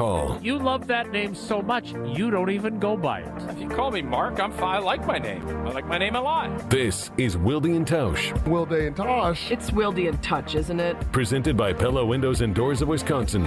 Hall. You love that name so much, you don't even go by it. If you call me Mark, I'm fine. I like my name. I like my name a lot. This is Wilde Tausch. Wilde Tausch. It's Wilde Touch, isn't it? Presented by Pella Windows and Doors of Wisconsin.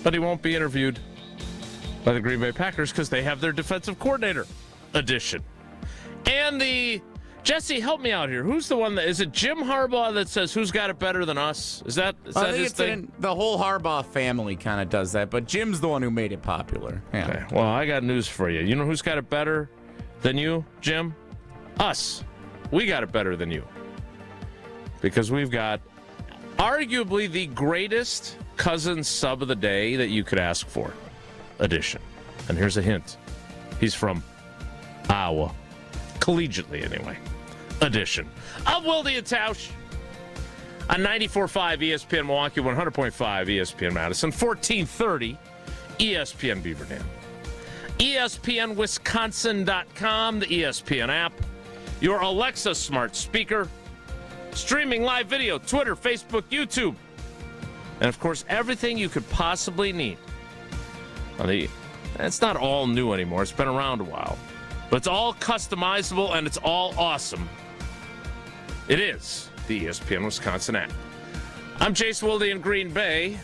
But he won't be interviewed by the Green Bay Packers because they have their defensive coordinator edition. And Jesse, help me out here. Who's the one is it Jim Harbaugh that says who's got it better than us? Is that his thing? The whole Harbaugh family kind of does that, but Jim's the one who made it popular. Yeah. Okay. Well, I got news for you. You know who's got it better than you, Jim? Us. We got it better than you. Because we've got arguably the greatest cousin sub of the day that you could ask for edition. And here's a hint. He's from Iowa. Collegiately, anyway. Edition of Wilde Tausch on 94.5 ESPN Milwaukee, 100.5 ESPN Madison, 1430 ESPN Beaver Dam. ESPNWisconsin.com, the ESPN app, your Alexa smart speaker, streaming live video, Twitter, Facebook, YouTube, and, of course, everything you could possibly need. It's not all new anymore. It's been around a while. But it's all customizable, and it's all awesome. It is the ESPN Wisconsin app. I'm Jason Wilde in Green Bay.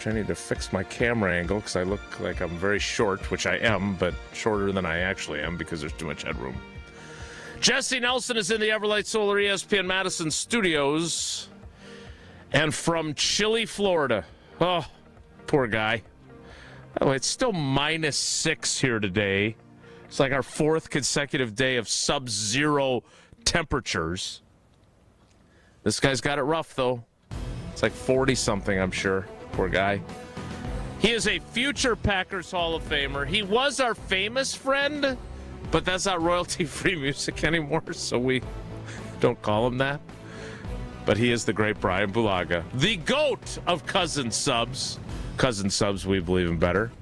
I need to fix my camera angle because I look like I'm very short, which I am, but shorter than I actually am because there's too much headroom. Jesse Nelson is in the Everlight Solar ESPN Madison studios. And from chilly Florida. Oh, poor guy. By the way, it's still -6 here today. It's like our 4th consecutive day of sub-zero temperatures. This guy's got it rough, though. It's like 40-something, I'm sure. Poor guy. He is a future Packers Hall of Famer. He was our famous friend, but that's not royalty-free music anymore, so we don't call him that. But he is the great Brian Bulaga, the GOAT of Cousin Subs. Cousin Subs, we believe in better.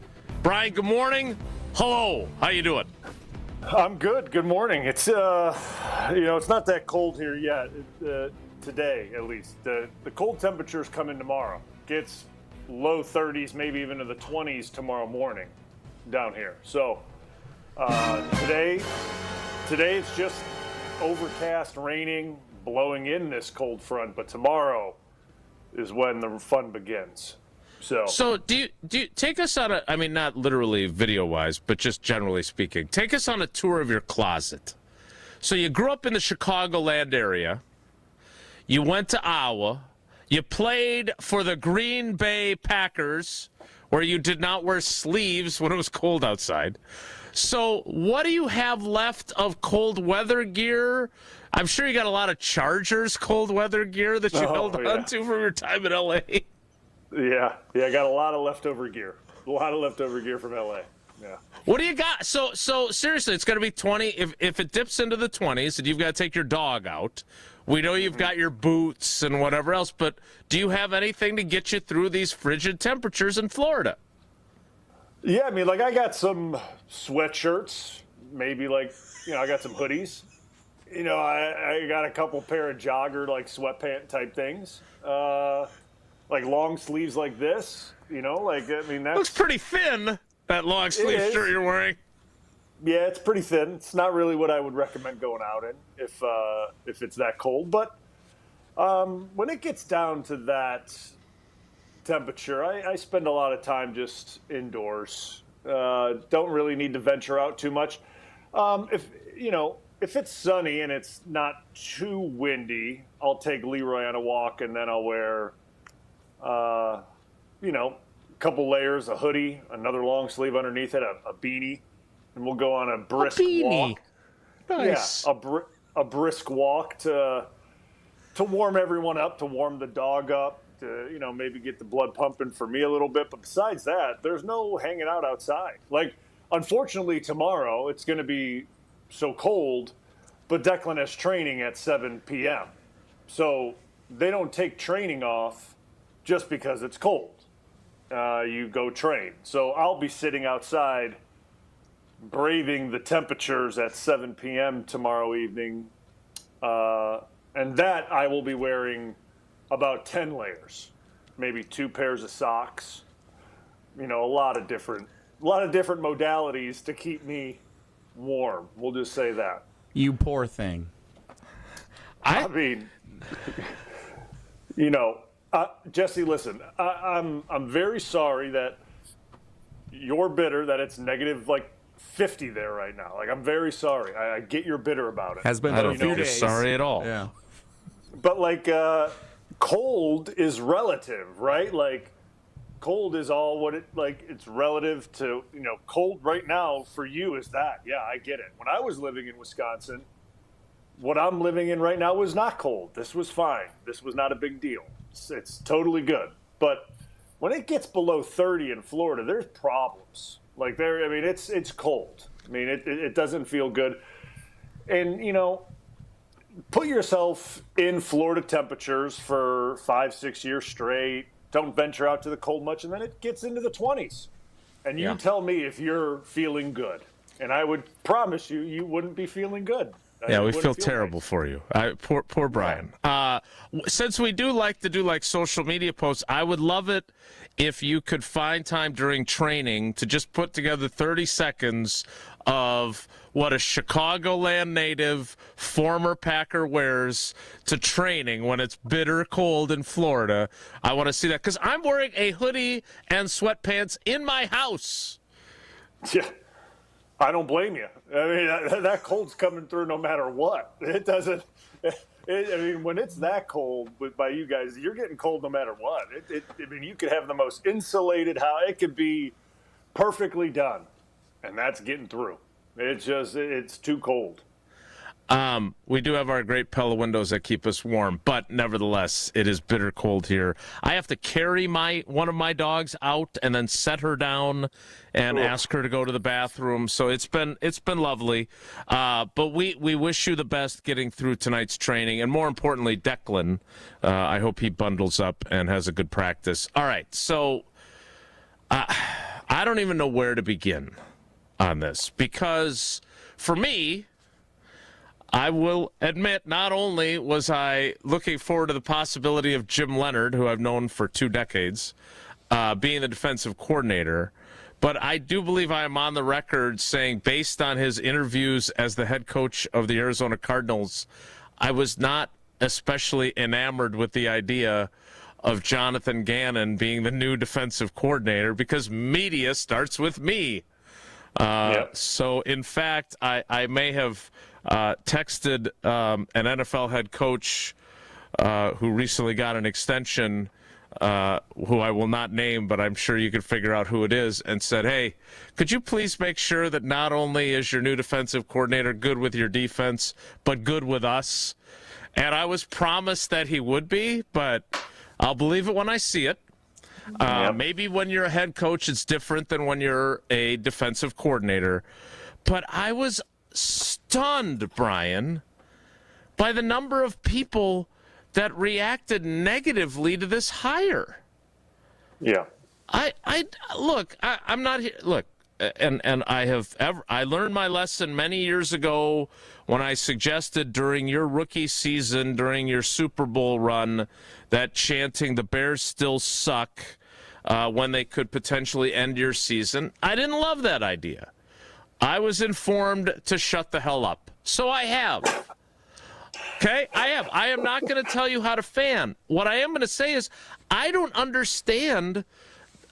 Brian, good morning. Hello. How you doing? I'm good. Good morning. It's it's not that cold here yet. Today, at least. The cold temperatures come in tomorrow. Gets low 30s, maybe even to the 20s tomorrow morning down here. So today it's just overcast, raining, blowing in this cold front, but tomorrow is when the fun begins. So do you take us on not literally video-wise, but just generally speaking, take us on a tour of your closet. So you grew up in the Chicagoland area. You went to Iowa. You played for the Green Bay Packers, where you did not wear sleeves when it was cold outside. So what do you have left of cold weather gear? I'm sure you got a lot of Chargers cold weather gear that you held on to from your time in L.A. Yeah, I got a lot of leftover gear. A lot of leftover gear from L.A. Yeah. What do you got? So seriously, it's going to be 20. If it dips into the 20s and you've got to take your dog out, we know you've got your boots and whatever else, but do you have anything to get you through these frigid temperatures in Florida? Yeah, I got some sweatshirts, maybe I got some hoodies. I got a couple pair of jogger, sweatpant type things. Long sleeves like this, that's... Looks pretty thin, that long sleeve shirt you're wearing. Yeah, it's pretty thin. It's not really what I would recommend going out in if it's that cold. But when it gets down to that temperature, I spend a lot of time just indoors. Don't really need to venture out too much. If it's sunny and it's not too windy, I'll take Leroy on a walk, and then I'll wear, a couple layers, a hoodie, another long sleeve underneath it, a beanie, and we'll go on a brisk walk. Nice. Yeah, a brisk walk to warm everyone up, to warm the dog up, to maybe get the blood pumping for me a little bit. But besides that, there's no hanging out outside. Like, unfortunately, tomorrow it's going to be so cold, but Declan has training at 7 p.m. So they don't take training off just because it's cold. You go train. So I'll be sitting outside braving the temperatures at 7 p.m. tomorrow evening. And that I will be wearing about 10 layers, maybe 2 pairs of socks, a lot of different modalities to keep me warm. We'll just say that. You poor thing. I mean, Jesse, listen, I'm very sorry that you're bitter that it's negative 50 there right now. Like, I'm very sorry. I get you're bitter about it. Has been I for a don't few think you're days. sorry at all. Yeah. But cold is relative, right? Like, cold is all what it's relative to, cold right now for you is that. Yeah, I get it. When I was living in Wisconsin, what I'm living in right now was not cold. This was fine. This was not a big deal. It's totally good. But when it gets below 30 in Florida, there's problems. It's cold. I mean, it doesn't feel good. And, put yourself in Florida temperatures for 5-6 years straight. Don't venture out to the cold much, and then it gets into the 20s. And you tell me if you're feeling good. And I would promise you wouldn't be feeling good. Yeah, we feel terrible for you. Poor Brian. Since we do like to do social media posts, I would love it if you could find time during training to just put together 30 seconds of what a Chicagoland native, former Packer wears to training when it's bitter cold in Florida. I want to see that because I'm wearing a hoodie and sweatpants in my house. Yeah. I don't blame you. I mean, that cold's coming through no matter what. It doesn't. When it's that cold by you guys, you're getting cold no matter what. You could have the most insulated house. It could be perfectly done, and that's getting through. It's too cold. We do have our great Pella windows that keep us warm, but nevertheless, it is bitter cold here. I have to carry one of my dogs out and then set her down and ask her to go to the bathroom. So it's been lovely. But we wish you the best getting through tonight's training, and more importantly, Declan. I hope he bundles up and has a good practice. All right, so I don't even know where to begin on this because for me, I will admit, not only was I looking forward to the possibility of Jim Leonhard, who I've known for 2 decades, being the defensive coordinator, but I do believe I am on the record saying, based on his interviews as the head coach of the Arizona Cardinals, I was not especially enamored with the idea of Jonathan Gannon being the new defensive coordinator because media starts with me. So, in fact, I may have texted an NFL head coach who recently got an extension, who I will not name, but I'm sure you could figure out who it is, and said, hey, could you please make sure that not only is your new defensive coordinator good with your defense, but good with us? And I was promised that he would be, but I'll believe it when I see it. Maybe when you're a head coach, it's different than when you're a defensive coordinator. But I was stunned, Brian, by the number of people that reacted negatively to this hire. Yeah. I'm not here. Look, and I learned my lesson many years ago when I suggested during your rookie season, during your Super Bowl run, that chanting the Bears still suck when they could potentially end your season. I didn't love that idea. I was informed to shut the hell up. So I have. Okay, I have. I am not going to tell you how to fan. What I am going to say is I don't understand.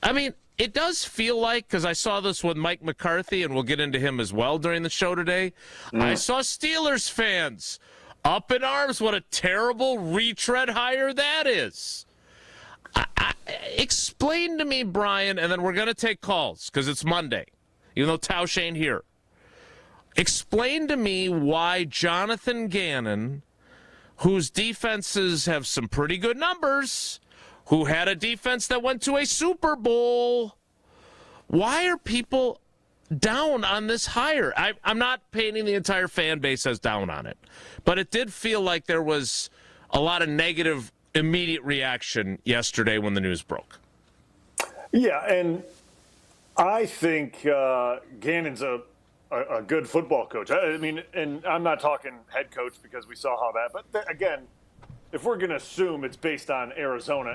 I mean, it does feel like, because I saw this with Mike McCarthy, and we'll get into him as well during the show today. I saw Steelers fans up in arms. What a terrible retread hire that is. Explain to me, Brian, and then we're going to take calls because it's Monday, even though Tausch ain't here. Explain to me why Jonathan Gannon, whose defenses have some pretty good numbers, who had a defense that went to a Super Bowl, why are people down on this hire? I'm not painting the entire fan base as down on it, but it did feel like there was a lot of negative immediate reaction yesterday when the news broke. Yeah, and I think Gannon's a good football coach. I mean, and I'm not talking head coach because we saw how that. But again, if we're going to assume it's based on Arizona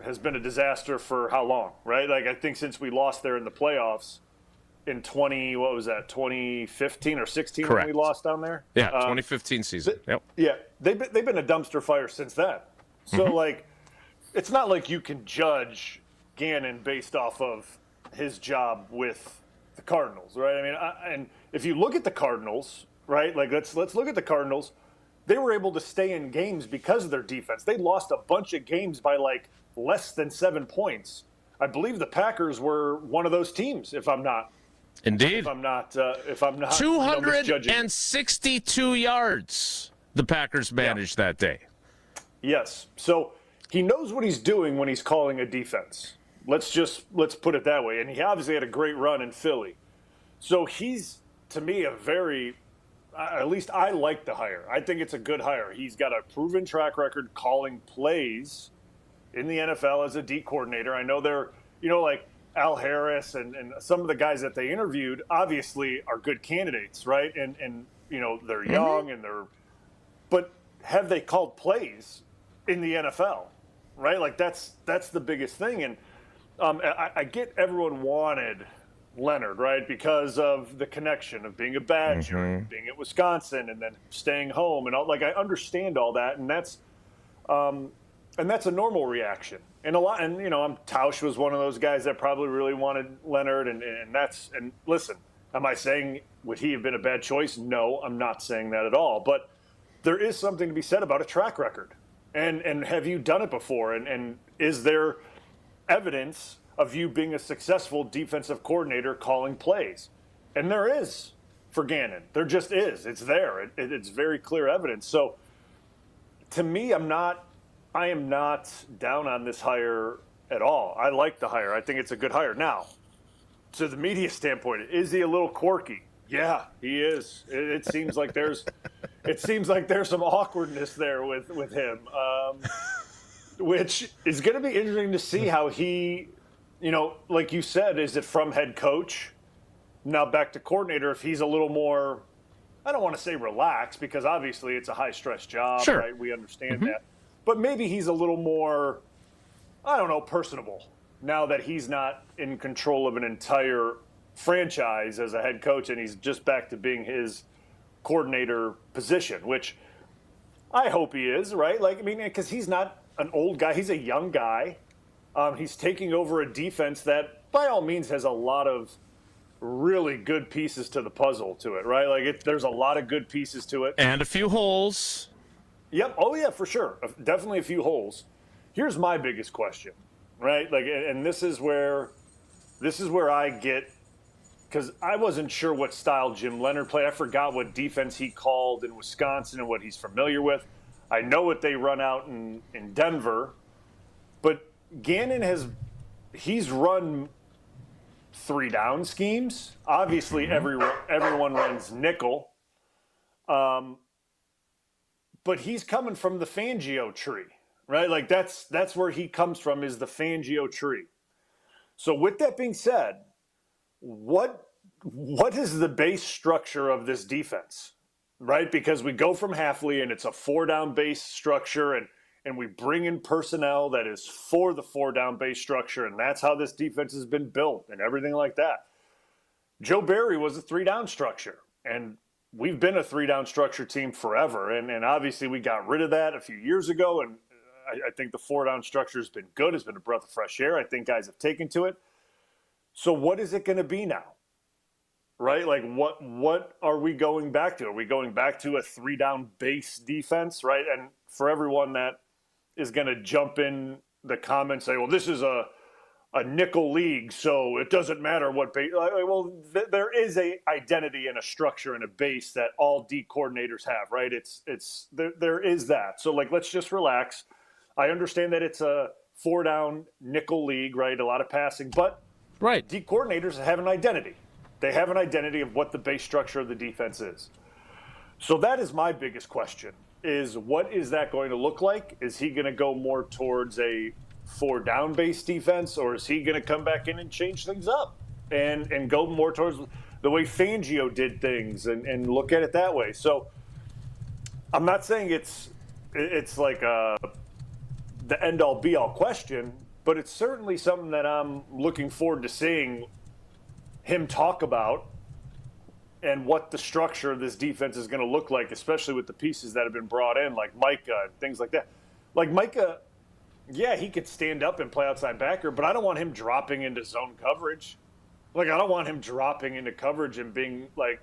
has been a disaster for how long, right? Like I think since we lost there in the playoffs in 2015 or 16 Correct. when we lost down there. Yeah, 2015 season. Yep. Yeah, they've been a dumpster fire since then. So like, it's not like you can judge Gannon based off of his job with the Cardinals, right? I mean, and if you look at the Cardinals, right? Like let's look at the Cardinals. They were able to stay in games because of their defense. They lost a bunch of games by like less than 7 points. I believe the Packers were one of those teams, if I'm not. Indeed. If I'm not 262 yards the Packers managed that day. Yes. So he knows what he's doing when he's calling a defense. Let's put it that way. And he obviously had a great run in Philly. So he's, to me, at least I like the hire. I think it's a good hire. He's got a proven track record calling plays in the NFL as a D coordinator. I know they're, like Al Harris and some of the guys that they interviewed obviously are good candidates, right? And they're young but have they called plays in the NFL, right? Like that's the biggest thing. And I get everyone wanted Leonhard, right? Because of the connection of being a Badger, being at Wisconsin, and then staying home, and all. Like I understand all that, and that's a normal reaction. And Tausch was one of those guys that probably really wanted Leonhard, and listen, am I saying would he have been a bad choice? No, I'm not saying that at all. But there is something to be said about a track record, and have you done it before? And is there evidence of you being a successful defensive coordinator calling plays? And there is for Gannon. There just is. It's there. It's very clear evidence. So to me, I am not down on this hire at all. I like the hire. I think it's a good hire. Now, to the media standpoint, is he a little quirky? Yeah, he is. It seems like there's some awkwardness there with him, which is going to be interesting to see how he, like you said, is it from head coach now back to coordinator? If he's a little more, I don't want to say relaxed because obviously it's a high stress job, sure. Right? We understand that, but maybe he's a little more, I don't know, personable now that he's not in control of an entire franchise as a head coach and he's just back to being his coordinator position, which I hope he is, right? Like, I mean, because he's not an old guy. He's a young guy. He's taking over a defense that, by all means, has a lot of really good pieces to the puzzle to it, right? Like, there's a lot of good pieces to it. And a few holes. Yep. Oh, yeah, for sure. Definitely a few holes. Here's my biggest question, right? Like, and this is where I get, because I wasn't sure what style Jim Leonhard played. I forgot what defense he called in Wisconsin and what he's familiar with. I know what they run out in Denver, but Gannon he's run 3-down schemes. Obviously, everyone runs nickel, but he's coming from the Fangio tree, right? Like that's where he comes from, is the Fangio tree. So with that being said, what is the base structure of this defense, right? Because we go from Hafley and it's a 4-down base structure, and we bring in personnel that is for the 4-down base structure, and that's how this defense has been built and everything like that. Joe Barry was a 3-down structure, and we've been a 3-down structure team forever. And obviously we got rid of that a few years ago, and I think the 4-down structure has been good. It's been a breath of fresh air. I think guys have taken to it. So what is it going to be now? Right? Like what are we going back to? Are we going back to a 3-down base defense, right? And for everyone that is going to jump in the comments, say, well, this is a nickel league, so it doesn't matter what base. Well, there is a identity and a structure and a base that all D coordinators have, right? There is that. So like, let's just relax. I understand that it's a 4-down nickel league, right? A lot of passing, but Right. D coordinators have an identity. They have an identity of what the base structure of the defense is. So that is my biggest question, is what is that going to look like? Is he going to go more towards a 4-down base defense, or is he going to come back in and change things up and go more towards the way Fangio did things and look at it that way? So I'm not saying it's like the end-all be-all question, but it's certainly something that I'm looking forward to seeing him talk about and what the structure of this defense is going to look like, especially with the pieces that have been brought in, like Micah and things like that. Like Micah, yeah, he could stand up and play outside backer, but I don't want him dropping into zone coverage. Like, I don't want him dropping into coverage and being like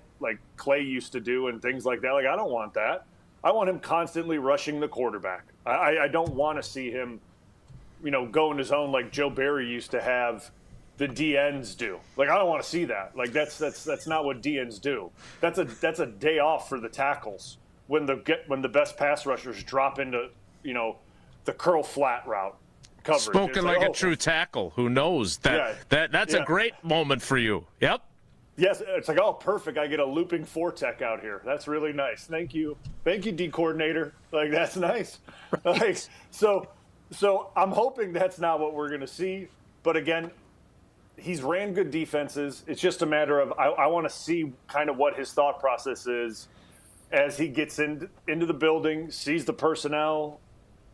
Clay used to do and things like that. Like, I don't want that. I want him constantly rushing the quarterback. I don't want to see him, go into zone like Joe Barry used to have the DNs do. Like, I don't want to see that. Like, that's not what DNs do. That's a day off for the tackles when the best pass rushers drop into, the curl flat route coverage. Spoken like a true tackle. Who knows? That's a great moment for you. Yep. Yes, it's like, oh, perfect. I get a looping 4-tech out here. That's really nice. Thank you, D coordinator. Like, that's nice. Right. Like, so I'm hoping that's not what we're going to see. But again, he's ran good defenses. It's just a matter of I want to see kind of what his thought process is as he gets into the building, sees the personnel,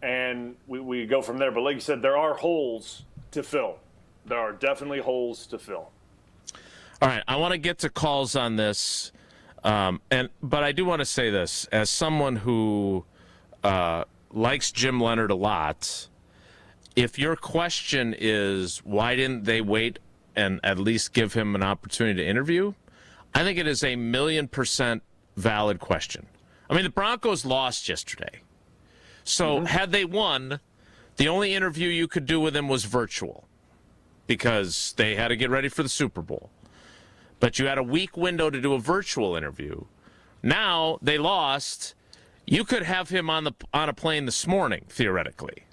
and we go from there. But like you said, there are holes to fill. There are definitely holes to fill. All right, I want to get to calls on this, but I do want to say this. As someone who likes Jim Leonhard a lot, if your question is why didn't they wait and at least give him an opportunity to interview, I think it is 1,000,000% valid question. I mean, the Broncos lost yesterday. So had they won, the only interview you could do with him was virtual because they had to get ready for the Super Bowl. But you had a week window to do a virtual interview. Now they lost. You could have him on a plane this morning, theoretically.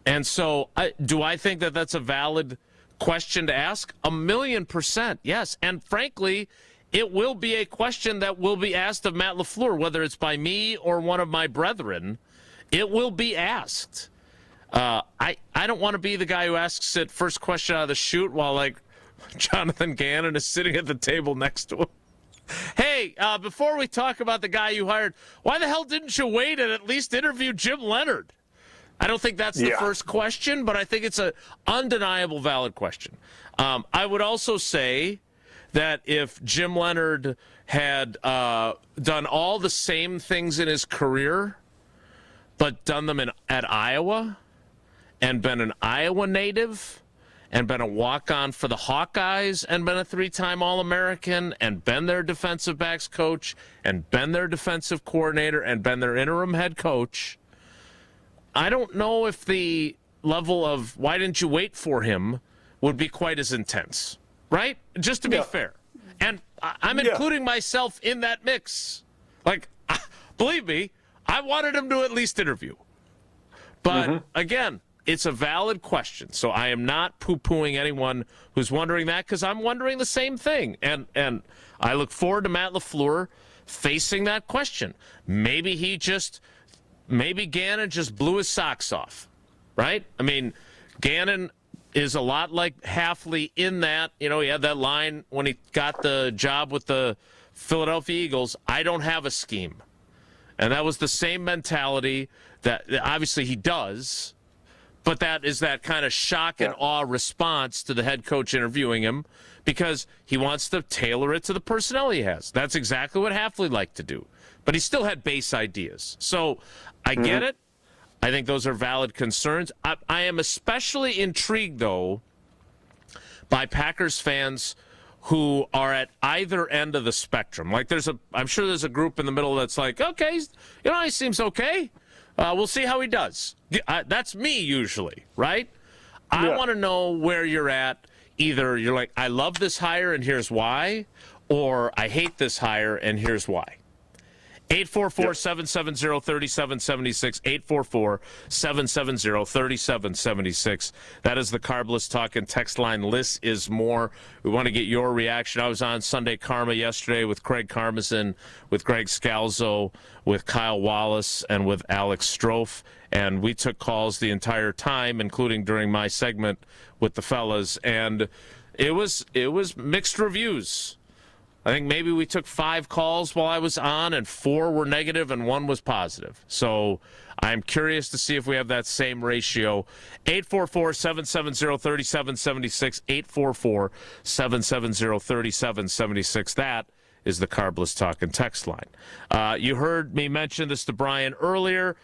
And so do I think that that's a valid question to ask? 1,000,000%, yes. And frankly, it will be a question that will be asked of Matt LaFleur, whether it's by me or one of my brethren. It will be asked. I don't want to be the guy who asks it first question out of the chute while, Jonathan Gannon is sitting at the table next to him. Hey, before we talk about the guy you hired, why the hell didn't you wait and at least interview Jim Leonhard? I don't think that's the first question, but I think it's an undeniable valid question. I would also say that if Jim Leonhard had done all the same things in his career, but done them at Iowa and been an Iowa native and been a walk-on for the Hawkeyes and been a 3-time All-American and been their defensive backs coach and been their defensive coordinator and been their interim head coach, I don't know if the level of why didn't you wait for him would be quite as intense, right? Just to be fair. And I'm including myself in that mix. Believe me, I wanted him to at least interview. But again, it's a valid question. So I am not poo-pooing anyone who's wondering that because I'm wondering the same thing. And I look forward to Matt LaFleur facing that question. Maybe Gannon just blew his socks off, right? I mean, Gannon is a lot like Hafley in that, he had that line when he got the job with the Philadelphia Eagles, I don't have a scheme. And that was the same mentality that obviously he does, but that is that kind of shock and awe response to the head coach interviewing him because he wants to tailor it to the personnel he has. That's exactly what Hafley liked to do. But he still had base ideas. So I get it. I think those are valid concerns. I am especially intrigued, though, by Packers fans who are at either end of the spectrum. Like I'm sure there's a group in the middle that's like, okay, he seems okay. We'll see how he does. That's me usually, right? I want to know where you're at. Either you're like, I love this hire and here's why, or I hate this hire and here's why. 844-770-3776, 844-770-3776. That is the Carbless Talking text line. Less is more. We want to get your reaction. I was on Sunday Karma yesterday with Craig Karmazin, with Greg Scalzo, with Kyle Wallace, and with Alex Strofe. And we took calls the entire time, including during my segment with the fellas. And it was mixed reviews. I think maybe we took 5 calls while I was on, and 4 were negative and 1 was positive. So I'm curious to see if we have that same ratio. 844-770-3776, 844-770-3776. That is the Carbless Talking text line. You heard me mention this to Brian earlier.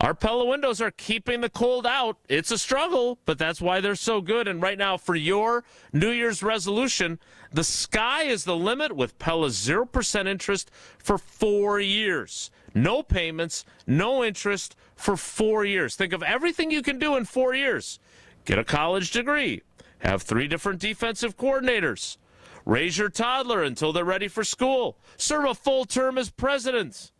Our Pella windows are keeping the cold out. It's a struggle, but that's why they're so good. And right now, for your New Year's resolution, the sky is the limit with Pella's 0% interest for 4 years. No payments, no interest for 4 years. Think of everything you can do in 4 years. Get a college degree. Have 3 different defensive coordinators. Raise your toddler until they're ready for school. Serve a full term as president.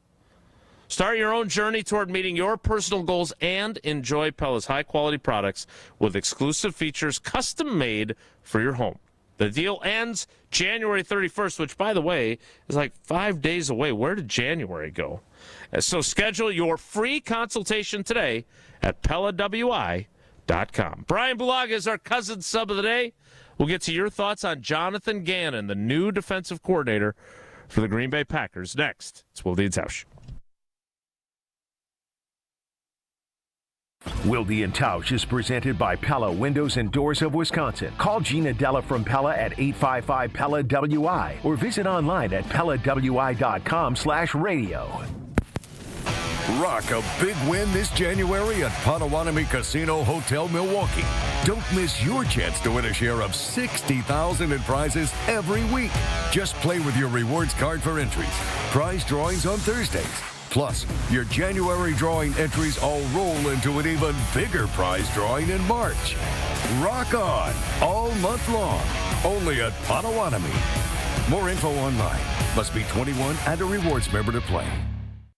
Start your own journey toward meeting your personal goals and enjoy Pella's high-quality products with exclusive features custom-made for your home. The deal ends January 31st, which, by the way, is like 5 days away. Where did January go? So schedule your free consultation today at PellaWI.com. Brian Bulaga is our cousin sub of the day. We'll get to your thoughts on Jonathan Gannon, the new defensive coordinator for the Green Bay Packers. Next, it's Wilde Tausch. Wilde Tausch is presented by Pella Windows and Doors of Wisconsin. Call Gina Della from Pella at 855-PELLA-WI or visit online at PellaWI.com/radio. Rock a big win this January at Potawatomi Casino Hotel Milwaukee. Don't miss your chance to win a share of $60,000 in prizes every week. Just play with your rewards card for entries. Prize drawings on Thursdays. Plus, your January drawing entries all roll into an even bigger prize drawing in March. Rock on all month long, only at Potawatomi. More info online. Must be 21 and a rewards member to play.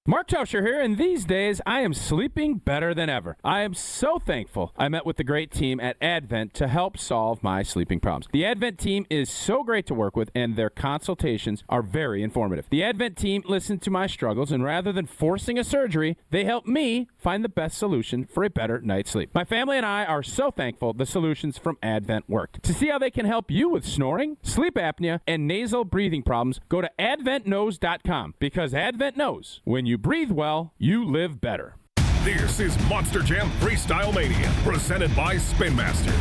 Mark Tauscher here, and these days I am sleeping better than ever. I am so thankful I met with the great team at Advent to help solve my sleeping problems. The Advent team is so great to work with, and their consultations are very informative. The Advent team listened to my struggles, and rather than forcing a surgery, they helped me find the best solution for a better night's sleep. My family and I are so thankful the solutions from Advent worked. To see how they can help you with snoring, sleep apnea, and nasal breathing problems, go to adventknows.com, because Advent knows when you breathe well, you live better. This is Monster Jam Freestyle Mania, presented by Spin Master.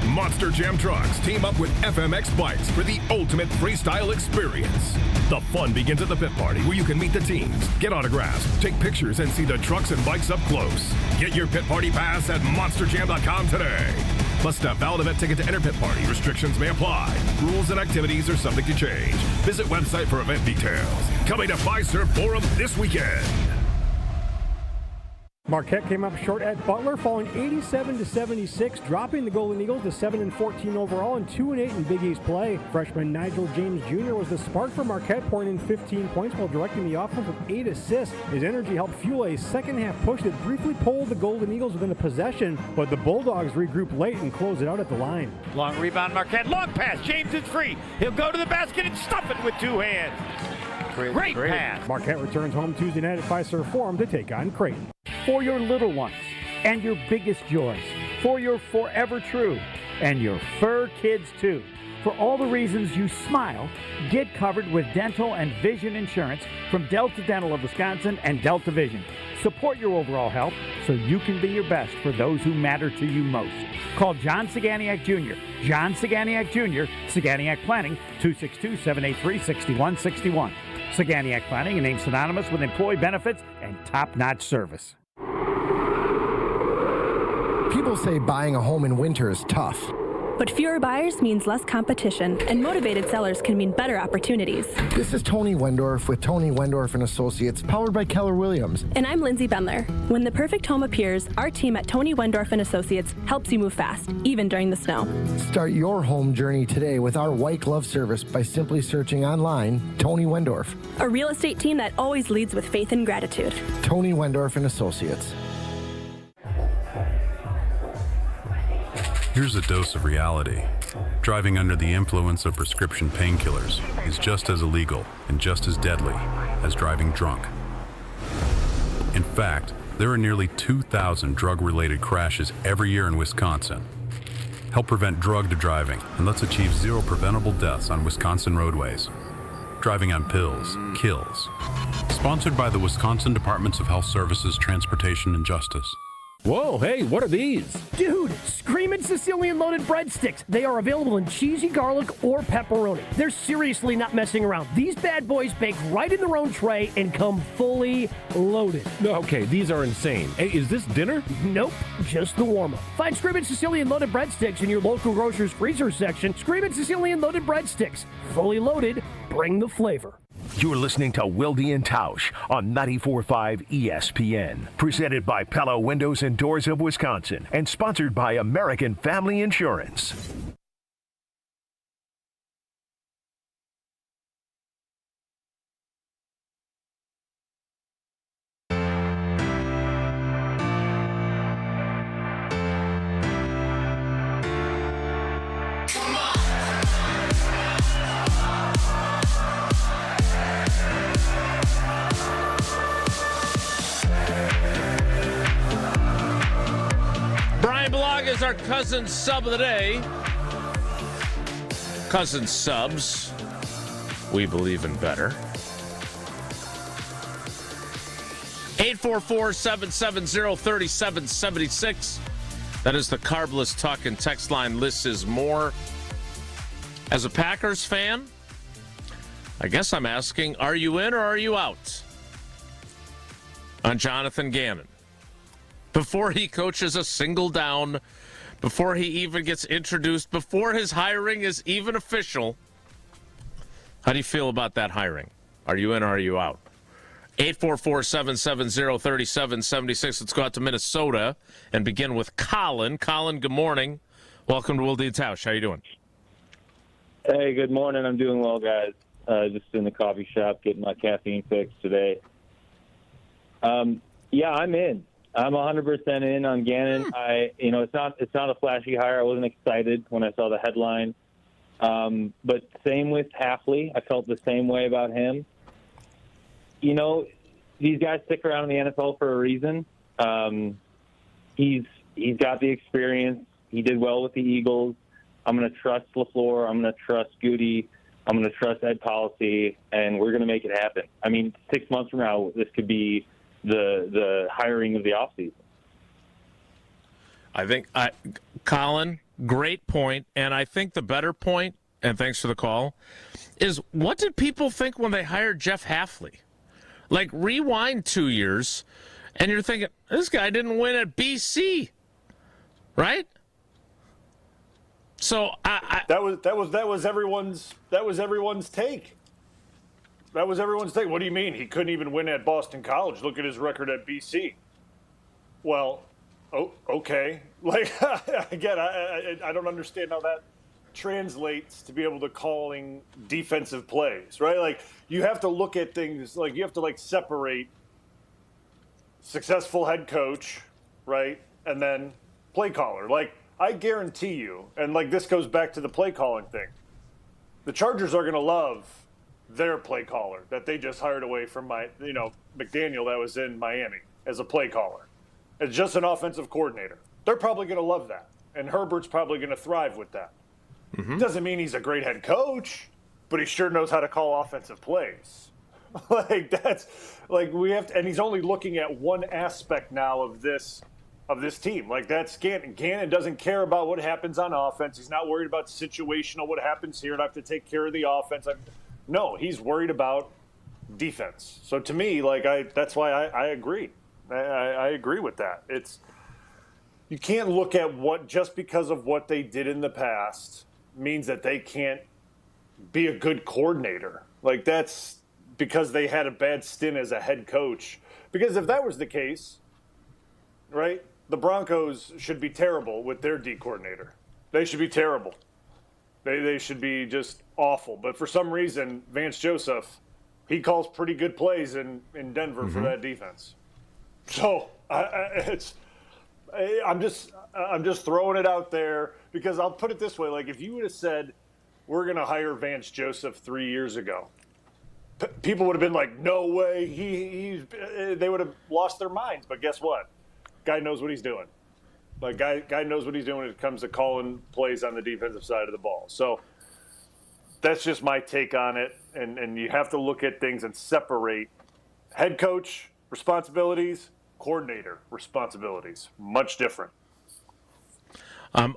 Monster Jam trucks team up with FMX bikes for the ultimate freestyle experience. The fun begins at the pit party, where you can meet the teams, get autographs, take pictures, and see the trucks and bikes up close. Get your pit party pass at monsterjam.com today. Must have valid event ticket to enter pit party. Restrictions may apply. Rules and activities are subject to change. Visit website for event details. Coming to Fiserv Forum this weekend. Marquette came up short at Butler, falling 87-76, dropping the Golden Eagles to 7-14 overall and 2-8 in Big East play. Freshman Nigel James Jr. was the spark for Marquette, pouring in 15 points while directing the offense with 8 assists. His energy helped fuel a second-half push that briefly pulled the Golden Eagles within a possession, but the Bulldogs regrouped late and closed it out at the line. Long rebound, Marquette. Long pass. James is free. He'll go to the basket and stuff it with 2 hands. Great pass. Marquette returns home Tuesday night at Fiserv Forum to take on Creighton. For your little ones and your biggest joys, for your forever true and your fur kids too. For all the reasons you smile, get covered with dental and vision insurance from Delta Dental of Wisconsin and Delta Vision. Support your overall health so you can be your best for those who matter to you most. Call John Saganiak Jr. John Saganiak Jr., Saganiak Planning, 262-783-6161. Saganiak Planning, a name synonymous with employee benefits and top-notch service. People say buying a home in winter is tough. But fewer buyers means less competition, and motivated sellers can mean better opportunities. This is Tony Wendorf with Tony Wendorf & Associates, powered by Keller Williams. And I'm Lindsay Bendler. When the perfect home appears, our team at Tony Wendorf & Associates helps you move fast, even during the snow. Start your home journey today with our white glove service by simply searching online Tony Wendorf. A real estate team that always leads with faith and gratitude. Tony Wendorf & Associates. Here's a dose of reality. Driving under the influence of prescription painkillers is just as illegal and just as deadly as driving drunk. In fact, there are nearly 2,000 drug-related crashes every year in Wisconsin. Help prevent drugged driving, and let's achieve 0 preventable deaths on Wisconsin roadways. Driving on pills kills. Sponsored by the Wisconsin Departments of Health Services, Transportation, and Justice. Whoa, hey, what are these? Dude, Screamin' Sicilian loaded breadsticks. They are available in cheesy garlic or pepperoni. They're seriously not messing around. These bad boys bake right in their own tray and come fully loaded. Okay, these are insane. Hey, is this dinner? Nope, just the warm-up. Find Screamin' Sicilian loaded breadsticks in your local grocer's freezer section. Screamin' Sicilian loaded breadsticks. Fully loaded, bring the flavor. You're listening to Wilde Tausch on 94.5 ESPN. Presented by Pella Windows and Doors of Wisconsin and sponsored by American Family Insurance. Is our cousin sub of the day. Cousin subs. We believe in better. 844-770-3776. That is the Carbless Talk and text line. List is more. As a Packers fan, I guess I'm asking, are you in or are you out on Jonathan Gannon? Before he coaches a single down, before he even gets introduced, before his hiring is even official. How do you feel about that hiring? Are you in or are you out? 844-770-3776. Let's go out to Minnesota and begin with Colin. Colin, good morning. Welcome to Wilde Tausch. How you doing? Hey, good morning. I'm doing well, guys. Just in the coffee shop getting my caffeine fix today. Yeah, I'm in. I'm 100% in on Gannon. It's not a flashy hire. I wasn't excited when I saw the headline. But same with Hafley. I felt the same way about him. You know, these guys stick around in the NFL for a reason. He's got the experience. He did well with the Eagles. I'm going to trust LaFleur. I'm going to trust Goody. I'm going to trust Ed Policy, and we're going to make it happen. I mean, 6 months from now, this could be the hiring of the offseason. I think, Colin, great point. And I think the better point, and thanks for the call, is what did people think when they hired Jeff Hafley? Like, rewind 2 years, and you're thinking, this guy didn't win at BC, right? So that was everyone's take. That was everyone's take. What do you mean? He couldn't even win at Boston College. Look at his record at BC. Well, okay. Like, again, I don't understand how that translates to be able to calling defensive plays, right? Like, you have to look at things, like, you have to, like, separate successful head coach, right, and then play caller. Like, I guarantee you, and, like, this goes back to the play calling thing, the Chargers are going to love their play caller that they just hired away from McDaniel that was in Miami as a play caller. It's just an offensive coordinator. They're probably going to love that. And Herbert's probably going to thrive with that. Mm-hmm. Doesn't mean he's a great head coach, but he sure knows how to call offensive plays. We have to, and he's only looking at one aspect now of this team. That's Gannon. Gannon doesn't care about what happens on offense. He's not worried about situational, what happens here, and I have to take care of the offense. No, he's worried about defense. So to me, that's why I agree. I agree with that. You can't look at what just because of what they did in the past means that they can't be a good coordinator. That's because they had a bad stint as a head coach. Because if that was the case, right, the Broncos should be terrible with their D coordinator. They should be terrible. They should be just awful. But for some reason, Vance Joseph, he calls pretty good plays in Denver for that defense. So I'm just throwing it out there because I'll put it this way: if you would have said we're going to hire Vance Joseph 3 years ago, people would have been like, "No way!" They would have lost their minds. But guess what? Guy knows what he's doing. Guy knows what he's doing when it comes to calling plays on the defensive side of the ball. So that's just my take on it. And you have to look at things and separate head coach responsibilities, coordinator responsibilities. Much different. I'm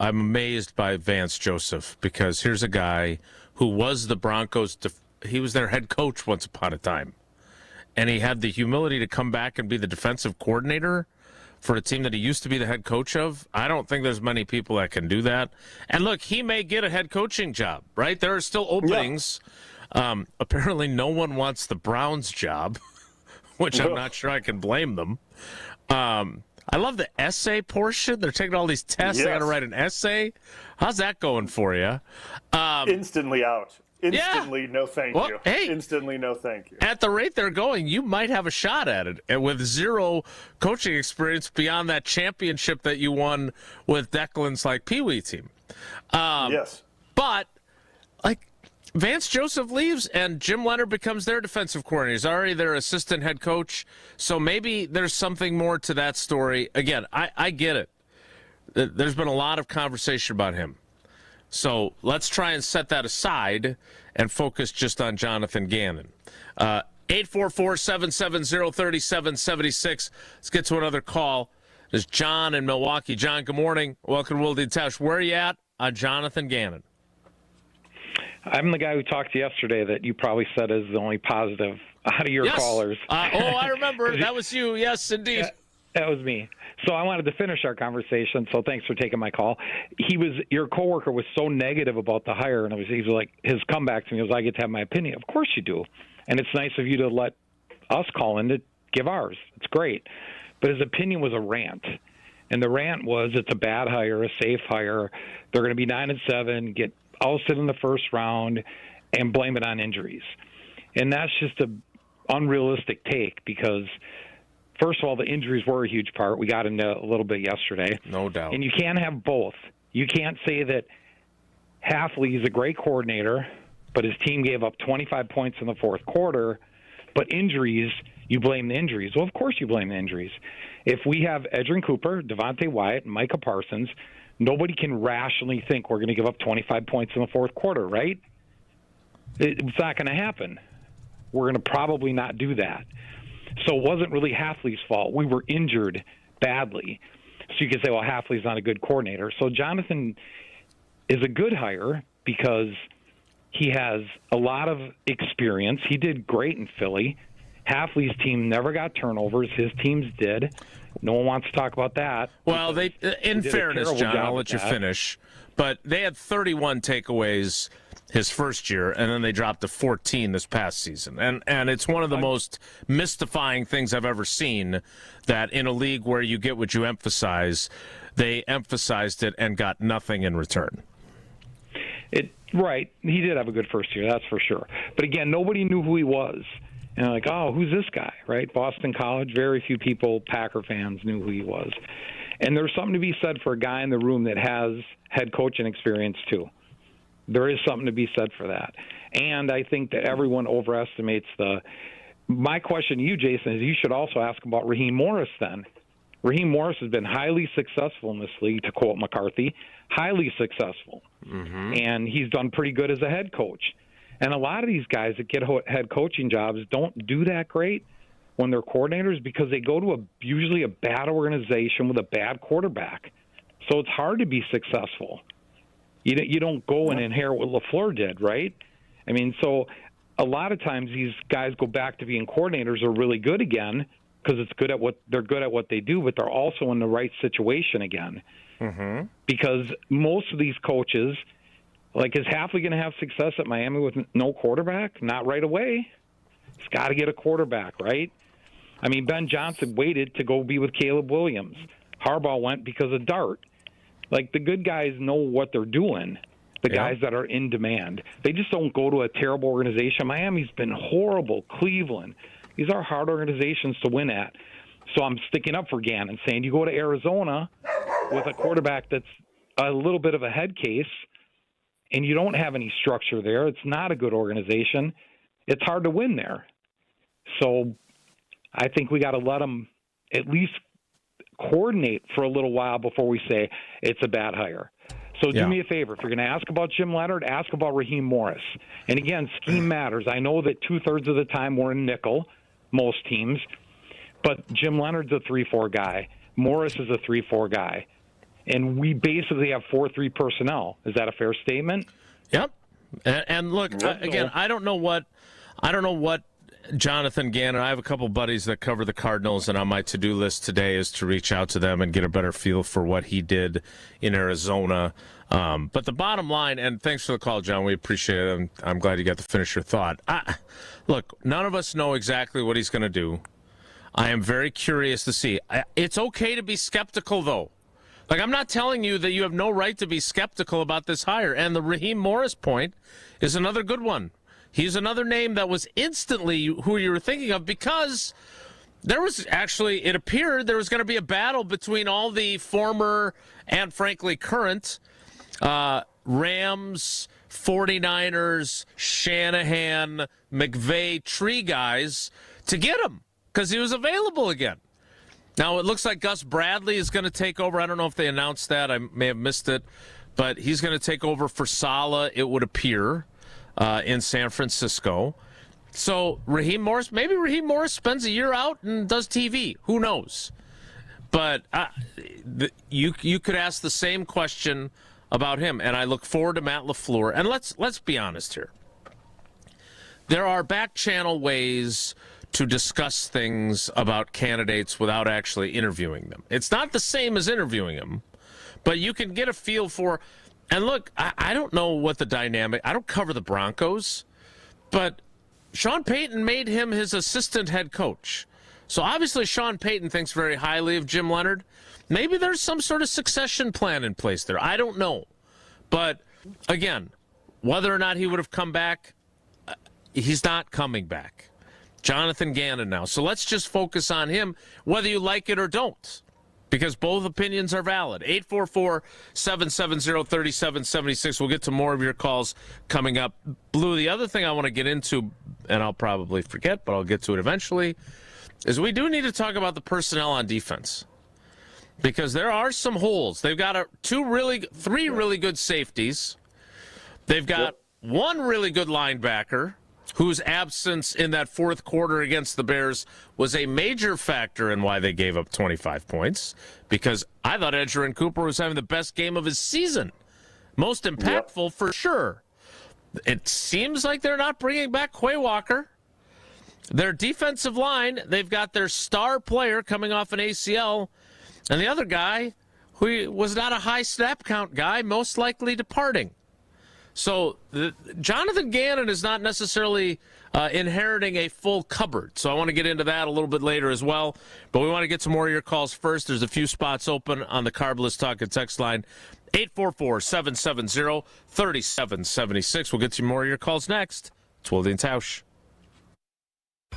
amazed by Vance Joseph because here's a guy who was the Broncos. He was their head coach once upon a time. And he had the humility to come back and be the defensive coordinator for a team that he used to be the head coach of. I don't think there's many people that can do that. And look, he may get a head coaching job, right? There are still openings. Yeah. Apparently no one wants the Browns job, which I'm not sure I can blame them. I love the essay portion. They're taking all these tests. Yes. They got to write an essay. How's that going for you? Instantly out. Instantly, no thank you. Hey, instantly, no thank you. At the rate they're going, you might have a shot at it. And with zero coaching experience beyond that championship that you won with Declan's Pee Wee team. Yes. But, Vance Joseph leaves and Jim Leonhard becomes their defensive coordinator. He's already their assistant head coach. So maybe there's something more to that story. Again, I get it. There's been a lot of conversation about him. So let's try and set that aside and focus just on Jonathan Gannon. 844-770-3776. Let's get to another call. There's John in Milwaukee. John, good morning. Welcome to Wilde Tausch. Where are you at on Jonathan Gannon? I'm the guy who talked to you yesterday that you probably said is the only positive out of your callers. I remember. That was you. Yes, indeed. That was me. So I wanted to finish our conversation, so thanks for taking my call. Your coworker was so negative about the hire, and he was like, his comeback to me was, I get to have my opinion. Of course you do. And it's nice of you to let us call in to give ours. It's great. But his opinion was a rant. And the rant was, it's a bad hire, a safe hire. They're going to be 9-7, get ousted in the first round, and blame it on injuries. And that's just an unrealistic take because – first of all, the injuries were a huge part. We got into a little bit yesterday. No doubt. And you can't have both. You can't say that Hafley is a great coordinator, but his team gave up 25 points in the fourth quarter, but injuries, you blame the injuries. Well, of course you blame the injuries. If we have Edgerrin Cooper, Devontae Wyatt, and Micah Parsons, nobody can rationally think we're going to give up 25 points in the fourth quarter, right? It's not going to happen. We're going to probably not do that. So it wasn't really Hafley's fault. We were injured badly. So you could say, well, Hafley's not a good coordinator. So Jonathan is a good hire because he has a lot of experience. He did great in Philly. Hafley's team never got turnovers. His teams did. No one wants to talk about that. Well, in fairness, John, I'll let you finish. But they had 31 takeaways his first year, and then they dropped to 14 this past season. And it's one of the most mystifying things I've ever seen, that in a league where you get what you emphasize, they emphasized it and got nothing in return. Right. He did have a good first year, that's for sure. But again, nobody knew who he was. And like, oh, who's this guy, right? Boston College, very few people, Packer fans, knew who he was. And there's something to be said for a guy in the room that has head coaching experience, too. There is something to be said for that. And I think that everyone overestimates my question to you, Jason, is you should also ask about Raheem Morris then. Raheem Morris has been highly successful in this league, to quote McCarthy, highly successful. And he's done pretty good as a head coach. And a lot of these guys that get head coaching jobs don't do that great when they're coordinators because they go to usually a bad organization with a bad quarterback. So it's hard to be successful. You don't go and inherit what LaFleur did, right? I mean, so a lot of times these guys go back to being coordinators are really good again because they're good at what they do, but they're also in the right situation again. Because most of these coaches, like, is Hafley going to have success at Miami with no quarterback? Not right away. He's got to get a quarterback, right? I mean, Ben Johnson waited to go be with Caleb Williams. Harbaugh went because of Dart. Like, the good guys know what they're doing, the guys that are in demand. They just don't go to a terrible organization. Miami's been horrible. Cleveland. These are hard organizations to win at. So I'm sticking up for Gannon, saying you go to Arizona with a quarterback that's a little bit of a head case, and you don't have any structure there. It's not a good organization. It's hard to win there. So I think we got to let them at least coordinate for a little while before we say it's a bad hire. So do me a favor. If you're going to ask about Jim Leonhard, ask about Raheem Morris. And again, scheme matters. I know that 2/3 of the time we're in nickel, most teams, but Jim Leonhard's a 3-4 guy. Morris is a 3-4 guy. And we basically have 4-3 personnel. Is that a fair statement? Yep. And look, again, I don't know what Jonathan Gannon. I have a couple buddies that cover the Cardinals, and on my to-do list today is to reach out to them and get a better feel for what he did in Arizona. But the bottom line, and thanks for the call, John. We appreciate it. I'm glad you got to finish your thought. Look, none of us know exactly what he's going to do. I am very curious to see. It's okay to be skeptical, though. Like, I'm not telling you that you have no right to be skeptical about this hire. And the Raheem Morris point is another good one. He's another name that was instantly who you were thinking of because there was actually, it appeared there was going to be a battle between all the former and, frankly, current Rams, 49ers, Shanahan, McVay tree guys to get him because he was available again. Now, it looks like Gus Bradley is going to take over. I don't know if they announced that. I may have missed it. But he's going to take over for Saleh, it would appear, in San Francisco. So Raheem Morris, maybe Raheem Morris spends a year out and does TV. Who knows? But you could ask the same question about him. And I look forward to Matt LaFleur. And let's be honest here. There are back channel ways to discuss things about candidates without actually interviewing them. It's not the same as interviewing them, but you can get a feel for, and look, I don't know what the dynamic, I don't cover the Broncos, but Sean Payton made him his assistant head coach. So obviously Sean Payton thinks very highly of Jim Leonhard. Maybe there's some sort of succession plan in place there. I don't know. But again, whether or not he would have come back, he's not coming back. Jonathan Gannon now. So let's just focus on him, whether you like it or don't, because both opinions are valid. 844-770-3776. We'll get to more of your calls coming up. Blue, the other thing I want to get into, and I'll probably forget, but I'll get to it eventually, is we do need to talk about the personnel on defense, because there are some holes. They've got three really good safeties. They've got one really good linebacker, whose absence in that fourth quarter against the Bears was a major factor in why they gave up 25 points, because I thought Edgerrin Cooper was having the best game of his season. Most impactful for sure. It seems like they're not bringing back Quay Walker. Their defensive line, they've got their star player coming off an ACL, and the other guy, who was not a high snap count guy, most likely departing. So Jonathan Gannon is not necessarily inheriting a full cupboard. So I want to get into that a little bit later as well. But we want to get some more of your calls first. There's a few spots open on the Carbless Talk and Text line, 844-770-3776. We'll get to more of your calls next. It's Wilde Tausch.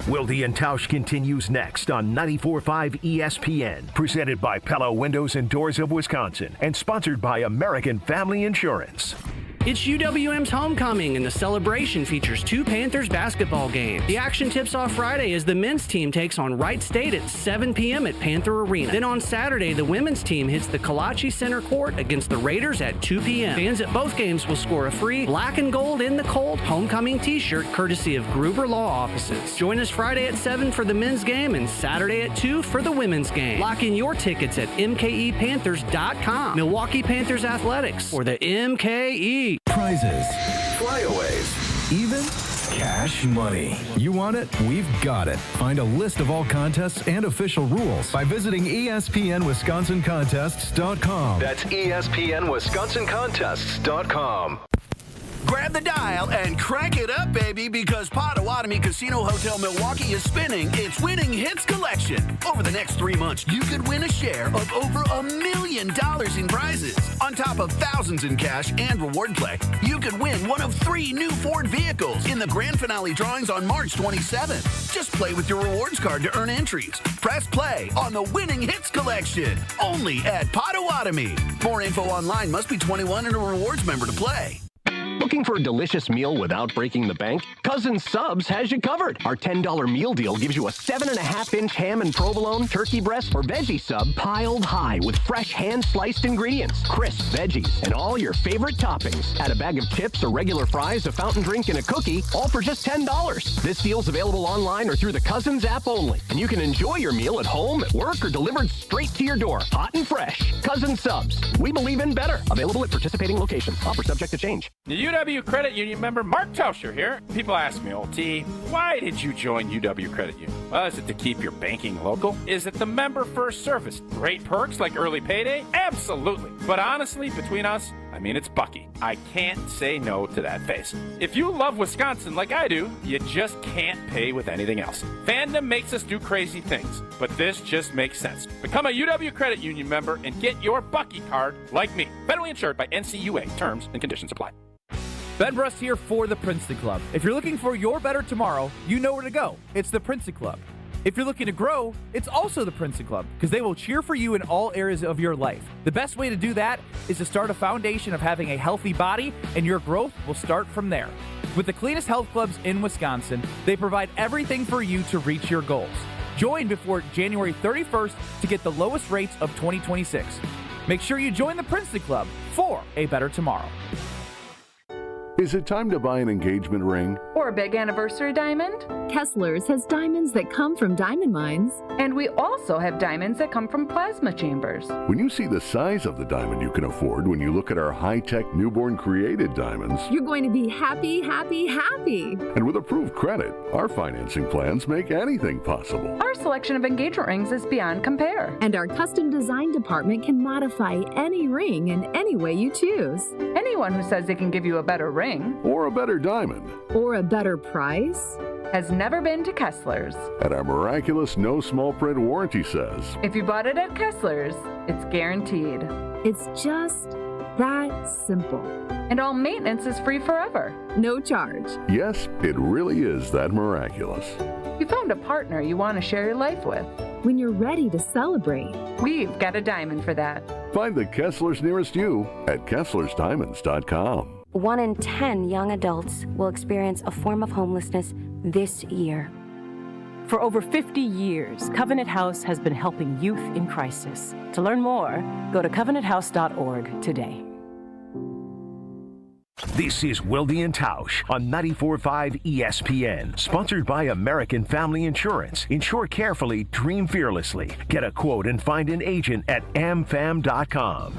Wilde Tausch continues next on 94.5 ESPN, presented by Pella Windows and Doors of Wisconsin, and sponsored by American Family Insurance. It's UWM's homecoming, and the celebration features 2 Panthers basketball games. The action tips off Friday as the men's team takes on Wright State at 7 p.m. at Panther Arena. Then on Saturday, the women's team hits the Kalachi Center Court against the Raiders at 2 p.m. Fans at both games will score a free black and gold in the cold homecoming t-shirt courtesy of Gruber Law Offices. Join us Friday at 7 for the men's game and Saturday at 2 for the women's game. Lock in your tickets at mkepanthers.com. Milwaukee Panthers Athletics or the MKE. Prizes, flyaways, even cash money. You want it? We've got it. Find a list of all contests and official rules by visiting ESPNWisconsinContests.com. That's ESPNWisconsinContests.com. Grab the dial and crank it up, baby, because Potawatomi Casino Hotel Milwaukee is spinning its Winning Hits collection. Over the next 3 months, you could win a share of over $1 million in prizes. On top of thousands in cash and reward play, you could win one of 3 new Ford vehicles in the grand finale drawings on March 27th. Just play with your rewards card to earn entries. Press play on the Winning Hits collection, only at Potawatomi. More info online. Must be 21 and a rewards member to play. Looking for a delicious meal without breaking the bank? Cousins Subs has you covered. Our $10 meal deal gives you a 7.5-inch ham and provolone, turkey breast, or veggie sub piled high with fresh hand-sliced ingredients, crisp veggies, and all your favorite toppings. Add a bag of chips or regular fries, a fountain drink, and a cookie, all for just $10. This deal's available online or through the Cousins app only. And you can enjoy your meal at home, at work, or delivered straight to your door, hot and fresh. Cousins Subs. We believe in better. Available at participating locations. Offer subject to change. The UW Credit Union member Mark Tauscher here. People ask me, old T, why did you join UW Credit Union? Well, is it to keep your banking local? Is it the member first service? Great perks like early payday? Absolutely. But honestly, between us, I mean, it's Bucky. I can't say no to that face. If you love Wisconsin like I do, you just can't pay with anything else. Fandom makes us do crazy things, but this just makes sense. Become a UW Credit Union member and get your Bucky card like me. Federally insured by NCUA. Terms and conditions apply. Ben Brust here for the Princeton Club. If you're looking for your better tomorrow, you know where to go. It's the Princeton Club. If you're looking to grow, it's also the Princeton Club, because they will cheer for you in all areas of your life. The best way to do that is to start a foundation of having a healthy body, and your growth will start from there. With the cleanest health clubs in Wisconsin, they provide everything for you to reach your goals. Join before January 31st to get the lowest rates of 2026. Make sure you join the Princeton Club for a better tomorrow. Is it time to buy an engagement ring? Or a big anniversary diamond? Kessler's has diamonds that come from diamond mines. And we also have diamonds that come from plasma chambers. When you see the size of the diamond you can afford when you look at our high-tech newborn created diamonds, you're going to be happy, happy, happy. And with approved credit, our financing plans make anything possible. Our selection of engagement rings is beyond compare. And our custom design department can modify any ring in any way you choose. Anyone who says they can give you a better ring or a better diamond or a better price has never been to Kessler's. And our miraculous no small print warranty says, if you bought it at Kessler's, it's guaranteed. It's just that simple. And all maintenance is free forever. No charge. Yes, it really is that miraculous. You found a partner you want to share your life with. When you're ready to celebrate, we've got a diamond for that. Find the Kessler's nearest you at KesslersDiamonds.com. 1 in 10 young adults will experience a form of homelessness this year. For over 50 years, Covenant House has been helping youth in crisis. To learn more, go to covenanthouse.org today. This is Wilde Tausch on 94.5 ESPN, sponsored by American Family Insurance. Insure carefully, dream fearlessly. Get a quote and find an agent at amfam.com.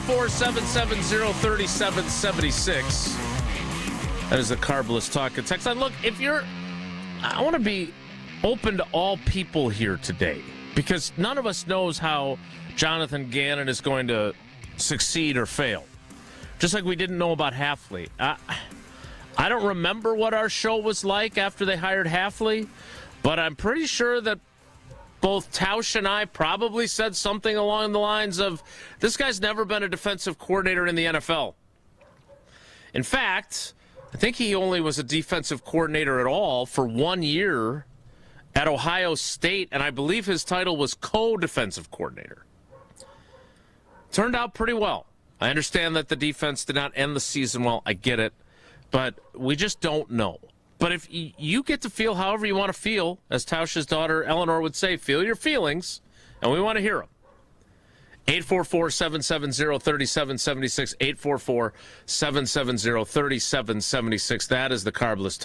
Four 770-3776. That is the Carbless Talk and Text. Look, I want to be open to all people here today, because none of us knows how Jonathan Gannon is going to succeed or fail. Just like we didn't know about Halfley. I don't remember what our show was like after they hired Hafley, but I'm pretty sure that both Tausch and I probably said something along the lines of, this guy's never been a defensive coordinator in the NFL. In fact, I think he only was a defensive coordinator at all for 1 year at Ohio State, and I believe his title was co-defensive coordinator. Turned out pretty well. I understand that the defense did not end the season well. I get it. But we just don't know. But if you get to feel however you want to feel, as Tausch's daughter Eleanor would say, feel your feelings, and we want to hear them. 844-770-3776, 844-770-3776. That is the Carbless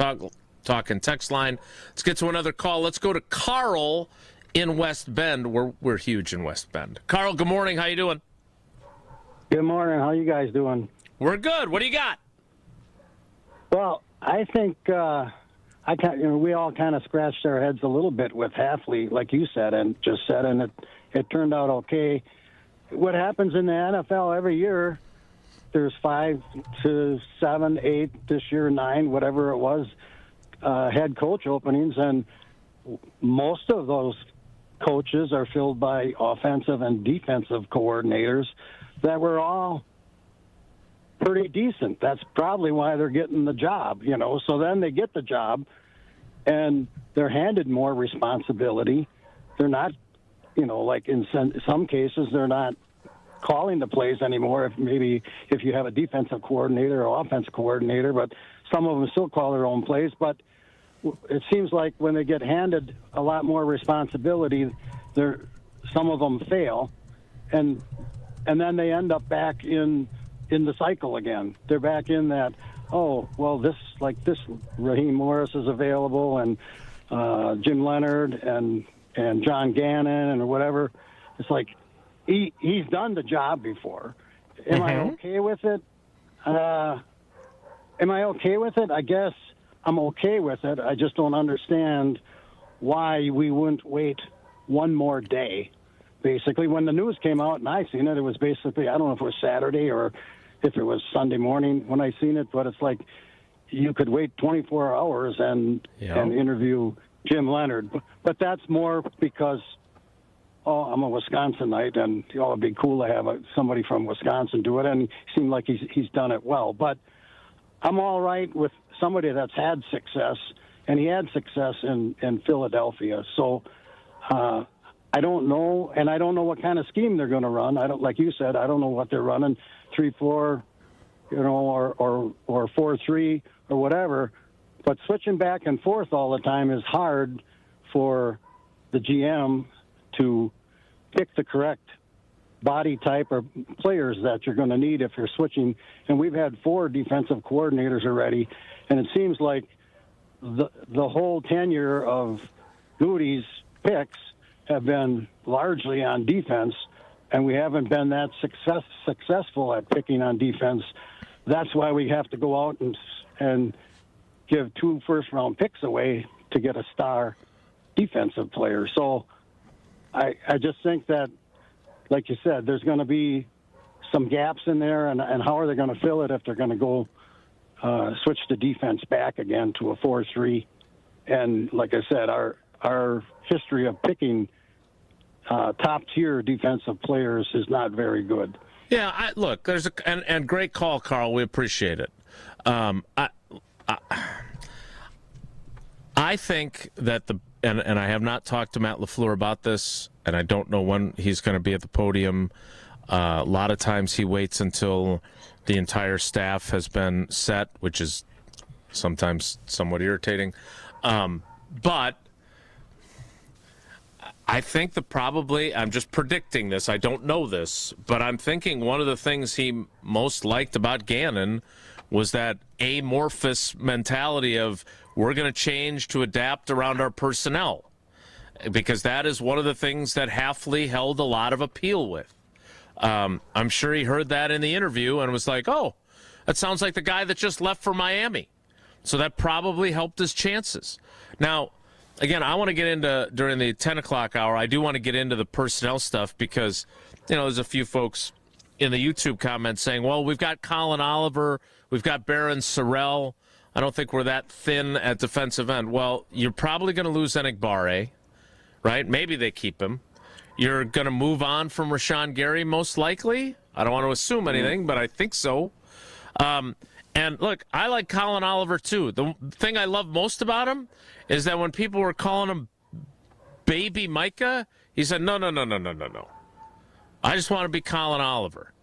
Talk and text line. Let's get to another call. Let's go to Carl in West Bend. We're huge in West Bend. Carl, good morning. How you doing? Good morning. How you guys doing? We're good. What do you got? Well, I think we all kind of scratched our heads a little bit with Hafley, like you said, and it turned out okay. What happens in the NFL every year, there's 5 to 7, 8, this year 9, whatever it was, head coach openings, and most of those coaches are filled by offensive and defensive coordinators that were all pretty decent. That's probably why they're getting the job, So then they get the job, and they're handed more responsibility. They're not, like in some cases, they're not calling the plays anymore. If you have a defensive coordinator or offensive coordinator, but some of them still call their own plays. But it seems like when they get handed a lot more responsibility, some of them fail, and then they end up back in the cycle again. They're back in that, this Raheem Morris is available, and Jim Leonhard and John Gannon or whatever. It's like he's done the job before. Am I okay with it? I guess I'm okay with it. I just don't understand why we wouldn't wait one more day. Basically, when the news came out and I seen it, it was basically, I don't know if it was Saturday or if it was Sunday morning when I seen it, but it's like you could wait 24 hours and interview Jim Leonhard. But that's more because, I'm a Wisconsinite, and it'd be cool to have somebody from Wisconsin do it, and he seemed like he's done it well. But I'm all right with somebody that's had success, and he had success in Philadelphia. So I don't know, and I don't know what kind of scheme they're going to run. Like you said, I don't know what they're running, 3-4, or 4-3 or whatever. But switching back and forth all the time is hard for the GM to pick the correct body type or players that you're going to need if you're switching. And we've had 4 defensive coordinators already, and it seems like the whole tenure of Goody's picks have been largely on defense, and we haven't been that successful at picking on defense. That's why we have to go out and give 2 first-round picks away to get a star defensive player. So I just think that, like you said, there's going to be some gaps in there, and how are they going to fill it if they're going to go switch the defense back again to a 4-3? And like I said, our history of picking top-tier defensive players is not very good. Yeah, look, there's and great call, Carl. We appreciate it. I think that and I have not talked to Matt LaFleur about this, and I don't know when he's going to be at the podium. A lot of times he waits until the entire staff has been set, which is sometimes somewhat irritating. But I think I'm just predicting this, I don't know this, but I'm thinking one of the things he most liked about Gannon was that amorphous mentality of we're going to change to adapt around our personnel, because that is one of the things that Hafley held a lot of appeal with. I'm sure he heard that in the interview and was like, oh, that sounds like the guy that just left for Miami. So that probably helped his chances. Now, again, I want to get into, during the 10 o'clock hour, I do want to get into the personnel stuff because, there's a few folks in the YouTube comments saying, well, we've got Colin Oliver, we've got Baron Sorrell. I don't think we're that thin at defensive end. Well, you're probably going to lose Enigbare, right? Maybe they keep him. You're going to move on from Rashawn Gary, most likely. I don't want to assume anything, but I think so. And look, I like Colin Oliver too. The thing I love most about him is that when people were calling him Baby Micah, he said, no. I just want to be Colin Oliver,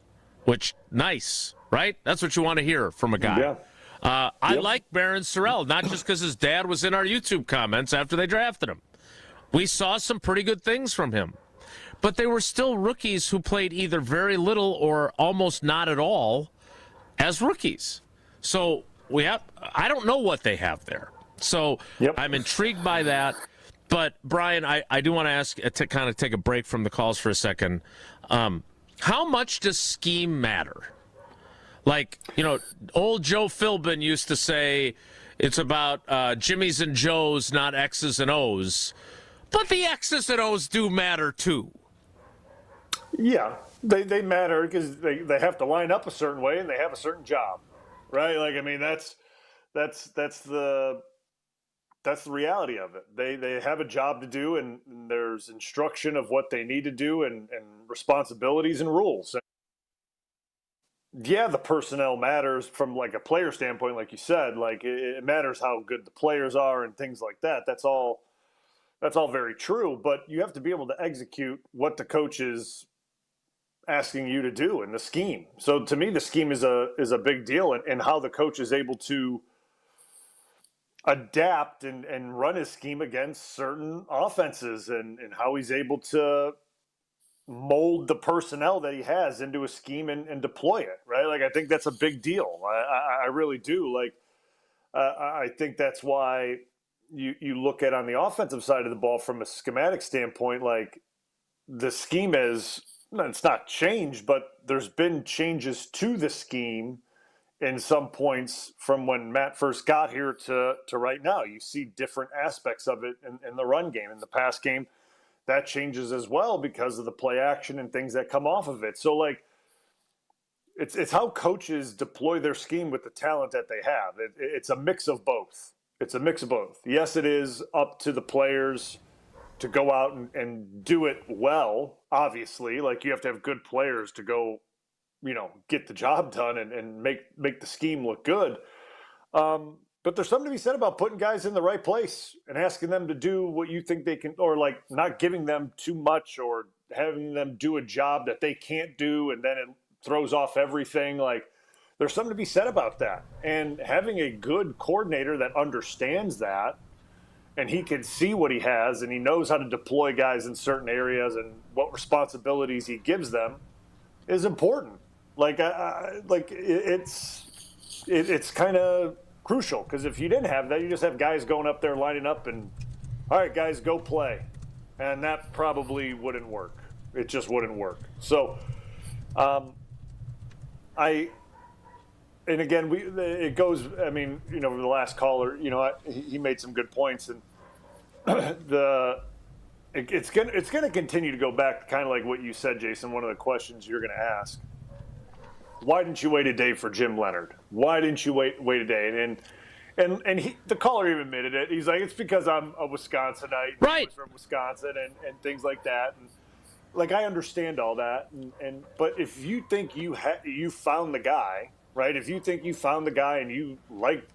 which, nice, right? That's what you want to hear from a guy. Yeah. I like Baron Sorrell, not just because his dad was in our YouTube comments after they drafted him. We saw some pretty good things from him. But they were still rookies who played either very little or almost not at all as rookies. So I don't know what they have there. So I'm intrigued by that. But, Brian, I do want to ask to kind of take a break from the calls for a second. How much does scheme matter? Like, old Joe Philbin used to say it's about Jimmys and Joes, not X's and O's. But the X's and O's do matter, too. Yeah, they matter because they have to line up a certain way and they have a certain job, right? Like, I mean, that's the reality of it. They have a job to do, and there's instruction of what they need to do and responsibilities and rules. Yeah, the personnel matters from like a player standpoint, like you said. Like it matters how good the players are and things like that. That's all very true. But you have to be able to execute what the coach is asking you to do in the scheme. So to me, the scheme is a big deal, and how the coach is able to adapt and run his scheme against certain offenses, and how he's able to mold the personnel that he has into a scheme and deploy it, right? Like, I think that's a big deal. I really do. Like, I think that's why you look at on the offensive side of the ball from a schematic standpoint, like the scheme it's not changed, but there's been changes to the scheme in some points from when Matt first got here to right now. You see different aspects of it in the run game. In the pass game, that changes as well because of the play action and things that come off of it. So, like, it's how coaches deploy their scheme with the talent that they have. It's a mix of both. It's a mix of both. Yes, it is up to the players to go out and do it well, obviously. Like, you have to have good players to go, get the job done and make the scheme look good. But there's something to be said about putting guys in the right place and asking them to do what you think they can, or like not giving them too much or having them do a job that they can't do, and then it throws off everything. Like, there's something to be said about that. And having a good coordinator that understands that, and he can see what he has, and he knows how to deploy guys in certain areas and what responsibilities he gives them, is important. Like, it's kind of crucial, because if you didn't have that, you just have guys going up there lining up and, all right, guys, go play. And that probably wouldn't work. It just wouldn't work. So, and again, it goes, I mean, the last caller, he made some good points, and it's going to continue to go back kind of like what you said, Jason. One of the questions you're going to ask: why didn't you wait a day for Jim Leonhard? Why didn't you wait a day? And the caller even admitted it. He's like, it's because I'm a Wisconsinite, right? From Wisconsin, and things like that. And like, I understand all that, but if you think you found the guy, right? If you think you found the guy and you like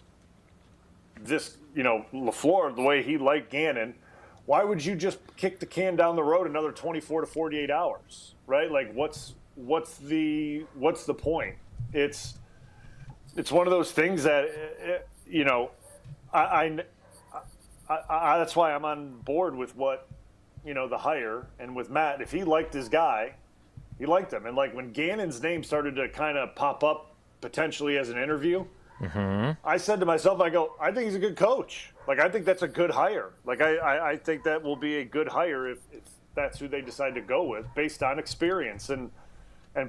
this, LaFleur, the way he liked Gannon, why would you just kick the can down the road another 24 to 48 hours, right? Like, what's the point? It's one of those things that I that's why I'm on board with what the hire, and with Matt. If he liked his guy, he liked him. And like, when Gannon's name started to kind of pop up potentially as an interview, I said to myself, I think he's a good coach. Like, I think that's a good hire. Like, I think that will be a good hire if that's who they decide to go with, based on experience and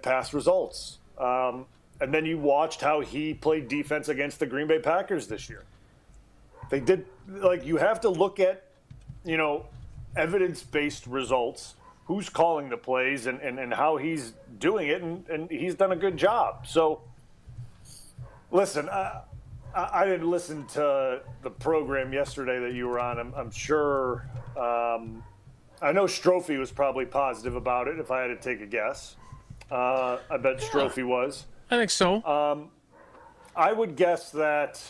past results. And then you watched how he played defense against the Green Bay Packers this year. They did, like, you have to look at, evidence-based results, who's calling the plays and how he's doing it, and he's done a good job. So, listen, I didn't listen to the program yesterday that you were on. I'm sure. I know Strophe was probably positive about it. If I had to take a guess, I bet Strophe was. I think so. I would guess that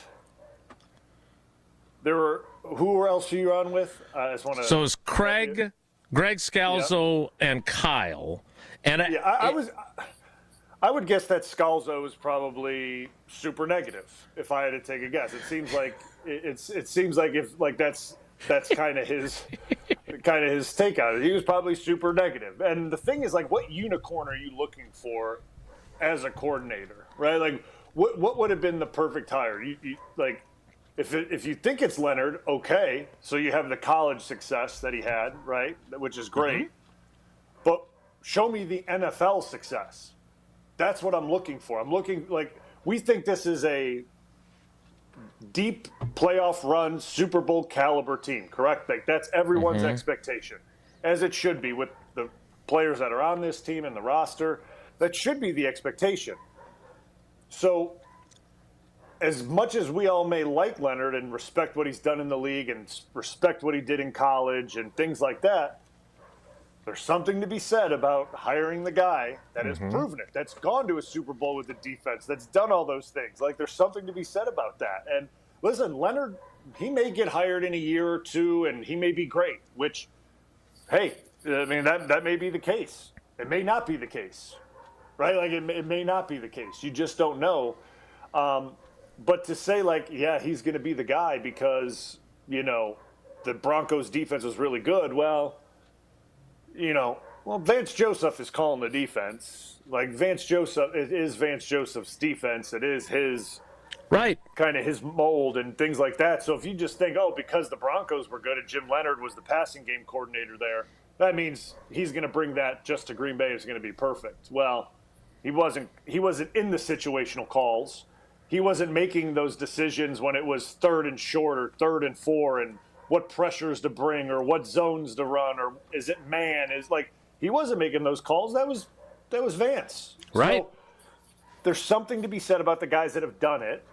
there were. Who else are you on with? I just want to. So it's Greg Scalzo, and Kyle. And I would guess that Scalzo is probably super negative. If I had to take a guess, it seems like it seems like if like that's kind of his take on it. He was probably super negative. And the thing is, like, what unicorn are you looking for as a coordinator, right? Like, what would have been the perfect hire? You like, if you think it's Leonhard, okay, so you have the college success that he had, right, which is great. But show me the NFL success. That's what I'm looking for. I'm looking, like, we think this is a deep playoff run, Super Bowl caliber team, correct? Like, that's everyone's expectation, as it should be with the players that are on this team and the roster. That should be the expectation. So as much as we all may like Leonhard and respect what he's done in the league and respect what he did in college and things like that, there's something to be said about hiring the guy that has proven it, that's gone to a Super Bowl with the defense, that's done all those things. Like, there's something to be said about that. And listen, Leonhard, he may get hired in a year or two, and he may be great, which, hey, I mean, that may be the case. It may not be the case, right? Like, it may not be the case. You just don't know. But to say, like, yeah, he's going to be the guy because, you know, the Broncos' defense was really good, well, Vance Joseph is calling the defense. Like, it is Vance Joseph's defense. It is his kind of his mold and things like that. So if you just think, because the Broncos were good and Jim Leonhard was the passing game coordinator there, that means he's going to bring that just to Green Bay. It's going to be perfect. Well, he wasn't in the situational calls. He wasn't making those decisions when it was 3rd and short or 3rd and 4 and what pressures to bring or what zones to run or is it man? Is like, he wasn't making those calls. That was Vance. Right. So there's something to be said about the guys that have done it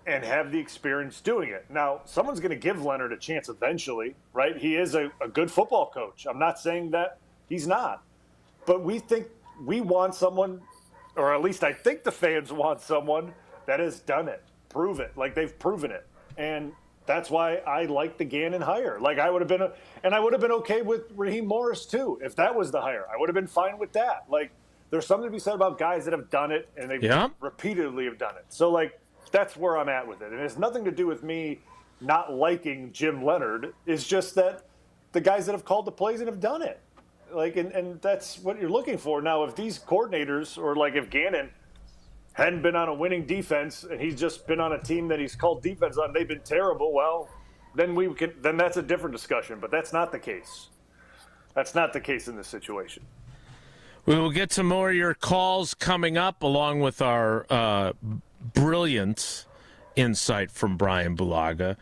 and have the experience doing it. Now, someone's going to give Leonhard a chance eventually, right? He is a good football coach. I'm not saying that he's not. But we think we want someone, or at least I think the fans want someone that has done it, prove it, like they've proven it. And that's why I like the Gannon hire. Like, I would have been, and I would have been okay with Raheem Morris too if that was the hire. I would have been fine with that. Like, there's something to be said about guys that have done it and they repeatedly have done it. So, like, that's where I'm at with it. And it has nothing to do with me not liking Jim Leonhard. It's just that the guys that have called the plays and have done it. Like, and that's what you're looking for. Now, if these coordinators, or like if Gannon hadn't been on a winning defense and he's just been on a team that he's called defense on, they've been terrible, well, then that's a different discussion. But that's not the case. That's not the case in this situation. We will get to more of your calls coming up, along with our brilliant insight from Brian Bulaga.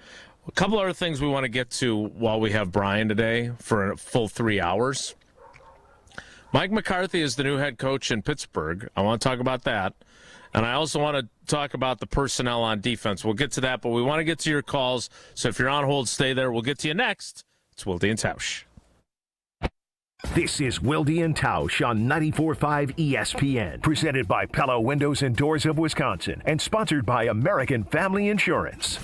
A couple other things we want to get to while we have Brian today for a full 3 hours. Mike McCarthy is the new head coach in Pittsburgh. I want to talk about that. And I also want to talk about the personnel on defense. We'll get to that, but we want to get to your calls. So if you're on hold, stay there. We'll get to you next. It's Wilde Tausch. This is Wilde Tausch on 94.5 ESPN, presented by Pella Windows and Doors of Wisconsin, and sponsored by American Family Insurance.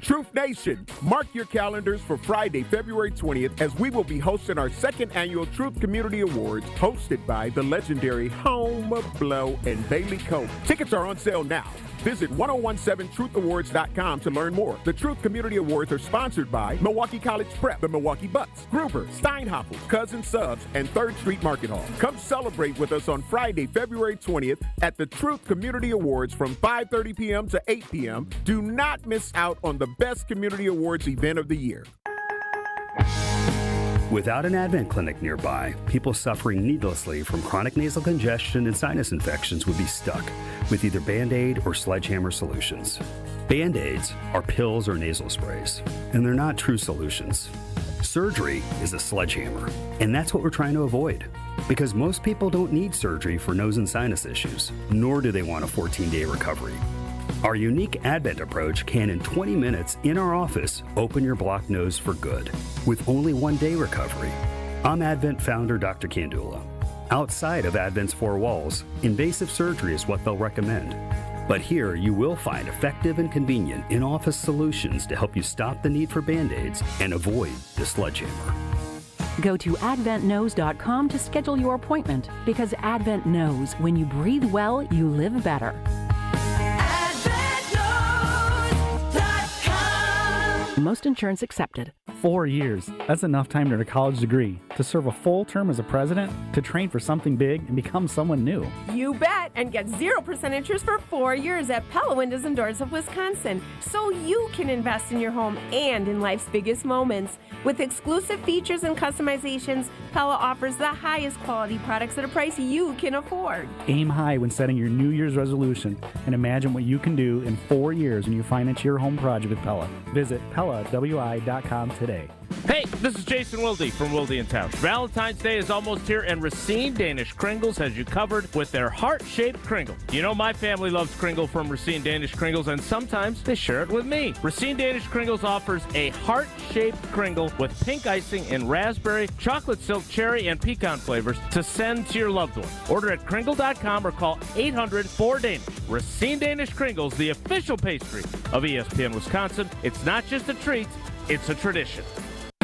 Truth Nation, mark your calendars for Friday, February 20th, as we will be hosting our 2nd annual Truth Community Awards, hosted by the legendary Home, Blow, and Bailey Cope. Tickets are on sale now. Visit 1017truthawards.com to learn more. The Truth Community Awards are sponsored by Milwaukee College Prep, the Milwaukee Bucks, Gruber, Steinhoffel, Cousin Subs, and 3rd Street Market Hall. Come celebrate with us on Friday, February 20th at the Truth Community Awards from 5:30 p.m. to 8 p.m. Do not miss out on the best community awards event of the year. Without an Advent clinic nearby, people suffering needlessly from chronic nasal congestion and sinus infections would be stuck with either Band-Aid or Sledgehammer solutions. Band-Aids are pills or nasal sprays, and they're not true solutions. Surgery is a sledgehammer, and that's what we're trying to avoid. Because most people don't need surgery for nose and sinus issues, nor do they want a 14-day recovery. Our unique Advent approach can, in 20 minutes in our office, open your blocked nose for good, with only 1-day recovery. I'm Advent founder Dr. Kandula. Outside of Advent's four walls, invasive surgery is what they'll recommend. But here you will find effective and convenient in-office solutions to help you stop the need for Band-Aids and avoid the sledgehammer. Go to adventknows.com to schedule your appointment, because Advent knows when you breathe well, you live better. Most insurance accepted. 4 years. That's enough time to earn a college degree, to serve a full term as a president, to train for something big and become someone new. You bet, and get 0% interest for 4 years at Pella Windows and Doors of Wisconsin, so you can invest in your home and in life's biggest moments. With exclusive features and customizations, Pella offers the highest quality products at a price you can afford. Aim high when setting your New Year's resolution, and imagine what you can do in 4 years when you finance your home project with Pella. Visit PellaWI.com today. Hey, this is Jason Wilde from Wilde Tausch. Valentine's Day is almost here, and Racine Danish Kringles has you covered with their heart-shaped Kringle. You know my family loves Kringle from Racine Danish Kringles, and sometimes they share it with me. Racine Danish Kringles offers a heart-shaped Kringle with pink icing in raspberry, chocolate silk, cherry, and pecan flavors to send to your loved one. Order at Kringle.com or call 800-4DANISH. Racine Danish Kringles, the official pastry of ESPN Wisconsin. It's not just a treat, it's a tradition.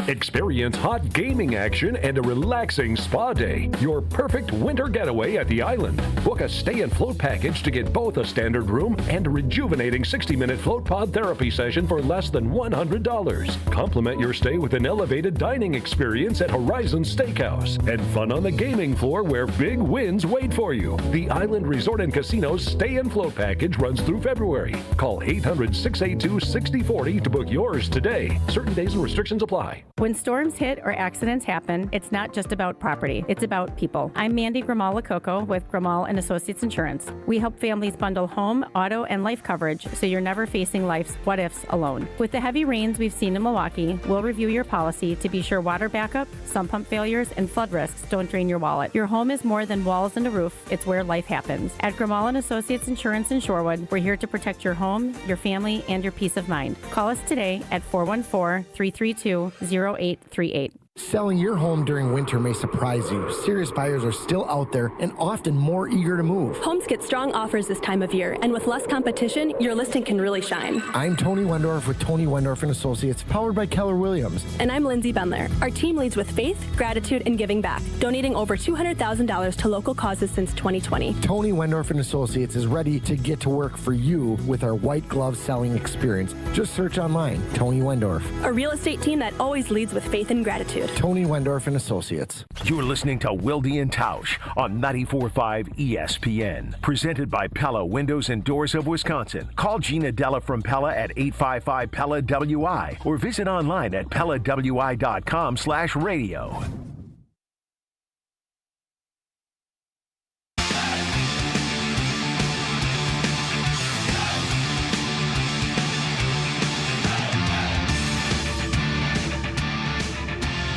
Experience hot gaming action and a relaxing spa day. Your perfect winter getaway at the island. Book a stay and float package to get both a standard room and a rejuvenating 60-minute float pod therapy session for less than $100. Complement your stay with an elevated dining experience at Horizon Steakhouse and fun on the gaming floor where big wins wait for you. The Island Resort and Casino's stay and float package runs through February. Call 800-682-6040 to book yours today. Certain days and restrictions apply. When storms hit or accidents happen, it's not just about property, it's about people. I'm Mandy Grimal-Lococo with Grimal & Associates Insurance. We help families bundle home, auto, and life coverage so you're never facing life's what-ifs alone. With the heavy rains we've seen in Milwaukee, we'll review your policy to be sure water backup, sump pump failures, and flood risks don't drain your wallet. Your home is more than walls and a roof, it's where life happens. At Grimal & Associates Insurance in Shorewood, we're here to protect your home, your family, and your peace of mind. Call us today at 414-332-0838. Selling your home during winter may surprise you. Serious buyers are still out there and often more eager to move. Homes get strong offers this time of year, and with less competition, your listing can really shine. I'm Tony Wendorf with Tony Wendorf & Associates, powered by Keller Williams. And I'm Lindsay Bendler. Our team leads with faith, gratitude, and giving back, donating over $200,000 to local causes since 2020. Tony Wendorf & Associates is ready to get to work for you with our white glove selling experience. Just search online, Tony Wendorf. A real estate team that always leads with faith and gratitude. Tony Wendorf & Associates. You're listening to Wilde Tausch on 94.5 ESPN. Presented by Pella Windows and Doors of Wisconsin. Call Gina Della from Pella at 855-PELLA-WI or visit online at PellaWI.com/radio.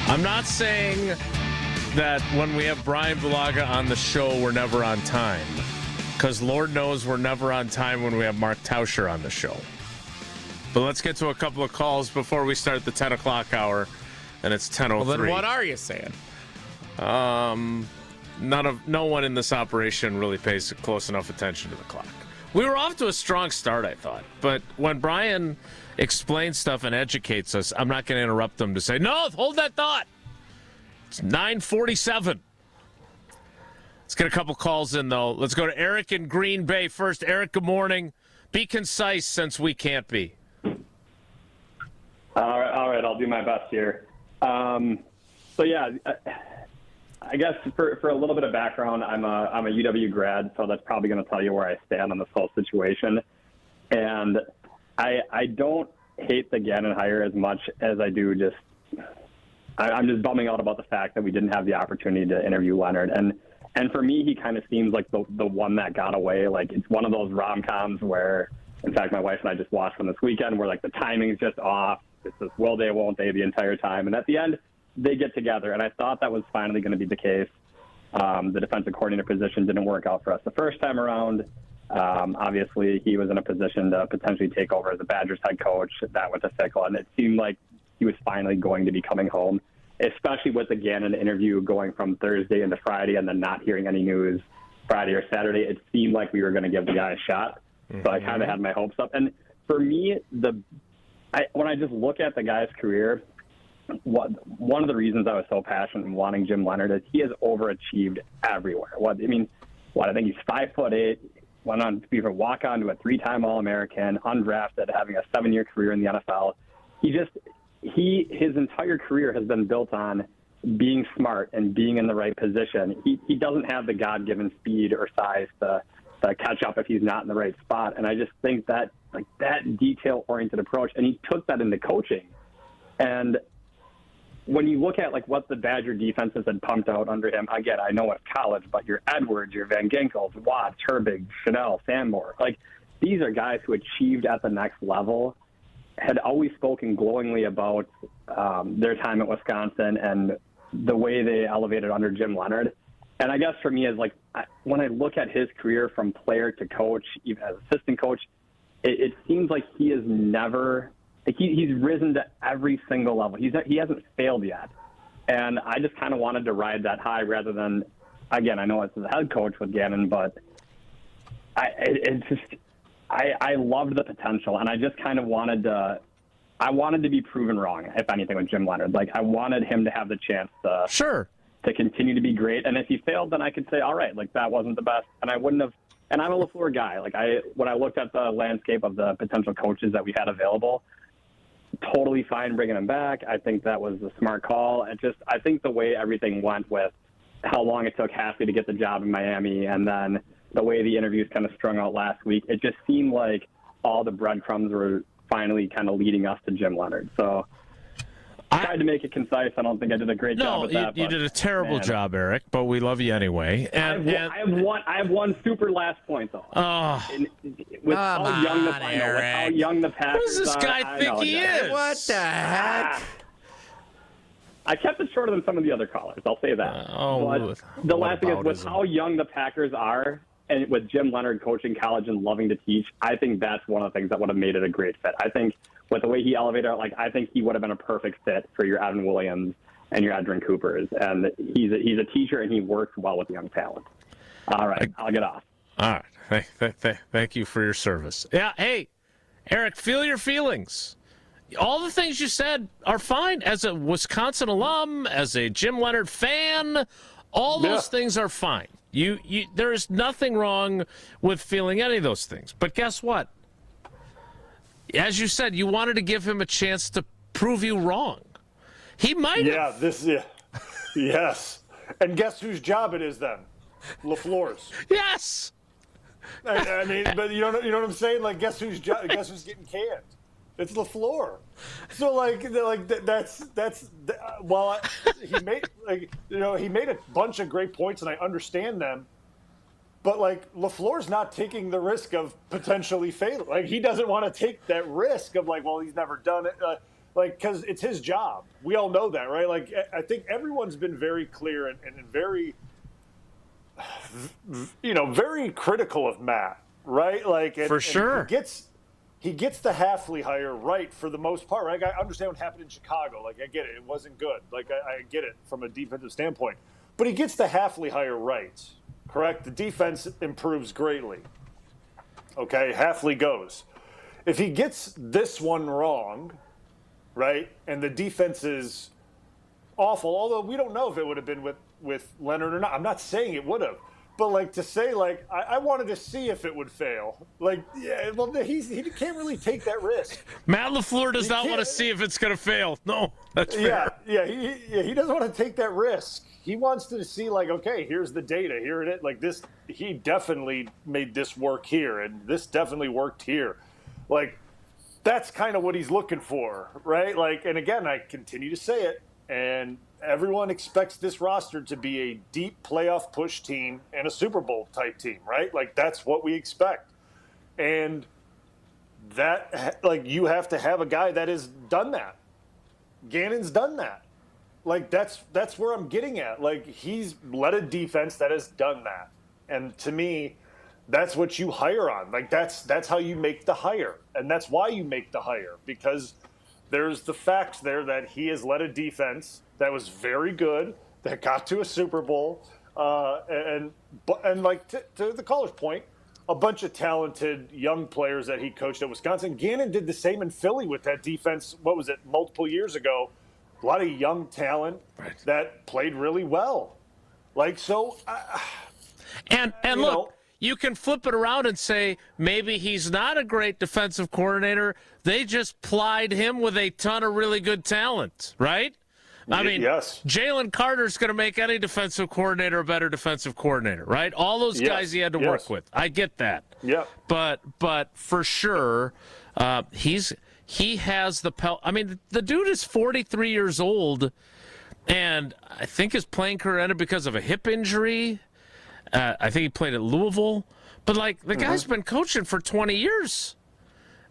I'm not saying that when we have Brian Bulaga on the show, we're never on time. Because Lord knows we're never on time when we have Mark Tauscher on the show. But let's get to a couple of calls before we start the 10 o'clock hour. And it's 10:03. Well, then what are you saying? No one in this operation really pays close enough attention to the clock. We were off to a strong start, I thought. But when Brian explains stuff and educates us, I'm not going to interrupt them to say, no, hold that thought. It's 9:47. Let's get a couple calls in, though. Let's go to Eric in Green Bay first. Eric, good morning. Be concise since we can't be. All right, I'll do my best here. I guess for a little bit of background, I'm a UW grad, so that's probably going to tell you where I stand on this whole situation. And I don't hate the Gannon hire as much as I do I'm just bumming out about the fact that we didn't have the opportunity to interview Leonhard. And for me, he kind of seems like the one that got away. Like, it's one of those rom-coms where, in fact, my wife and I just watched one this weekend where, like, the timing's just off. It's this will they, won't they the entire time. And at the end, they get together. And I thought that was finally going to be the case. The defensive coordinator position didn't work out for us the first time around. Obviously, he was in a position to potentially take over as the Badgers head coach. That went to Fickle, and it seemed like he was finally going to be coming home, especially with the Gannon interview going from Thursday into Friday and then not hearing any news Friday or Saturday. It seemed like we were going to give the guy a shot. So I kind of had my hopes up. And for me, when I just look at the guy's career, one of the reasons I was so passionate in wanting Jim Leonhard is he has overachieved everywhere. I think he's 5'8", went on to be a walk-on to a 3-time All-American, undrafted, having a 7-year career in the NFL. His entire career has been built on being smart and being in the right position. He doesn't have the God-given speed or size to catch up if he's not in the right spot. And I just think that that detail-oriented approach, and he took that into coaching. And when you look at what the Badger defenses had pumped out under him, again, I know it's college, but your Edwards, your Van Ginkels, Watts, Herbig, Chanel, Sanborn, these are guys who achieved at the next level, had always spoken glowingly about their time at Wisconsin and the way they elevated under Jim Leonhard. And I guess for me is when I look at his career from player to coach, even as assistant coach, it seems like he has never he's risen to every single level. He hasn't failed yet. And I just kind of wanted to ride that high rather than, again, I know it's the head coach with Gannon, but I loved the potential, and I just kind of wanted to be proven wrong, if anything, with Jim Leonhard. I wanted him to have the chance to continue to be great. And if he failed, then I could say, all right, that wasn't the best. And I wouldn't have. And I'm a LaFleur guy. When I looked at the landscape of the potential coaches that we had available, totally fine bringing him back. I think that was a smart call. I think the way everything went with how long it took Hafley to get the job in Miami, and then the way the interviews kind of strung out last week, it just seemed like all the breadcrumbs were finally kind of leading us to Jim Leonhard. So I tried to make it concise. I don't think I did a great job with that. You did a terrible job, Eric, but we love you anyway. And I have one super last point, though. With how young the Packers are. What does this guy think he is? What the heck? I kept it shorter than some of the other callers. I'll say that. But the last thing is, with how young the Packers are, and with Jim Leonhard coaching college and loving to teach, I think that's one of the things that would have made it a great fit. I think with the way he elevated it, I think he would have been a perfect fit for your Evan Williams and your Edrin Coopers. And he's a teacher, and he works well with young talent. All right, I'll get off. All right. Thank you for your service. Yeah, hey, Eric, feel your feelings. All the things you said are fine. As a Wisconsin alum, as a Jim Leonhard fan, all those things are fine. There is nothing wrong with feeling any of those things. But guess what? As you said, you wanted to give him a chance to prove you wrong. He might have. Yes. And guess whose job it is then? LaFleur's. Yes. I mean, but you know what I'm saying? Guess who's getting canned? It's LaFleur. So he made a bunch of great points, and I understand them. But LaFleur's not taking the risk of potentially failing. He doesn't want to take that risk of he's never done it. Because it's his job. We all know that, right? I think everyone's been very clear and very, very critical of Matt, right? For sure. He gets the Hafley hire right for the most part, right? I understand what happened in Chicago. I get it. It wasn't good. I get it from a defensive standpoint. But he gets the Hafley hire right, correct? The defense improves greatly. Okay, Hafley goes. If he gets this one wrong, right, and the defense is awful, although we don't know if it would have been with Leonhard or not. I'm not saying it would have. But to say I wanted to see if it would fail. He can't really take that risk. Matt LaFleur does not want to see if it's going to fail. No, that's fair. He doesn't want to take that risk. He wants to see okay, here's the data. Here it is. This, he definitely made this work here, and this definitely worked here. That's kind of what he's looking for, right? And again, I continue to say it, and everyone expects this roster to be a deep playoff push team and a Super Bowl type team, right? That's what we expect. And that, you have to have a guy that has done that. Gannon's done that. That's where I'm getting at. He's led a defense that has done that. And to me, that's what you hire on. Like that's how you make the hire, and that's why you make the hire, because there's the facts there that he has led a defense that was very good, that got to a Super Bowl, and like to the caller's point, a bunch of talented young players that he coached at Wisconsin. Gannon did the same in Philly with that defense. What was it, multiple years ago? A lot of young talent that played really well. Like, so. And look, you can flip it around and say maybe he's not a great defensive coordinator. They just plied him with a ton of really good talent, right? I mean, yes. Jalen Carter's going to make any defensive coordinator a better defensive coordinator, right? All those guys he had to work with. I get that. Yeah. But for sure, he has the I mean, the dude is 43 years old, and I think his playing career ended because of a hip injury. I think he played at Louisville. But, like, the guy's been coaching for 20 years,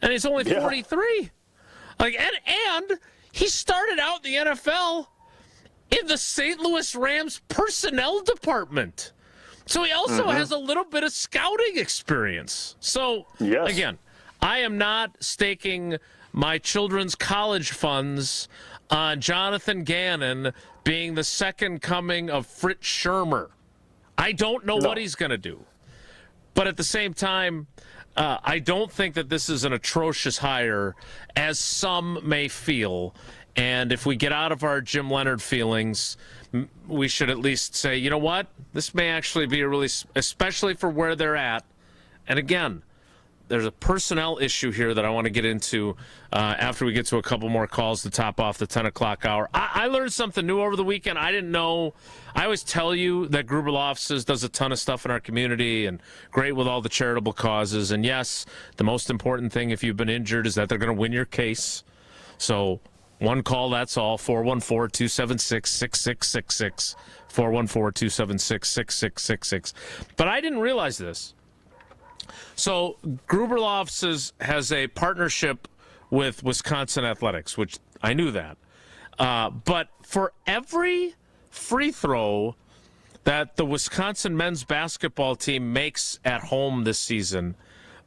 and he's only 43. Like, and he started out in the NFL in the St. Louis Rams personnel department. So he also has a little bit of scouting experience. So, again, I am not staking my children's college funds on Jonathan Gannon being the second coming of Fritz Schirmer. I don't know what he's going to do. But at the same time, I don't think that this is an atrocious hire, as some may feel. And if we get out of our Jim Leonhard feelings, we should at least say, you know what? This may actually be a really, especially for where they're at. And again, there's a personnel issue here that I want to get into after we get to a couple more calls to top off the 10 o'clock hour. I learned something new over the weekend. I didn't know. I always tell you that Gruber Law Offices does a ton of stuff in our community and great with all the charitable causes. And yes, the most important thing if you've been injured is that they're going to win your case. So one call, that's all, 414-276-6666, 414-276-6666. But I didn't realize this. So Gruber Law Offices has a partnership with Wisconsin Athletics, which I knew that. But for every free throw that the Wisconsin men's basketball team makes at home this season,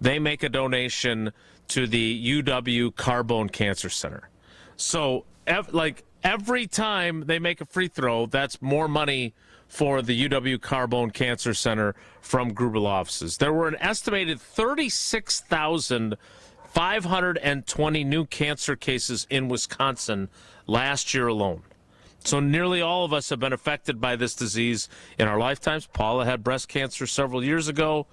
they make a donation to the UW Carbone Cancer Center. So every time they make a free throw, that's more money for the UW Carbone Cancer Center from Gruber Law Offices. There were an estimated 36,520 new cancer cases in Wisconsin last year alone. So nearly all of us have been affected by this disease in our lifetimes. Paula had breast cancer several years ago.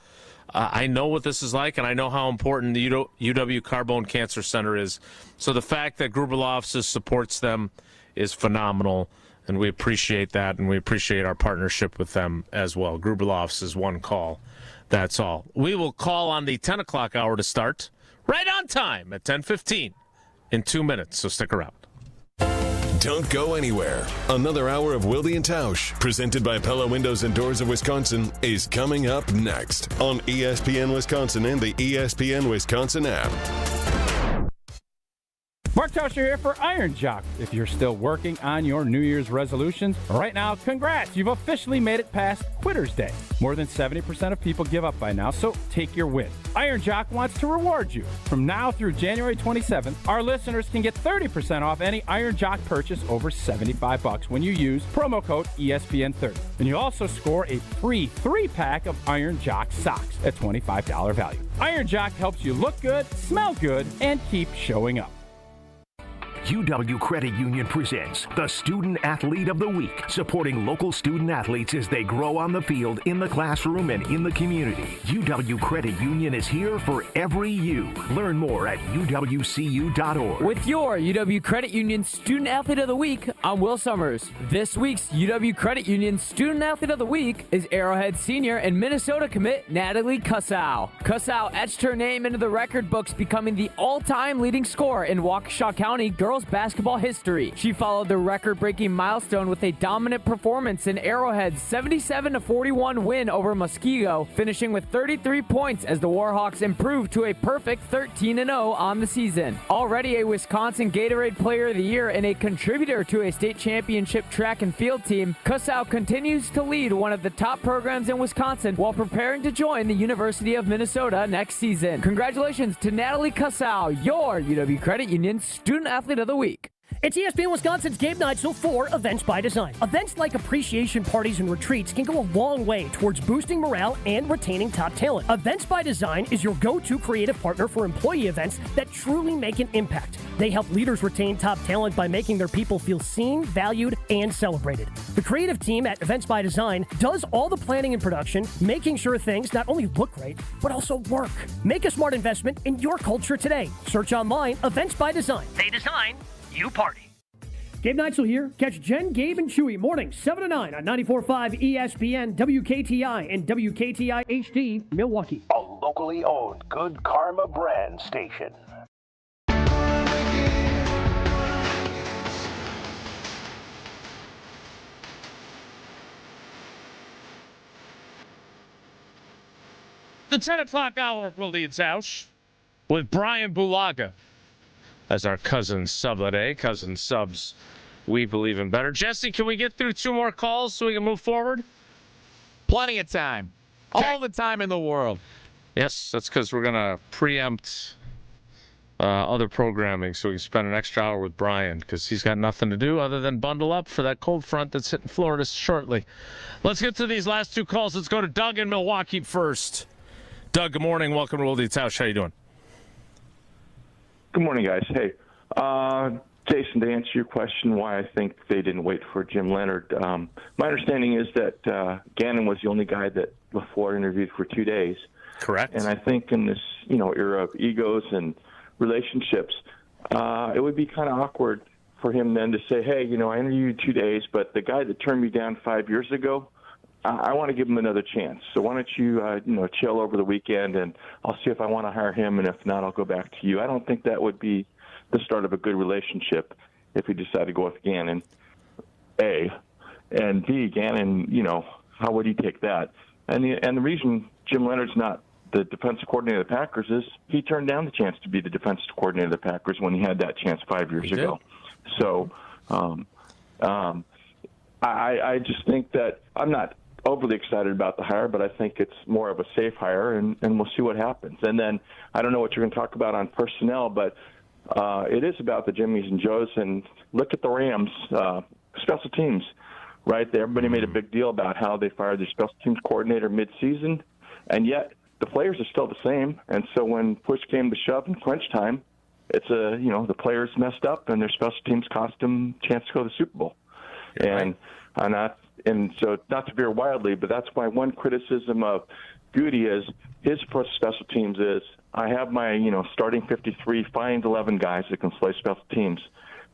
I know what this is like, and I know how important the UW Carbone Cancer Center is. So the fact that Gruber Law Offices supports them is phenomenal. And we appreciate that, and we appreciate our partnership with them as well. Gruber Law Offices, one call. That's all. We will call on the 10 o'clock hour to start right on time at 10:15 in 2 minutes, so stick around. Don't go anywhere. Another hour of Wilde Tausch, presented by Pella Windows and Doors of Wisconsin, is coming up next on ESPN Wisconsin and the ESPN Wisconsin app. Mark Tauscher here for Iron Jock. If you're still working on your New Year's resolutions, right now, congrats! You've officially made it past Quitter's Day. More than 70% of people give up by now, so take your win. Iron Jock wants to reward you. From now through January 27th, our listeners can get 30% off any Iron Jock purchase over $75 when you use promo code ESPN30. And you also score a free 3-pack of Iron Jock socks at $25 value. Iron Jock helps you look good, smell good, and keep showing up. UW Credit Union presents the Student Athlete of the Week, supporting local student athletes as they grow on the field, in the classroom, and in the community. UW Credit Union is here for every you. Learn more at uwcu.org. With your UW Credit Union Student Athlete of the Week, I'm Will Summers. This week's UW Credit Union Student Athlete of the Week is Arrowhead senior and Minnesota commit Natalie Kussow. Kussow etched her name into the record books, becoming the all-time leading scorer in Waukesha County girls girls basketball history. She followed the record-breaking milestone with a dominant performance in Arrowhead's 77-41 win over Muskego, finishing with 33 points as the Warhawks improved to a perfect 13-0 on the season. Already a Wisconsin Gatorade Player of the Year and a contributor to a state championship track and field team, Kusow continues to lead one of the top programs in Wisconsin while preparing to join the University of Minnesota next season. Congratulations to Natalie Kusow, your UW Credit Union Student Athlete of the Week. It's ESPN Wisconsin's Gabe Neitzel for Events by Design. Events like appreciation parties and retreats can go a long way towards boosting morale and retaining top talent. Events by Design is your go-to creative partner for employee events that truly make an impact. They help leaders retain top talent by making their people feel seen, valued, and celebrated. The creative team at Events by Design does all the planning and production, making sure things not only look great, but also work. Make a smart investment in your culture today. Search online, Events by Design. They design, you party. Gabe Neitzel here. Catch Jen, Gabe, and Chewy mornings 7 to 9 on 94.5 ESPN, WKTI, and WKTI HD, Milwaukee. A locally owned Good Karma brand station. The 10 o'clock hour of Wilde Tausch with Brian Bulaga as our cousin sublet, cousin subs. We believe in better. Jesse, can we get through 2 more calls so we can move forward? Plenty of time. Okay. All the time in the world. Yes, that's because we're going to preempt other programming so we can spend an extra hour with Brian because he's got nothing to do other than bundle up for that cold front that's hitting Florida shortly. Let's get to these last 2 calls. Let's go to Doug in Milwaukee first. Doug, good morning. Welcome to Wilde Tausch. How you doing? Good morning, guys. Hey, Jason, to answer your question why I think they didn't wait for Jim Leonhard, my understanding is that Gannon was the only guy that LaFleur interviewed for 2 days. Correct. And I think in this, era of egos and relationships, it would be kind of awkward for him then to say, hey, I interviewed 2 days, but the guy that turned me down 5 years ago, I want to give him another chance. So why don't you, chill over the weekend, and I'll see if I want to hire him, and if not, I'll go back to you. I don't think that would be the start of a good relationship if we decide to go with Gannon, A. And B, Gannon, how would he take that? And the reason Jim Leonhard's not the defensive coordinator of the Packers is he turned down the chance to be the defensive coordinator of the Packers when he had that chance 5 years ago. So I just think that I'm not overly excited about the hire, but I think it's more of a safe hire, and we'll see what happens. And then I don't know what you're going to talk about on personnel, but it is about the Jimmies and Joes. And look at the Rams special teams, right? Everybody made a big deal about how they fired their special teams coordinator mid-season, and yet the players are still the same. And so when push came to shove in crunch time, it's the players messed up, and their special teams cost them a chance to go to the Super Bowl. And so not to veer wildly, but that's why one criticism of Goody is his first special teams is I have my, starting 53, find 11 guys that can play special teams.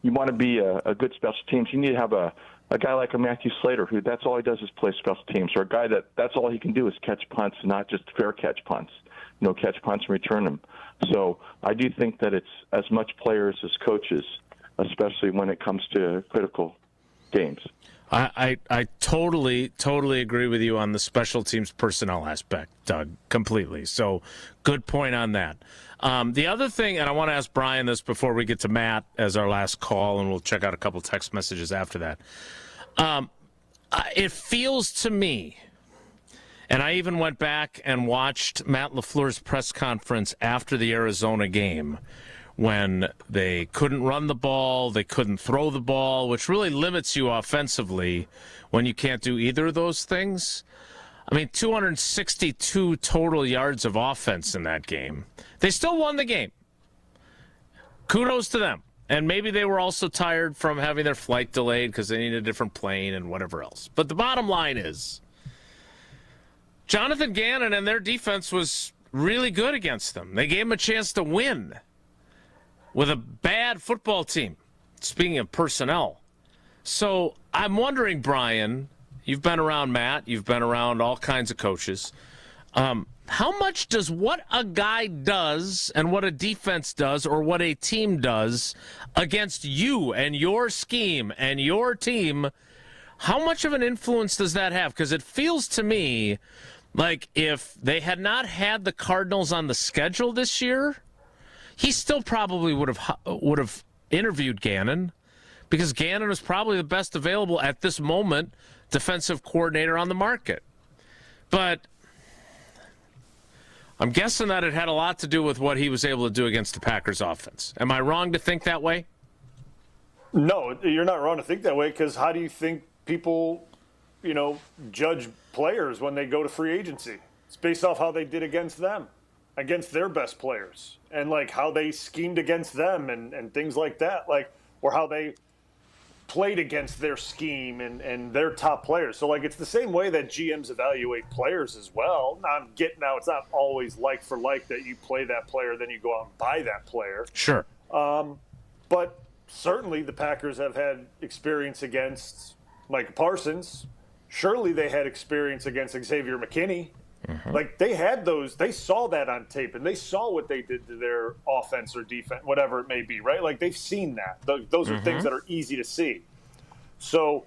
You want to be a good special teams, you need to have a guy like a Matthew Slater who that's all he does is play special teams, or a guy that's all he can do is catch punts, not just fair catch punts. Catch punts and return them. So I do think that it's as much players as coaches, especially when it comes to critical games. I totally agree with you on the special teams personnel aspect, Doug, completely. So good point on that. The other thing, and I want to ask Brian this before we get to Matt as our last call, and we'll check out a couple text messages after that. It feels to me, and I even went back and watched Matt LaFleur's press conference after the Arizona game, when they couldn't run the ball, they couldn't throw the ball, which really limits you offensively when you can't do either of those things. 262 total yards of offense in that game. They still won the game. Kudos to them. And maybe they were also tired from having their flight delayed because they needed a different plane and whatever else. But the bottom line is, Jonathan Gannon and their defense was really good against them. They gave them a chance to win with a bad football team, speaking of personnel. So I'm wondering, Brian, you've been around Matt, you've been around all kinds of coaches. how much does what a guy does and what a defense does or what a team does against you and your scheme and your team, how much of an influence does that have? Because it feels to me like if they had not had the Cardinals on the schedule this year, he still probably would have interviewed Gannon, because Gannon is probably the best available at this moment defensive coordinator on the market. But I'm guessing that it had a lot to do with what he was able to do against the Packers offense. Am I wrong to think that way? No, you're not wrong to think that way, because how do you think people, judge players when they go to free agency? It's based off how they did against them, against their best players, and like how they schemed against them and things like that, or how they played against their scheme and their top players. So it's the same way that GMs evaluate players as well. Now it's not always like for like that you play that player, then you go out and buy that player. Sure. But certainly the Packers have had experience against Micah Parsons. Surely they had experience against Xavier McKinney. Mm-hmm. They had those, they saw that on tape, and they saw what they did to their offense or defense, whatever it may be, right? They've seen that. Those are things that are easy to see. So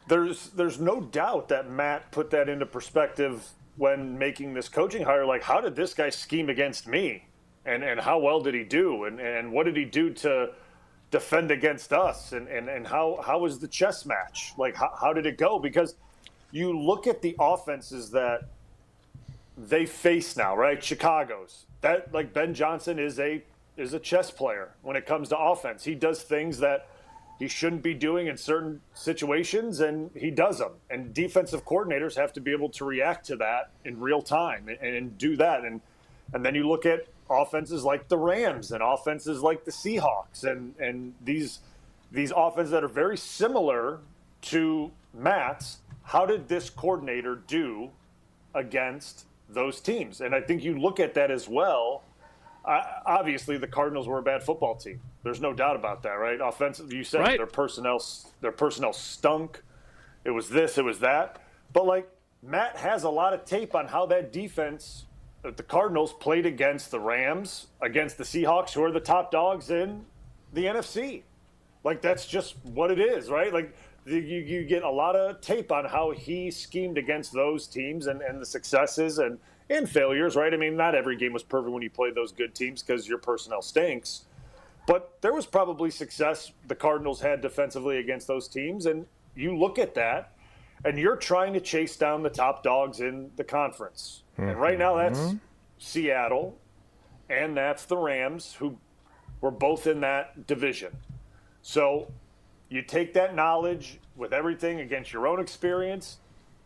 there's no doubt that Matt put that into perspective when making this coaching hire. How did this guy scheme against me? And how well did he do? And what did he do to defend against us? And how was the chess match? How did it go? Because you look at the offenses that they face now, right? Chicago's. That Ben Johnson is a chess player when it comes to offense. He does things that he shouldn't be doing in certain situations, and he does them. And defensive coordinators have to be able to react to that in real time and do that. And then you look at offenses like the Rams and offenses like the Seahawks and these offenses that are very similar to Matt's. How did this coordinator do against those teams? And I think you look at that as well. Obviously, the Cardinals were a bad football team. There's no doubt about that, right? Offensive, you said their personnel stunk. It was this, it was that. But Matt has a lot of tape on how that defense, the Cardinals, played against the Rams, against the Seahawks, who are the top dogs in the NFC. That's just what it is, right? You get a lot of tape on how he schemed against those teams and the successes and failures, right? I mean, not every game was perfect when you played those good teams because your personnel stinks. But there was probably success the Cardinals had defensively against those teams. And you look at that, and you're trying to chase down the top dogs in the conference. Mm-hmm. And right now that's Seattle, and that's the Rams, who were both in that division. So you take that knowledge with everything against your own experience,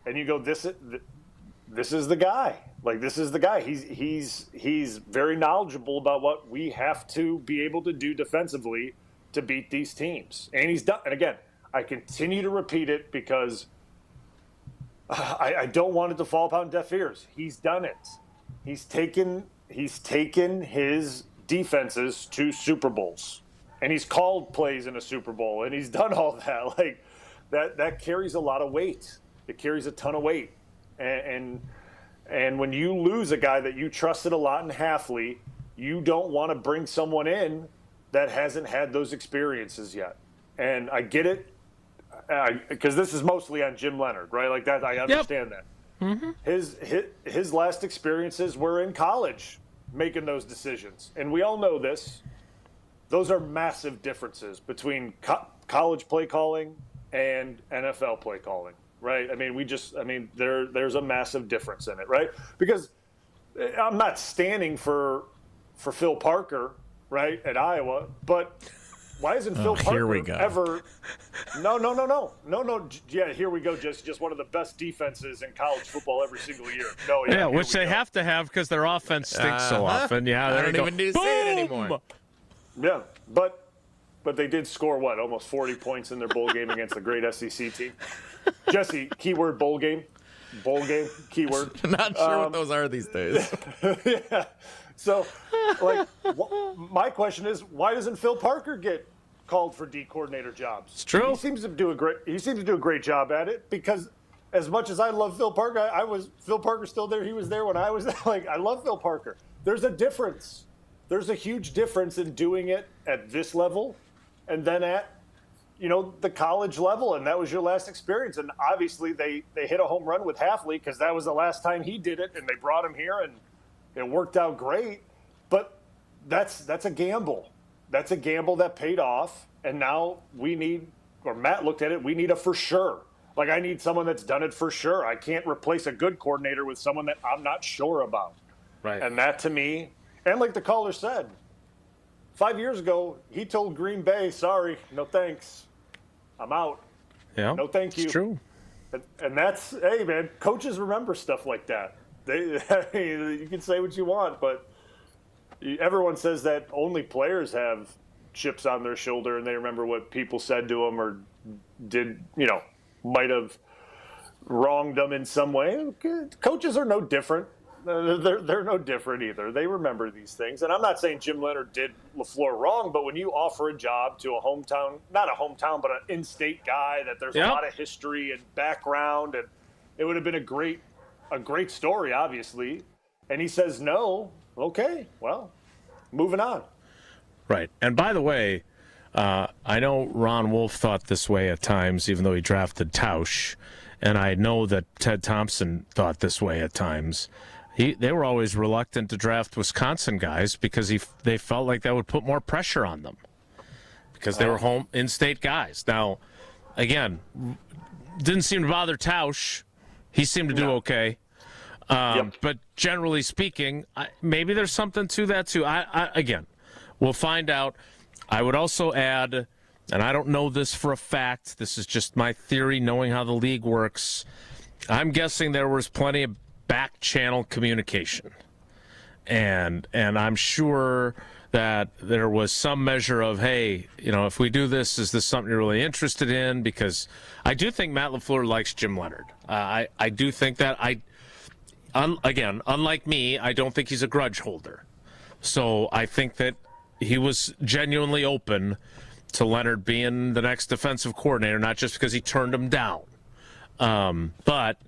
and you go, this is the guy. This is the guy. He's very knowledgeable about what we have to be able to do defensively to beat these teams. And he's done. And again, I continue to repeat it because I don't want it to fall upon deaf ears. He's done it. He's taken his defenses to Super Bowls. And he's called plays in a Super Bowl, and he's done all that. That carries a lot of weight. It carries a ton of weight. And when you lose a guy that you trusted a lot in Halfley, you don't want to bring someone in that hasn't had those experiences yet. And I get it, because this is mostly on Jim Leonhard, right? I understand that. Mm-hmm. His last experiences were in college, making those decisions. And we all know this. Those are massive differences between college play calling and NFL play calling, right? I mean, there's a massive difference in it, right? Because I'm not standing for Phil Parker, right, at Iowa, but why isn't Phil Parker ever? No. Yeah, here we go. Just one of the best defenses in college football every single year. Which they have to have because their offense stinks so often. Yeah, I don't even need to say it anymore. Yeah, but they did score, almost 40 points in their bowl game against the great SEC team. Jesse, keyword bowl game. Bowl game, keyword. Not sure what those are these days. Yeah. So, my question is, why doesn't Phil Parker get called for D coordinator jobs? It's true. He seems to do a great job at it because, as much as I love Phil Parker, Phil Parker still there. He was there when I was there. Like, I love Phil Parker. There's a difference. There's a huge difference in doing it at this level and then at, the college level. And that was your last experience. And obviously they hit a home run with Hafley because that was the last time he did it. And they brought him here and it worked out great. But that's a gamble. That's a gamble that paid off. And now Matt looked at it, we need a for sure. Like, I need someone that's done it for sure. I can't replace a good coordinator with someone that I'm not sure about. Right. And that, to me, and like the caller said, 5 years ago, he told Green Bay, sorry, no thanks. I'm out. Yeah. No thank you. It's true. And that's, hey, man, coaches remember stuff like that. You can say what you want, but everyone says that only players have chips on their shoulder and they remember what people said to them or did, might have wronged them in some way. Coaches are no different. They're no different either. They remember these things. And I'm not saying Jim Leonhard did LaFleur wrong, but when you offer a job to not a hometown, but an in-state guy that there's a lot of history and background, and it would have been a great story, obviously. And he says no. Okay, well, moving on. Right. And by the way, I know Ron Wolf thought this way at times, even though he drafted Tausch. And I know that Ted Thompson thought this way at times. They were always reluctant to draft Wisconsin guys because they felt like that would put more pressure on them because they were home in-state guys. Now, again, didn't seem to bother Tausch. He seemed to do okay. But generally speaking, maybe there's something to that too. Again, we'll find out. I would also add, and I don't know this for a fact, this is just my theory knowing how the league works, I'm guessing there was plenty of back-channel communication. And I'm sure that there was some measure of, hey, if we do this, is this something you're really interested in? Because I do think Matt LaFleur likes Jim Leonhard. I do think that. Again, unlike me, I don't think he's a grudge holder. So I think that he was genuinely open to Leonhard being the next defensive coordinator, not just because he turned him down. But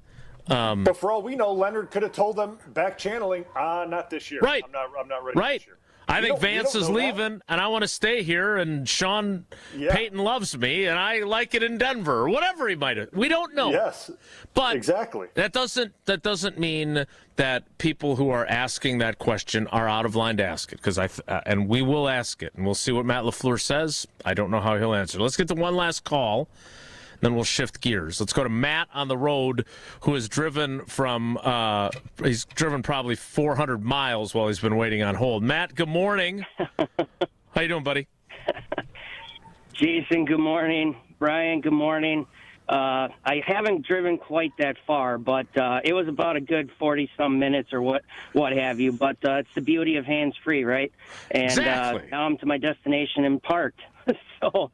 for all we know, Leonhard could have told them back channeling, not this year. Right. I'm not ready this year. I think Vance is leaving, and I want to stay here, and Sean Payton loves me, and I like it in Denver, or whatever he might have. We don't know. Yes, but exactly. That doesn't mean that people who are asking that question are out of line to ask it, because and we will ask it, and we'll see what Matt LaFleur says. I don't know how he'll answer. Let's get to one last call. Then we'll shift gears. Let's go to Matt on the road, who has driven he's driven probably 400 miles while he's been waiting on hold. Matt, good morning. How you doing, buddy? Jason, good morning. Brian, good morning. I haven't driven quite that far, but it was about a good 40-some minutes or what have you. But it's the beauty of hands-free, right? And exactly. Now I'm to my destination and parked. So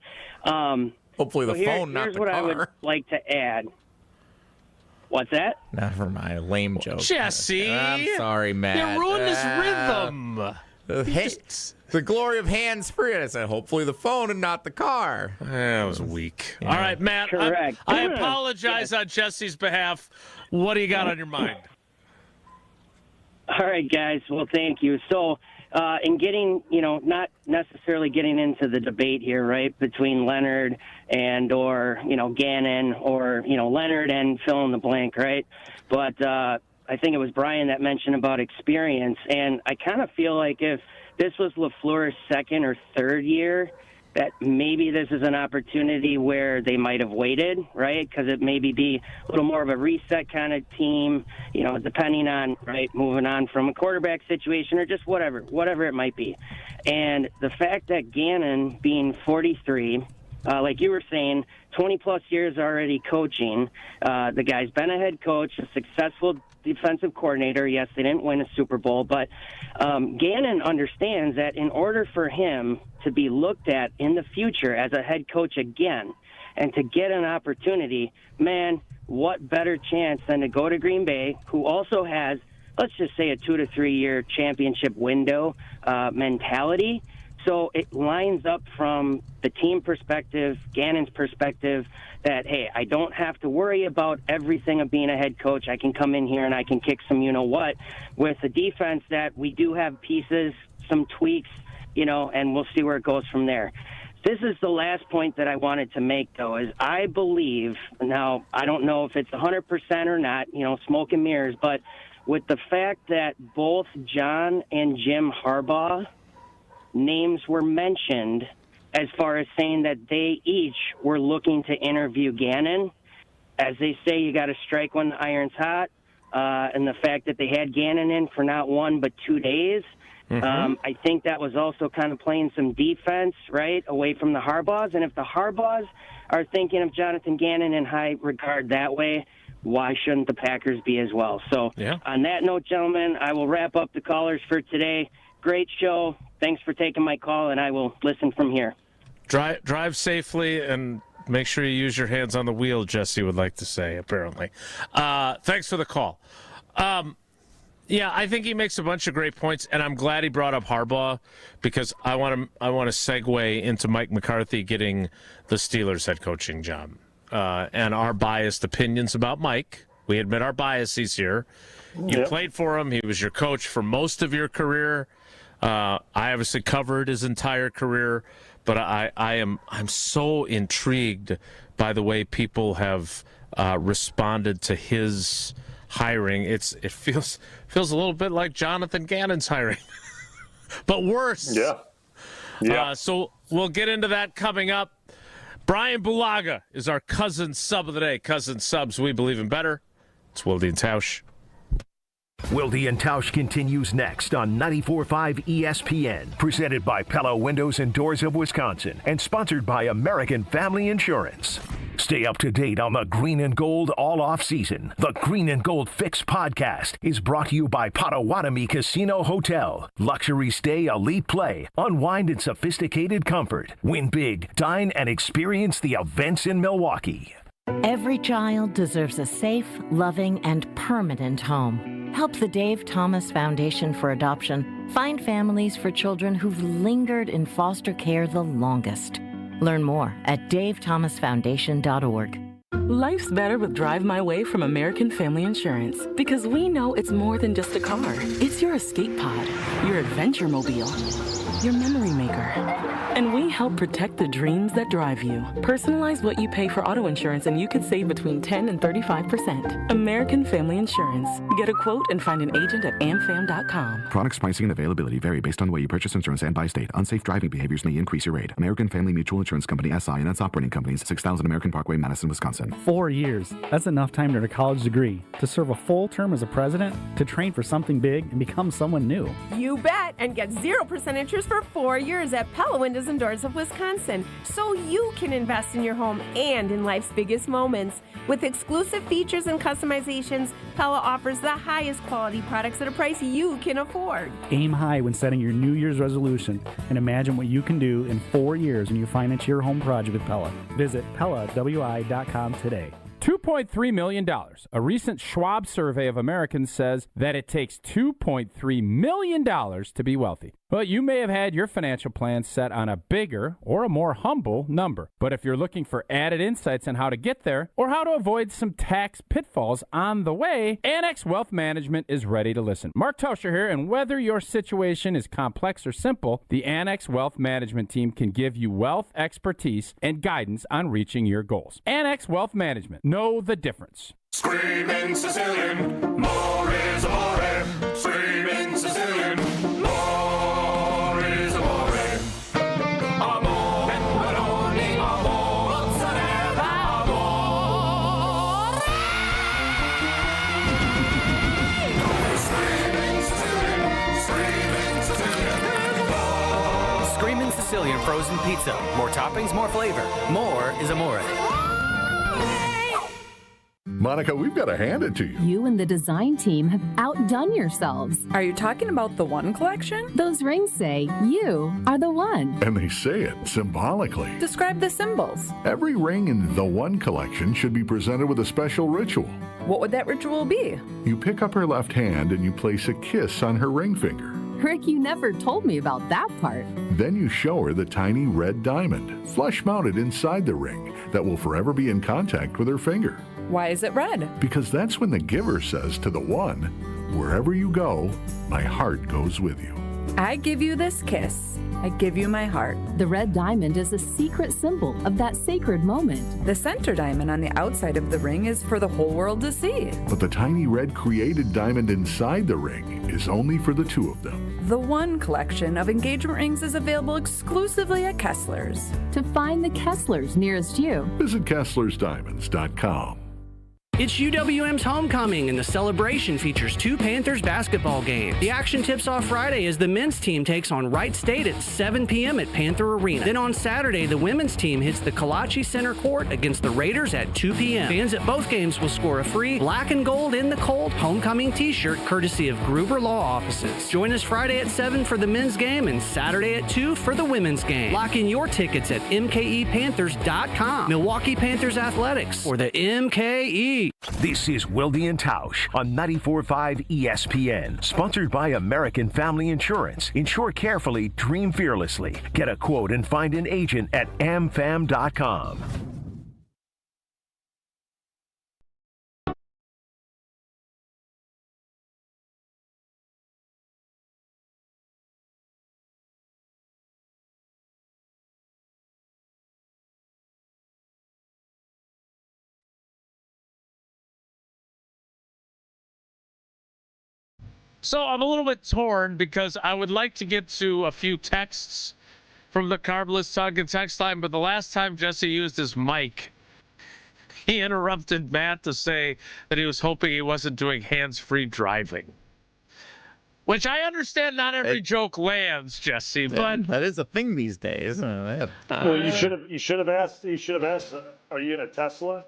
hopefully the phone, not the car. Here's what I would like to add. What's that? Not for my lame joke. Jesse! I'm sorry, Matt. You ruined his rhythm. The glory of hands-free. I said, hopefully the phone and not the car. That was weak. Yeah. All right, Matt. Correct. I apologize on Jesse's behalf. What do you got on your mind? All right, guys. Well, thank you. So, in getting, not necessarily getting into the debate here, right, between Leonhard or Gannon or, Leonhard and fill in the blank, right? But I think it was Brian that mentioned about experience. And I kind of feel like if this was LaFleur's second or third year, that maybe this is an opportunity where they might have waited, right? Because it maybe be a little more of a reset kind of team, depending on, right, moving on from a quarterback situation or just whatever it might be. And the fact that Gannon, being 43, like you were saying, 20-plus years already coaching, the guy's been a head coach, a successful defensive coordinator. Yes, they didn't win a Super Bowl, but Gannon understands that in order for him to be looked at in the future as a head coach again and to get an opportunity, man, what better chance than to go to Green Bay, who also has, let's just say, a 2 to 3 year championship window mentality, So it lines up from the team perspective, Gannon's perspective, that, hey, I don't have to worry about everything of being a head coach. I can come in here and I can kick some you-know-what with a defense that we do have pieces, some tweaks, and we'll see where it goes from there. This is the last point that I wanted to make, though, is I believe, now I don't know if it's 100% or not, smoke and mirrors, but with the fact that both John and Jim Harbaugh names were mentioned as far as saying that they each were looking to interview Gannon, as they say, you got to strike when the iron's hot, and the fact that they had Gannon in for not 1 but 2 days, I think that was also kind of playing some defense, right, away from the Harbaughs. And if the Harbaughs are thinking of Jonathan Gannon in high regard that way, why shouldn't the Packers be as well? So on that note, gentlemen, I will wrap up the callers for today. Great show. Thanks for taking my call, and I will listen from here. Drive safely and make sure you use your hands on the wheel, Jesse would like to say, apparently. Thanks for the call. Yeah, I think he makes a bunch of great points, and I'm glad he brought up Harbaugh because I want to segue into Mike McCarthy getting the Steelers head coaching job and our biased opinions about Mike. We admit our biases here. You played for him. He was your coach for most of your career. I obviously covered his entire career, but I'm so intrigued by the way people have responded to his hiring. It feels a little bit like Jonathan Gannon's hiring, but worse. Yeah. So we'll get into that coming up. Brian Bulaga is our cousin sub of the day. Cousin subs, we believe in better. It's Wilde Tausch. Wilde and Tausch continues next on 94.5 ESPN, presented by Pella Windows and Doors of Wisconsin, and sponsored by American Family Insurance. Stay up to date on the Green and Gold all off-season. The Green and Gold Fix podcast is brought to you by Potawatomi Casino Hotel. Luxury stay, elite play, unwind in sophisticated comfort. Win big, dine, and experience the events in Milwaukee. Every child deserves a safe, loving, and permanent home. Help the Dave Thomas Foundation for Adoption find families for children who've lingered in foster care the longest. Learn more at davethomasfoundation.org. Life's better with Drive My Way from American Family Insurance because we know it's more than just a car. It's your escape pod, your adventure mobile, your memory maker. And we help protect the dreams that drive you. Personalize what you pay for auto insurance and you could save between 10 and 35%. American Family Insurance. Get a quote and find an agent at amfam.com. Products, pricing, and availability vary based on the way you purchase insurance and by state. Unsafe driving behaviors may increase your rate. American Family Mutual Insurance Company, SI, and its operating companies, 6000 American Parkway, Madison, Wisconsin. 4 years. That's enough time to earn a college degree, to serve a full term as a president, to train for something big and become someone new. You bet, and get 0% interest for 4 years at Pella Windows and Doors of Wisconsin, so you can invest in your home and in life's biggest moments. With exclusive features and customizations, Pella offers the highest quality products at a price you can afford. Aim high when setting your New Year's resolution and imagine what you can do in 4 years when you finance your home project with Pella. Visit PellaWI.com today. $2.3 million. A recent Schwab survey of Americans says that it takes $2.3 million to be wealthy. Well, you may have had your financial plan set on a bigger or a more humble number. But if you're looking for added insights on how to get there or how to avoid some tax pitfalls on the way, Annex Wealth Management is ready to listen. Mark Tauscher here, and whether your situation is complex or simple, the Annex Wealth Management team can give you wealth expertise and guidance on reaching your goals. Annex Wealth Management. Know the difference. Screaming Sicilian, more is amore. Screaming Sicilian, more is amore. Amore, pepperoni, amore, mozzarella, amore. Screaming Sicilian, screaming Sicilian, more. Screaming Sicilian frozen pizza. More toppings, more flavor. More is amore. Monica, we've got to hand it to you. You and the design team have outdone yourselves. Are you talking about the One collection? Those rings say you are the one. And they say it symbolically. Describe the symbols. Every ring in the One collection should be presented with a special ritual. What would that ritual be? You pick up her left hand and you place a kiss on her ring finger. Rick, you never told me about that part. Then you show her the tiny red diamond, flush-mounted inside the ring, that will forever be in contact with her finger. Why is it red? Because that's when the giver says to the one, wherever you go, my heart goes with you. I give you this kiss. I give you my heart. The red diamond is a secret symbol of that sacred moment. The center diamond on the outside of the ring is for the whole world to see. But the tiny red created diamond inside the ring is only for the two of them. The One collection of engagement rings is available exclusively at Kessler's. To find the Kesslers nearest you, visit KesslersDiamonds.com. It's UWM's homecoming, and the celebration features 2 Panthers basketball games. The action tips off Friday as the men's team takes on Wright State at 7 p.m. at Panther Arena. Then on Saturday, the women's team hits the Kalachi Center Court against the Raiders at 2 p.m. Fans at both games will score a free black and gold in the cold homecoming t-shirt courtesy of Gruber Law Offices. Join us Friday at 7 for the men's game and Saturday at 2 for the women's game. Lock in your tickets at mkepanthers.com. Milwaukee Panthers Athletics for the MKE. This is Wilde Tausch on 94.5 ESPN. Sponsored by American Family Insurance. Insure carefully, dream fearlessly. Get a quote and find an agent at amfam.com. So I'm a little bit torn because I would like to get to a few texts from the Carbless Talking text line, but the last time Jesse used his mic, he interrupted Matt to say that he was hoping he wasn't doing hands-free driving. Which I understand not every joke lands, Jesse, but that is a thing these days. Well, you should have asked. Are you in a Tesla?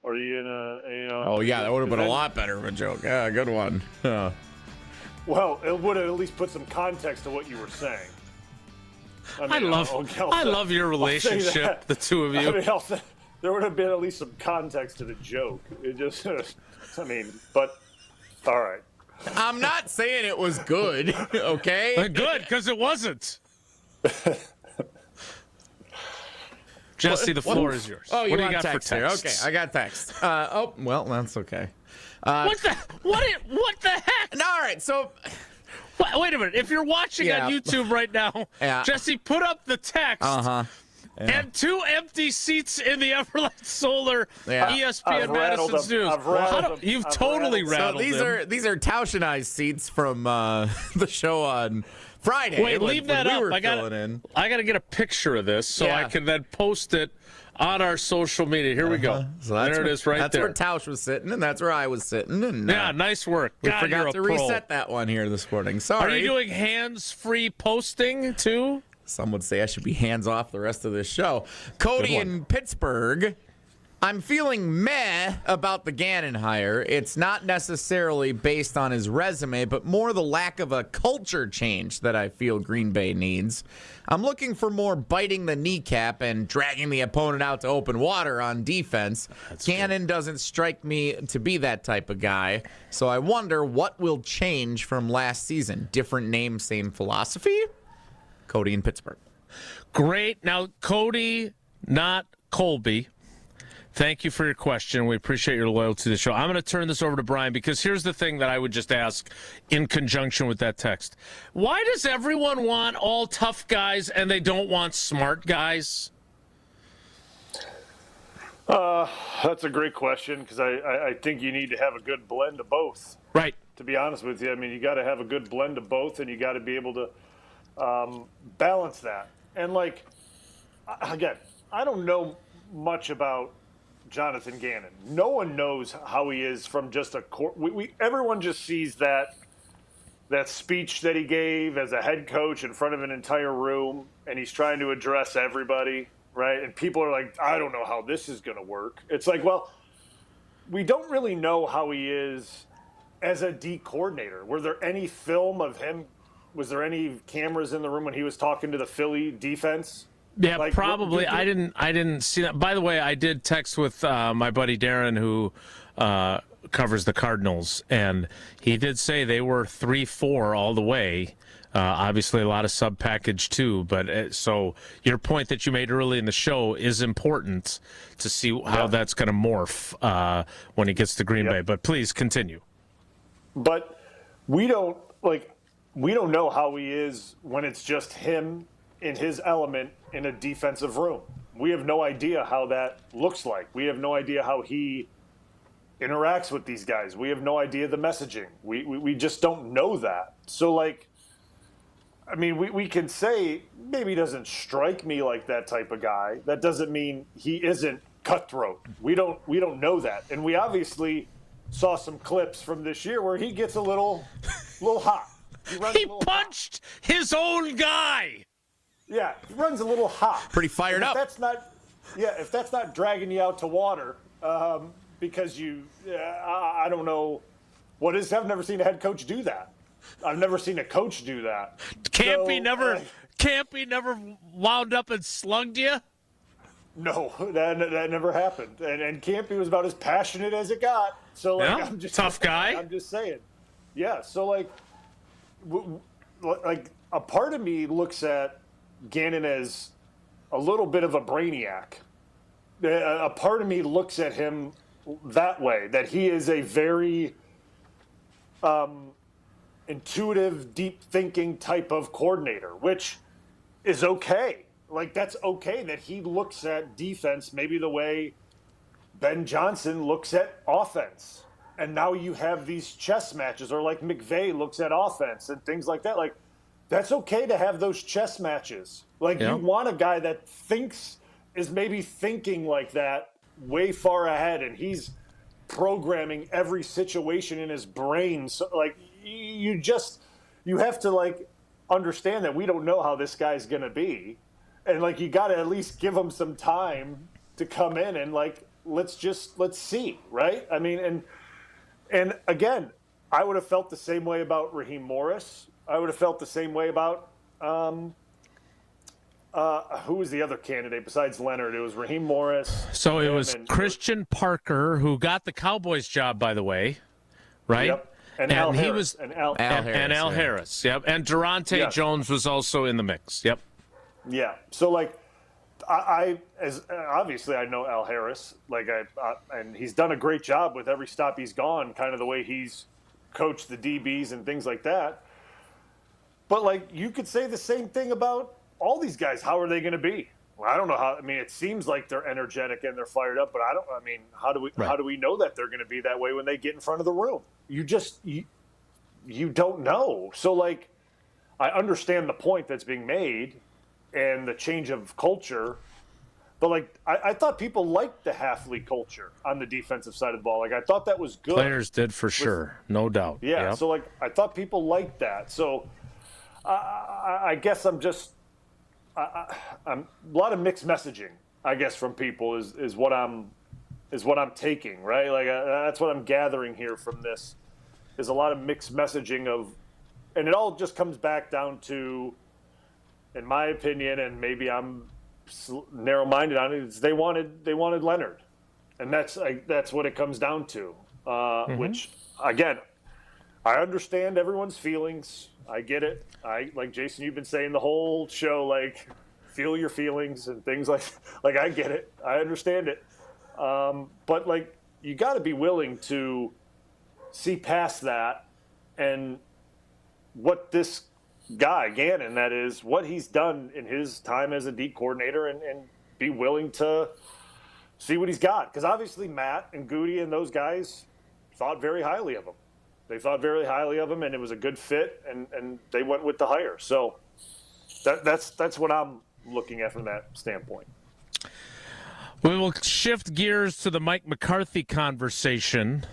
Or are you in a Oh yeah, that would have been a lot better of a joke. Yeah, good one. Yeah. Well, it would have at least put some context to what you were saying. I love your relationship, the two of you. There would have been at least some context to the joke. It just, but all right. I'm not saying it was good, okay? Good, because it wasn't. Jesse, the floor is yours. Oh, what do you got for text here? Okay, I got text. Well, that's okay. What the heck? All right, so wait a minute. If you're watching on YouTube right now, Jesse, put up the text. And 2 empty seats in the Everlight Solar ESPN Madison News. You've totally rattled them. So these are Tauschenized seats from the show on Friday. Wait, leave that up. I got to get a picture of this so I can then post it on our social media. Here we go. So there it is right there. That's where Tausch was sitting, and that's where I was sitting. And, nice work. We forgot to reset that one here this morning. Sorry. Are you doing hands-free posting, too? Some would say I should be hands-off the rest of this show. Cody in Pittsburgh. I'm feeling meh about the Gannon hire. It's not necessarily based on his resume, but more the lack of a culture change that I feel Green Bay needs. I'm looking for more biting the kneecap and dragging the opponent out to open water on defense. Gannon doesn't strike me to be that type of guy, so I wonder what will change from last season. Different name, same philosophy? Cody in Pittsburgh. Great. Now, Cody, not Colby. Thank you for your question. We appreciate your loyalty to the show. I'm going to turn this over to Brian because here's the thing that I would just ask in conjunction with that text. Why does everyone want all tough guys and they don't want smart guys? That's a great question because I think you need to have a good blend of both. Right. To be honest with you, I mean, you got to have a good blend of both and you got to be able to balance that. And, again, I don't know much about Jonathan Gannon. No one knows how he is from just a court. Everyone just sees that speech that he gave as a head coach in front of an entire room, and he's trying to address everybody, right? And people are like, I don't know how this is going to work. It's like, well, we don't really know how he is as a D coordinator. Were there any film of him? Was there any cameras in the room when he was talking to the Philly defense? Yeah, probably. I didn't see that. By the way, I did text with my buddy Darren, who covers the Cardinals, and he did say they were 3-4 all the way Obviously, a lot of sub package too. But so your point that you made early in the show is important to see how that's going to morph when he gets to Green Bay. But please continue. But we don't know how he is when it's just him in his element in a defensive room. We have no idea how that looks like. We have no idea how he interacts with these guys. We have no idea the messaging. We just don't know that. So, like, I mean, we can say maybe he doesn't strike me like that type of guy. That doesn't mean he isn't cutthroat. We don't know that. And we obviously saw some clips from this year where he gets a little hot. He punched his own guy. Yeah, he runs a little hot. Pretty fired up. If that's not dragging you out to water, because I don't know what is. I've never seen a head coach do that. I've never seen a coach do that. Campy never wound up and slugged you? No, that never happened. And Campy was about as passionate as it got. So I'm just tough guy. I'm just saying. Yeah. So like a part of me looks at Gannon as a little bit of a brainiac. A part of me looks at him that way, that he is a very intuitive, deep thinking type of coordinator, which is okay. Like, that's okay that he looks at defense maybe the way Ben Johnson looks at offense. And now you have these chess matches, or like McVay looks at offense and things like that. Like, that's okay to have those chess matches. Like, you want a guy that is maybe thinking like that way far ahead, and he's programming every situation in his brain. So, like, you have to, like, understand that we don't know how this guy's going to be. And, like, you got to at least give him some time to come in and, like, let's see, right? I mean, and again, I would have felt the same way about Raheem Morris. I would have felt the same way about who was the other candidate besides Leonhard? It was Raheem Morris. So it was Christian Parker, who got the Cowboys job, by the way, right? Yep. And Al he Harris. was and Al Harris. Yep. And Durante Jones was also in the mix. Yep. Yeah. So, like, obviously I know Al Harris, like, and he's done a great job with every stop he's gone, kind of the way he's coached the DBs and things like that. But, like, you could say the same thing about all these guys. How are they going to be? Well, I don't know how. I mean, it seems like they're energetic and they're fired up, but how do we know that they're going to be that way when they get in front of the room? You don't know. So, like, I understand the point that's being made and the change of culture, but, like, I thought people liked the Halfley culture on the defensive side of the ball. Like, I thought that was good. Players did for sure, no doubt. Yeah. Yep. So, like, I thought people liked that. So, I guess I'm just. I'm a lot of mixed messaging, I guess, from people is what I'm taking, right? Like, that's what I'm gathering here from this, is a lot of mixed messaging and it all just comes back down to, in my opinion, and maybe I'm narrow-minded on it, is they wanted Leonhard, and that's what it comes down to. Which, again, I understand everyone's feelings. I get it. Like Jason, you've been saying the whole show, like, feel your feelings and things like I get it. I understand it. But, like, you got to be willing to see past that and what this guy, Gannon, that is, what he's done in his time as a D coordinator, and be willing to see what he's got. Because obviously Matt and Goody and those guys thought very highly of him. They thought very highly of him, and it was a good fit, and they went with the hire. So that's what I'm looking at from that standpoint. We will shift gears to the Mike McCarthy conversation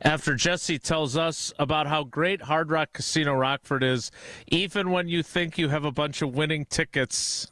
after Jesse tells us about how great Hard Rock Casino Rockford is, even when you think you have a bunch of winning tickets.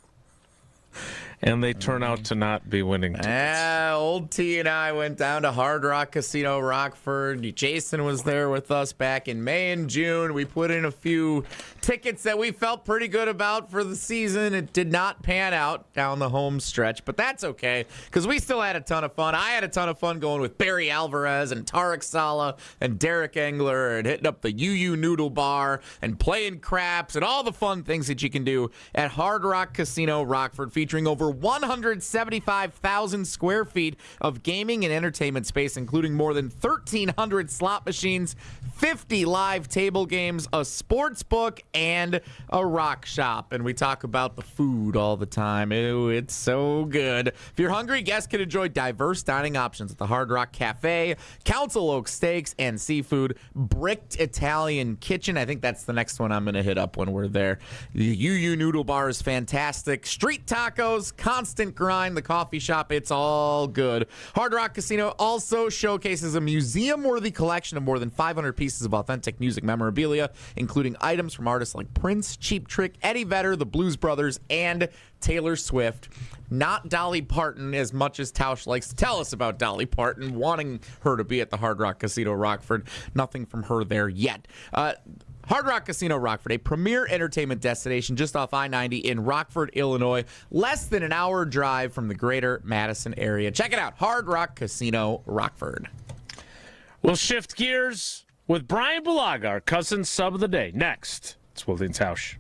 And they turn out to not be winning tickets. Old T and I went down to Hard Rock Casino Rockford. Jason was there with us back in May and June. We put in a few tickets that we felt pretty good about for the season. It did not pan out down the home stretch, but that's okay because we still had a ton of fun. I had a ton of fun going with Barry Alvarez and Tarek Saleh and Derek Engler and hitting up the UU Noodle Bar and playing craps and all the fun things that you can do at Hard Rock Casino Rockford, featuring over 175,000 square feet of gaming and entertainment space, including more than 1,300 slot machines, 50 live table games, a sports book, and a rock shop. And we talk about the food all the time. Ew, it's so good. If you're hungry, guests can enjoy diverse dining options at the Hard Rock Cafe, Council Oak Steaks and Seafood, Bricked Italian Kitchen. I think that's the next one I'm going to hit up when we're there. The UU Noodle Bar is fantastic. Street tacos, Constant Grind, the coffee shop. It's all good. Hard Rock Casino also showcases a museum-worthy collection of more than 500 pieces of authentic music memorabilia, including items from artists like Prince, Cheap Trick, Eddie Vedder, the Blues Brothers, and Taylor Swift. Not Dolly Parton, as much as Tausch likes to tell us about Dolly Parton, wanting her to be at the Hard Rock Casino Rockford. Nothing from her there yet. Hard Rock Casino Rockford, a premier entertainment destination just off I-90 in Rockford, Illinois, less than an hour drive from the greater Madison area. Check it out, Hard Rock Casino Rockford. We'll shift gears with Brian Bulaga, our cousin sub of the day. Next, it's Wilde Tausch.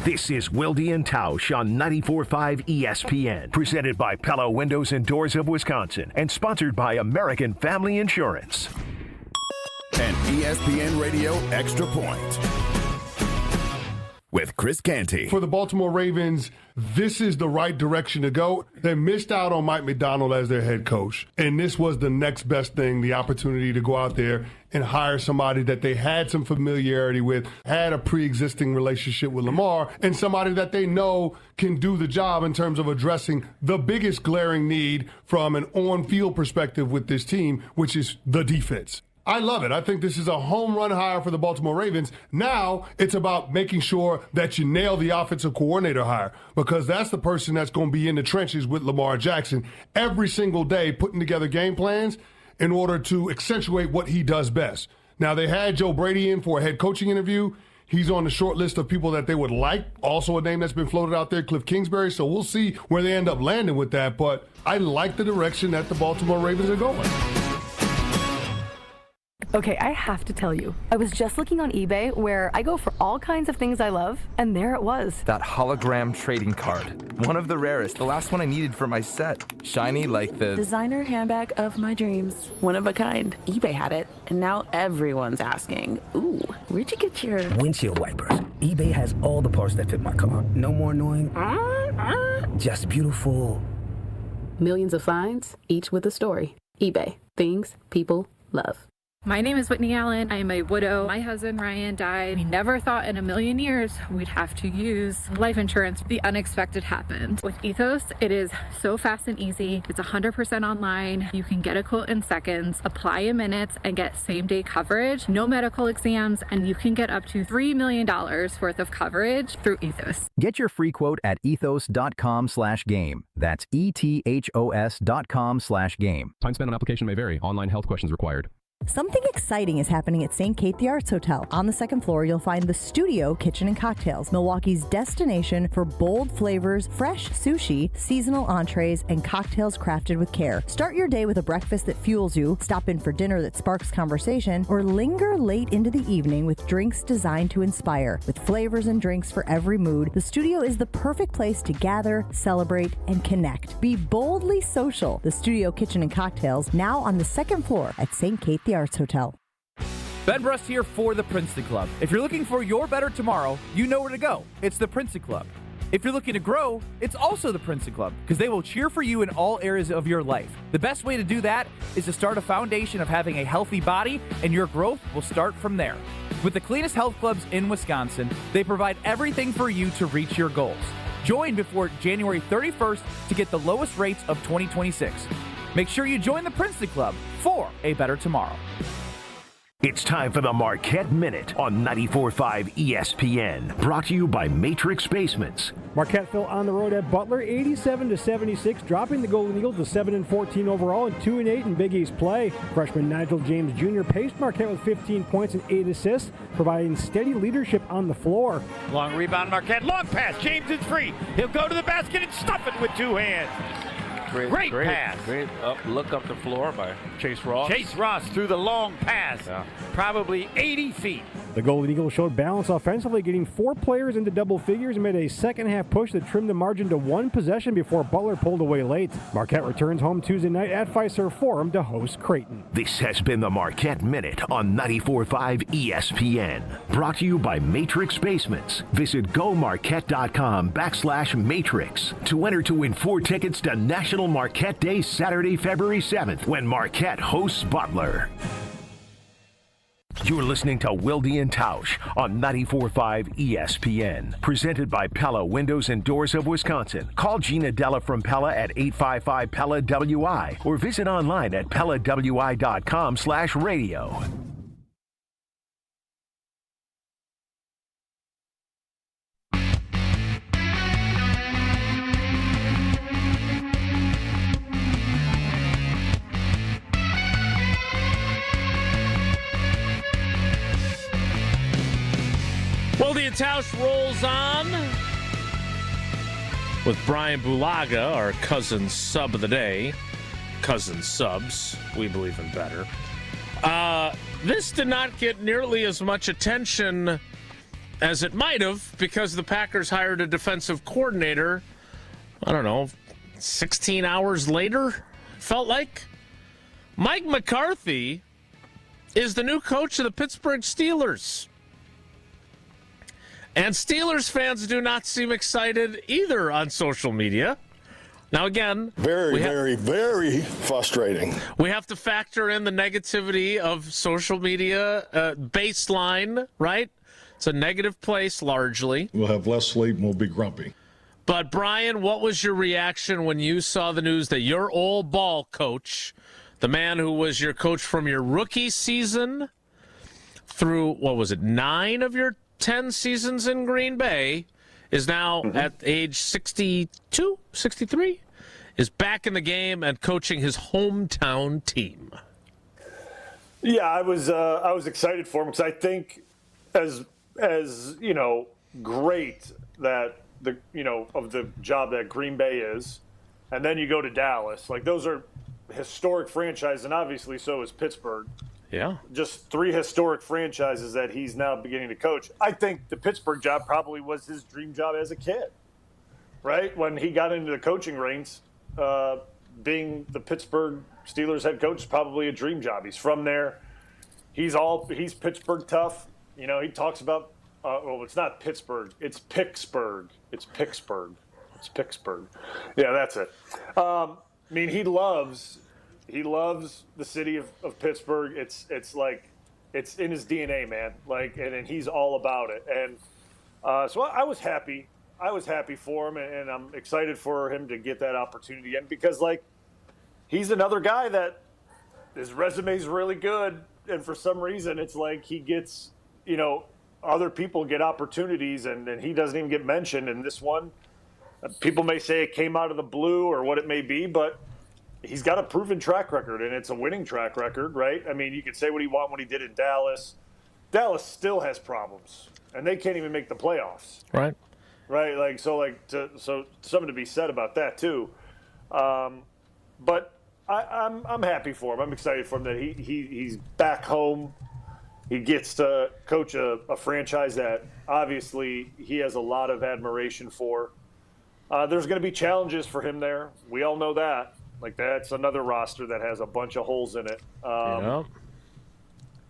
This is Wilde Tausch on 94.5 ESPN, presented by Pella Windows and Doors of Wisconsin, and sponsored by American Family Insurance. An ESPN Radio Extra Point with Chris Canty. For the Baltimore Ravens, this is the right direction to go. They missed out on Mike McDonald as their head coach, and this was the next best thing, the opportunity to go out there and hire somebody that they had some familiarity with, had a pre-existing relationship with Lamar, and somebody that they know can do the job in terms of addressing the biggest glaring need from an on-field perspective with this team, which is the defense. I love it. I think this is a home run hire for the Baltimore Ravens. Now it's about making sure that you nail the offensive coordinator hire, because that's the person that's going to be in the trenches with Lamar Jackson every single day, putting together game plans in order to accentuate what he does best. Now, they had Joe Brady in for a head coaching interview. He's on the short list of people that they would like. Also a name that's been floated out there, Cliff Kingsbury. So we'll see where they end up landing with that. But I like the direction that the Baltimore Ravens are going. Okay, I have to tell you, I was just looking on eBay where I go for all kinds of things I love, and there it was. That hologram trading card. One of the rarest, the last one I needed for my set. Shiny like the designer handbag of my dreams. One of a kind. eBay had it, and now everyone's asking, ooh, where'd you get your windshield wipers? eBay has all the parts that fit my car. No more annoying, just beautiful. Millions of finds, each with a story. eBay. Things people love. My name is Whitney Allen. I am a widow. My husband Ryan died. We never thought in a million years we'd have to use life insurance. The unexpected happened. With Ethos, it is so fast and easy. It's 100% online. You can get a quote in seconds, apply in minutes, and get same-day coverage. No medical exams, and you can get up to $3 million worth of coverage through Ethos. Get your free quote at ethos.com/game. That's ETHOS.com/game. Time spent on application may vary. Online health questions required. Something exciting is happening at St. Kate the Arts Hotel. On the second floor, you'll find the Studio Kitchen and Cocktails, Milwaukee's destination for bold flavors, fresh sushi, seasonal entrees, and cocktails crafted with care. Start your day with a breakfast that fuels you, stop in for dinner that sparks conversation, or linger late into the evening with drinks designed to inspire. With flavors and drinks for every mood, the Studio is the perfect place to gather, celebrate, and connect. Be boldly social. The Studio Kitchen and Cocktails, now on the second floor at St. Kate the Arts Hotel. Ben Brust here for the Princeton Club. If you're looking for your better tomorrow, you know where to go. It's the Princeton Club. If you're looking to grow, it's also the Princeton Club, because they will cheer for you in all areas of your life. The best way to do that is to start a foundation of having a healthy body, and your growth will start from there. With the cleanest health clubs in Wisconsin, they provide everything for you to reach your goals. Join before January 31st to get the lowest rates of 2026. Make sure you join the Princeton Club for a better tomorrow. It's time for the Marquette Minute on 94.5 ESPN. Brought to you by Matrix Basements. Marquette fell on the road at Butler, 87-76, dropping the Golden Eagles to 7-14 overall and 2-8 in Big East play. Freshman Nigel James Jr. paced Marquette with 15 points and 8 assists, providing steady leadership on the floor. Long rebound, Marquette. Long pass. James is free. He'll go to the basket and stuff it with two hands. Great pass. Great look up the floor by Chase Ross. Chase Ross threw the long pass, probably 80 feet. The Golden Eagles showed balance offensively, getting 4 players into double figures and made a second-half push that trimmed the margin to 1 possession before Butler pulled away late. Marquette returns home Tuesday night at Fiserv Forum to host Creighton. This has been the Marquette Minute on 94.5 ESPN. Brought to you by Matrix Basements. Visit gomarquette.com/matrix to enter to win 4 tickets to National Marquette Day Saturday, February 7th when Marquette hosts Butler. You're listening to Wilde Tausch on 94.5 ESPN. Presented by Pella Windows and Doors of Wisconsin. Call Gina Della from Pella at 855-PELLA-WI or visit online at PellaWI.com/radio. Wilde Tausch rolls on with Brian Bulaga, our cousin sub of the day. Cousin subs, we believe in better. This did not get nearly as much attention as it might have because the Packers hired a defensive coordinator, 16 hours later, felt like. Mike McCarthy is the new coach of the Pittsburgh Steelers. And Steelers fans do not seem excited either on social media. Now, again, very frustrating. We have to factor in the negativity of social media baseline, right? It's a negative place largely. We'll have less sleep and we'll be grumpy. But, Brian, what was your reaction when you saw the news that your old ball coach, the man who was your coach from your rookie season through, 9 of your 10 seasons in Green Bay, is now at age 62, 63, is back in the game and coaching his hometown team? Yeah, I was excited for him because I think as great that of the job that Green Bay is, and then you go to Dallas, like those are historic franchises, and obviously so is Pittsburgh. Yeah. Just 3 historic franchises that he's now beginning to coach. I think the Pittsburgh job probably was his dream job as a kid, right? When he got into the coaching ranks, being the Pittsburgh Steelers head coach is probably a dream job. He's from there. He's Pittsburgh tough. He talks about, it's not Pittsburgh. It's Pittsburgh. It's Pittsburgh. Yeah, that's it. He loves the city of Pittsburgh. It's like it's in his DNA, man. And he's all about it. And so I was happy. I was happy for him, and I'm excited for him to get that opportunity. And because he's another guy that his resume is really good, and for some reason it's like he gets other people get opportunities, and he doesn't even get mentioned. And this one, people may say it came out of the blue or what it may be, but he's got a proven track record, and it's a winning track record, right? You could say what you want when he did in Dallas. Dallas still has problems, and they can't even make the playoffs. Right. Right. So something to be said about that too. But I'm happy for him. I'm excited for him that he's back home. He gets to coach a franchise that obviously he has a lot of admiration for. There's going to be challenges for him there. We all know that. That's another roster that has a bunch of holes in it.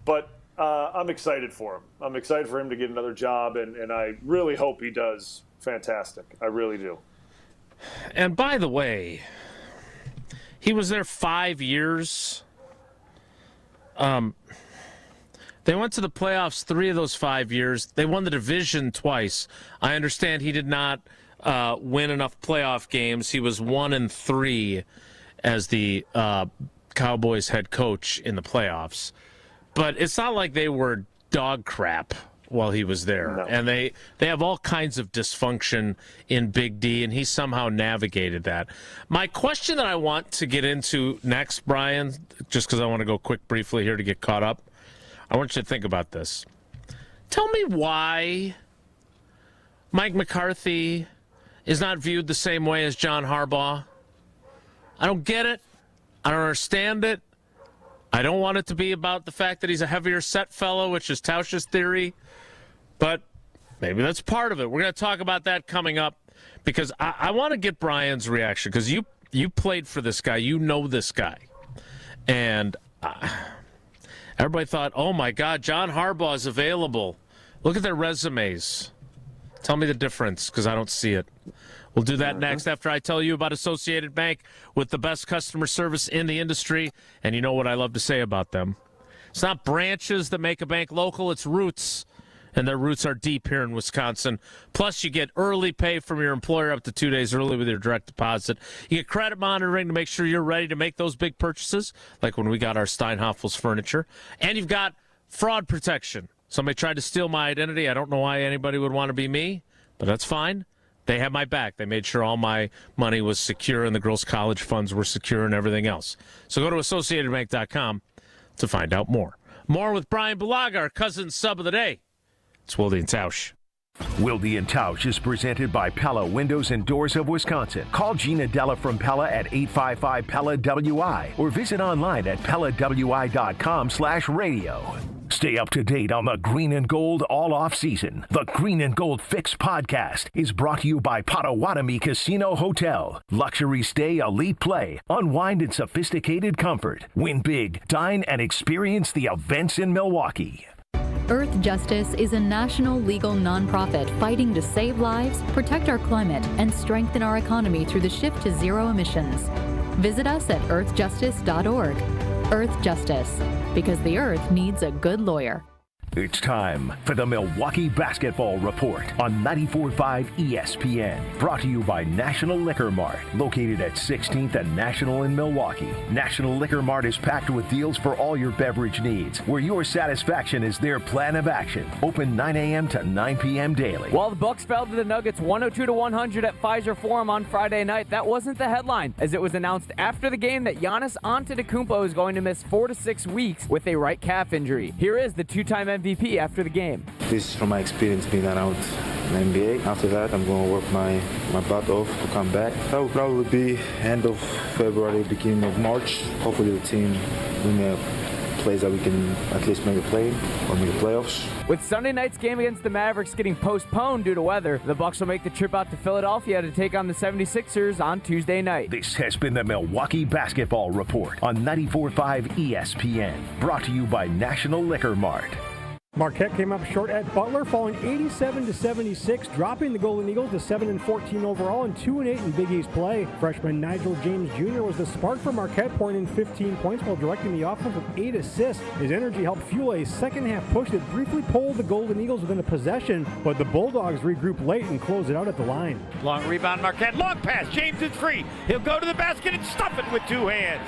But I'm excited for him. I'm excited for him to get another job, and I really hope he does fantastic. I really do. And by the way, he was there 5 years. They went to the playoffs 3 of those 5 years. They won the division twice. I understand he did not win enough playoff games. He was 1-3 as the Cowboys head coach in the playoffs. but it's not like they were dog crap while he was there. No. And they have all kinds of dysfunction in Big D, and he somehow navigated that. My question that I want to get into next, Brian, just because I want to go quick briefly here to get caught up, I want you to think about this. Tell me why Mike McCarthy is not viewed the same way as John Harbaugh. I don't get it. I don't understand it. I don't want it to be about the fact that he's a heavier set fellow, which is Tauscher's theory, but maybe that's part of it. We're going to talk about that coming up because I want to get Brian's reaction because you played for this guy. You know this guy. And everybody thought, oh, my God, John Harbaugh is available. Look at their resumes. Tell me the difference because I don't see it. We'll do that next after I tell you about Associated Bank with the best customer service in the industry. And you know what I love to say about them. It's not branches that make a bank local, it's roots. And their roots are deep here in Wisconsin. Plus, you get early pay from your employer up to 2 days early with your direct deposit. You get credit monitoring to make sure you're ready to make those big purchases, like when we got our Steinhoffel's furniture. And you've got fraud protection. Somebody tried to steal my identity. I don't know why anybody would want to be me, but that's fine. They had my back. They made sure all my money was secure and the girls' college funds were secure and everything else. So go to AssociatedBank.com to find out more. More with Brian Bulaga, our cousin sub of the day. It's Wilde Tausch. Wilde Tausch is presented by Pella Windows and Doors of Wisconsin. Call Gina Della from Pella at 855-PELLA-WI or visit online at PellaWI.com/radio. Stay up to date on the Green and Gold all off season. The Green and Gold Fix podcast is brought to you by Potawatomi Casino Hotel. Luxury stay, elite play, unwind in sophisticated comfort. Win big, dine, and experience the events in Milwaukee. Earth Justice is a national legal nonprofit fighting to save lives, protect our climate, and strengthen our economy through the shift to zero emissions. Visit us at earthjustice.org. Earth Justice, because the earth needs a good lawyer. It's time for the Milwaukee Basketball Report on 94.5 ESPN. Brought to you by National Liquor Mart, located at 16th and National in Milwaukee. National Liquor Mart is packed with deals for all your beverage needs, where your satisfaction is their plan of action. Open 9 a.m. to 9 p.m. daily. While the Bucks fell to the Nuggets 102-100 at Pfizer Forum on Friday night, that wasn't the headline, as it was announced after the game that Giannis Antetokounmpo is going to miss 4 to 6 weeks with a right calf injury. Here is the two-time MVP after the game. This is from my experience being around the NBA. After that, I'm going to work my butt off to come back. That will probably be end of February, beginning of March. Hopefully the team plays that we can at least make a play or make the playoffs. With Sunday night's game against the Mavericks getting postponed due to weather, the Bucks will make the trip out to Philadelphia to take on the 76ers on Tuesday night. This has been the Milwaukee Basketball Report on 94.5 ESPN. Brought to you by National Liquor Mart. Marquette came up short at Butler, falling 87-76, dropping the Golden Eagles to 7-14 overall and 2-8 in Big East play. Freshman Nigel James Jr. was the spark for Marquette, pouring in 15 points while directing the offense with 8 assists. His energy helped fuel a second-half push that briefly pulled the Golden Eagles within a possession, but the Bulldogs regrouped late and closed it out at the line. Long rebound, Marquette. Long pass. James is free. He'll go to the basket and stuff it with 2 hands.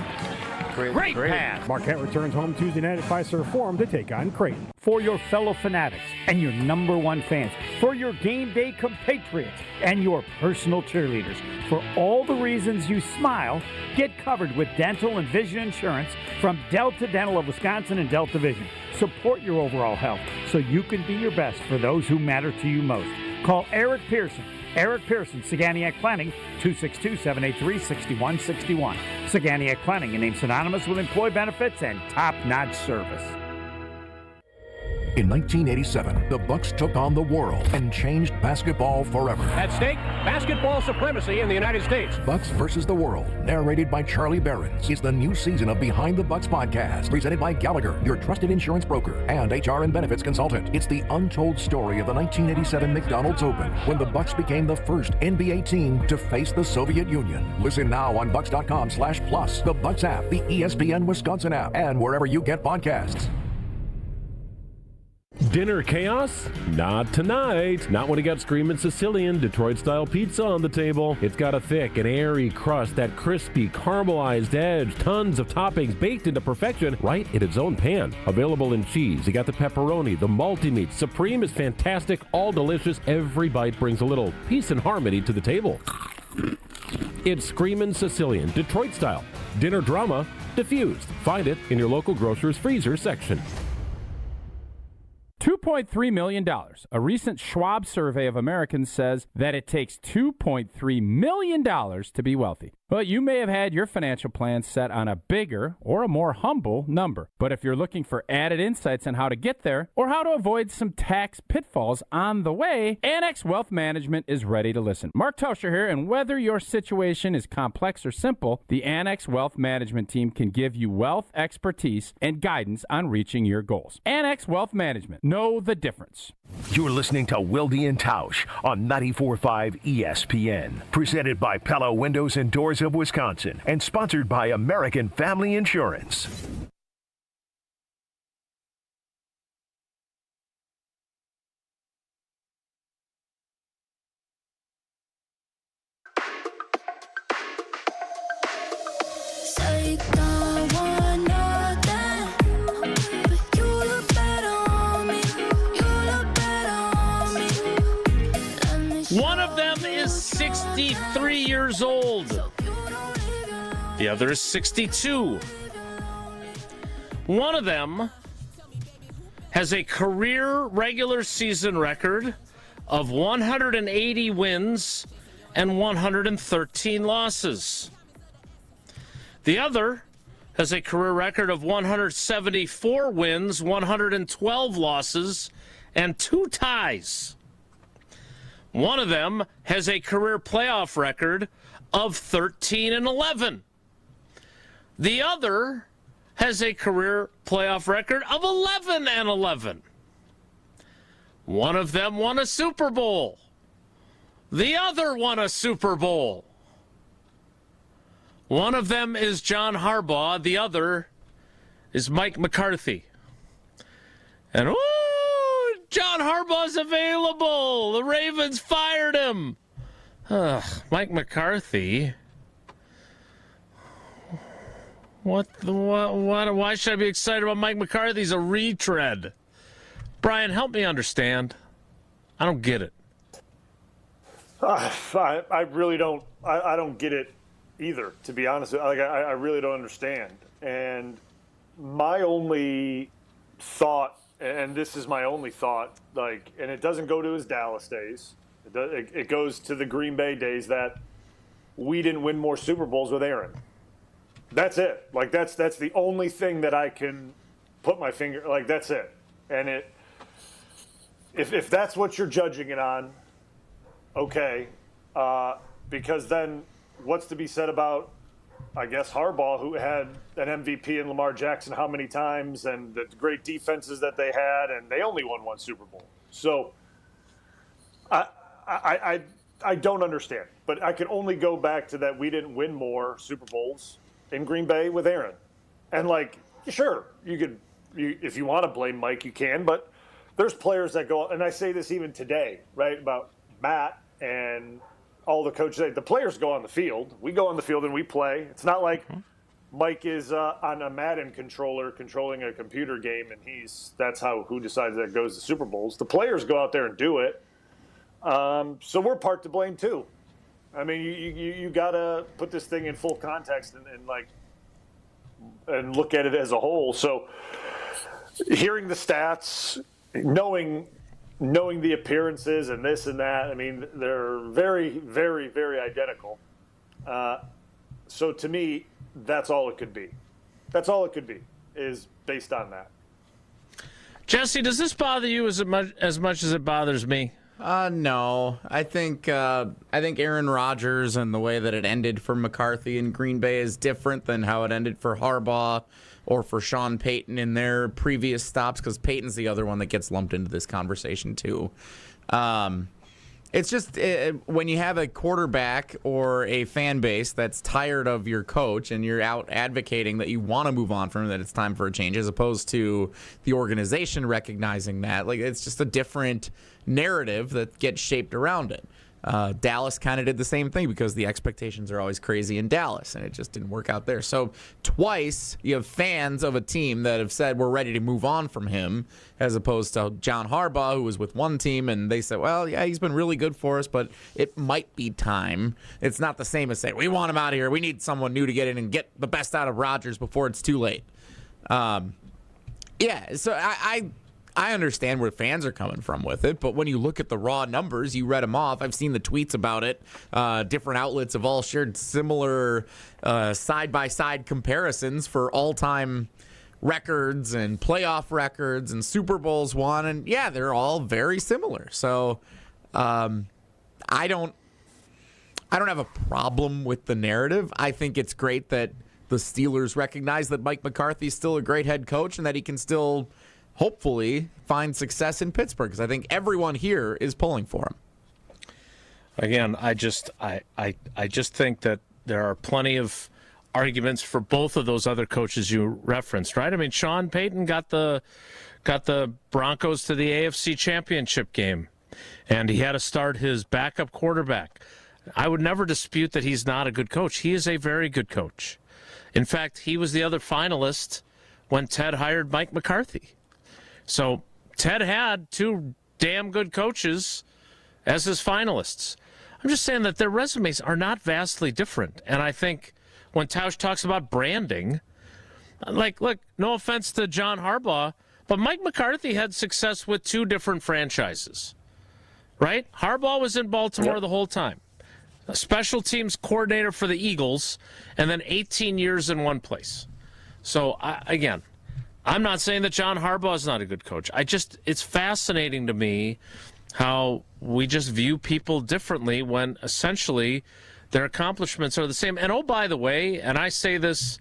Great pass. Marquette returns home Tuesday night at Fiserv Forum to take on Creighton. For your fellow fanatics and your number one fans, for your game day compatriots and your personal cheerleaders, for all the reasons you smile, get covered with dental and vision insurance from Delta Dental of Wisconsin and Delta Vision. Support your overall health so you can be your best for those who matter to you most. Call Eric Pearson. Eric Pearson, Saganiac Planning, 262-783-6161. Saganiac Planning, a name synonymous with employee benefits and top-notch service. In 1987, the Bucks took on the world and changed basketball forever. At stake, basketball supremacy in the United States. Bucks versus the World, narrated by Charlie Behrens, is the new season of Behind the Bucks podcast, presented by Gallagher, your trusted insurance broker and HR and benefits consultant. It's the untold story of the 1987 McDonald's Open, when the Bucks became the first NBA team to face the Soviet Union. Listen now on Bucks.com/plus, the Bucks app, the ESPN Wisconsin app, and wherever you get podcasts. Dinner chaos? Not tonight. Not when you got Screamin' Sicilian Detroit-style pizza on the table. It's got a thick and airy crust, that crispy, caramelized edge, tons of toppings baked into perfection right in its own pan. Available in cheese. You got the pepperoni, the multi-meat. Supreme is fantastic, all delicious. Every bite brings a little peace and harmony to the table. It's Screamin' Sicilian Detroit-style. Dinner drama diffused. Find it in your local grocer's freezer section. $2.3 million. A recent Schwab survey of Americans says that it takes $2.3 million to be wealthy. Well, you may have had your financial plan set on a bigger or a more humble number. But if you're looking for added insights on how to get there or how to avoid some tax pitfalls on the way, Annex Wealth Management is ready to listen. Mark Tauscher here, and whether your situation is complex or simple, the Annex Wealth Management team can give you wealth expertise and guidance on reaching your goals. Annex Wealth Management. Know the difference. You're listening to Wilde Tausch on 94.5 ESPN. Presented by Pella Windows and Doors of Wisconsin and sponsored by American Family Insurance. One of them is 63 years old. The other is 62. One of them has a career regular season record of 180 wins and 113 losses. The other has a career record of 174 wins, 112 losses, and 2 ties. One of them has a career playoff record of 13-11. The other has a career playoff record of 11-11. One of them won a Super Bowl. The other won a Super Bowl. One of them is John Harbaugh. The other is Mike McCarthy. And John Harbaugh's available. The Ravens fired him. Mike McCarthy. Why should I be excited about Mike McCarthy? He's a retread. Brian, help me understand. I don't get it. I really don't. I don't get it either, to be honest. I really don't understand. And my only thought, and this is my only thought, and it doesn't go to his Dallas days. It goes to the Green Bay days that we didn't win more Super Bowls with Aaron. That's it. That's the only thing that I can put my finger. That's it. And if that's what you're judging it on, okay. Because then what's to be said about, I guess, Harbaugh, who had an MVP in Lamar Jackson how many times, and the great defenses that they had, and they only won 1 Super Bowl. So I don't understand. But I can only go back to that we didn't win more Super Bowls in Green Bay with Aaron. And, sure, you could, if you want to blame Mike, you can. But there's players that go, and I say this even today, right, about Matt and all the coaches. The players go on the field. We go on the field and we play. It's not like Mike is on a Madden controller controlling a computer game, and that's who decides that goes to Super Bowls. The players go out there and do it. So we're part to blame too. I mean, you got to put this thing in full context and look at it as a whole. So hearing the stats, knowing the appearances and this and that, I mean, they're very, very, very identical. So to me, that's all it could be. That's all it could be, is based on that. Jesse, does this bother you as much as it bothers me? No. I think Aaron Rodgers and the way that it ended for McCarthy in Green Bay is different than how it ended for Harbaugh or for Sean Payton in their previous stops, because Payton's the other one that gets lumped into this conversation too. It's just when you have a quarterback or a fan base that's tired of your coach and you're out advocating that you want to move on from him, that it's time for a change, as opposed to the organization recognizing that. Like, it's just a different narrative that gets shaped around it. Dallas kind of did the same thing because the expectations are always crazy in Dallas, and it just didn't work out there. So twice you have fans of a team that have said we're ready to move on from him, as opposed to John Harbaugh, who was with one team, and they said, well, yeah, he's been really good for us, but it might be time. It's not the same as saying, we want him out of here. We need someone new to get in and get the best out of Rodgers before it's too late. So I understand where fans are coming from with it, but when you look at the raw numbers, you read them off. I've seen the tweets about it. Different outlets have all shared similar side-by-side comparisons for all-time records and playoff records and Super Bowls won, and yeah, they're all very similar. So I don't have a problem with the narrative. I think it's great that the Steelers recognize that Mike McCarthy is still a great head coach and that he can still hopefully find success in Pittsburgh, because I think everyone here is pulling for him. Again, I just think that there are plenty of arguments for both of those other coaches you referenced, right? I mean, Sean Payton got the Broncos to the AFC Championship game, and he had to start his backup quarterback. I would never dispute that he's not a good coach. He is a very good coach. In fact, he was the other finalist when Ted hired Mike McCarthy. So Ted had two damn good coaches as his finalists. I'm just saying that their resumes are not vastly different. And I think when Tausch talks about branding, like, look, no offense to John Harbaugh, but Mike McCarthy had success with two different franchises, right? Harbaugh was in Baltimore the whole time. A special teams coordinator for the Eagles, and then 18 years in one place. So, again, I'm not saying that John Harbaugh is not a good coach. It's fascinating to me how we just view people differently when essentially their accomplishments are the same. And oh, by the way, and I say this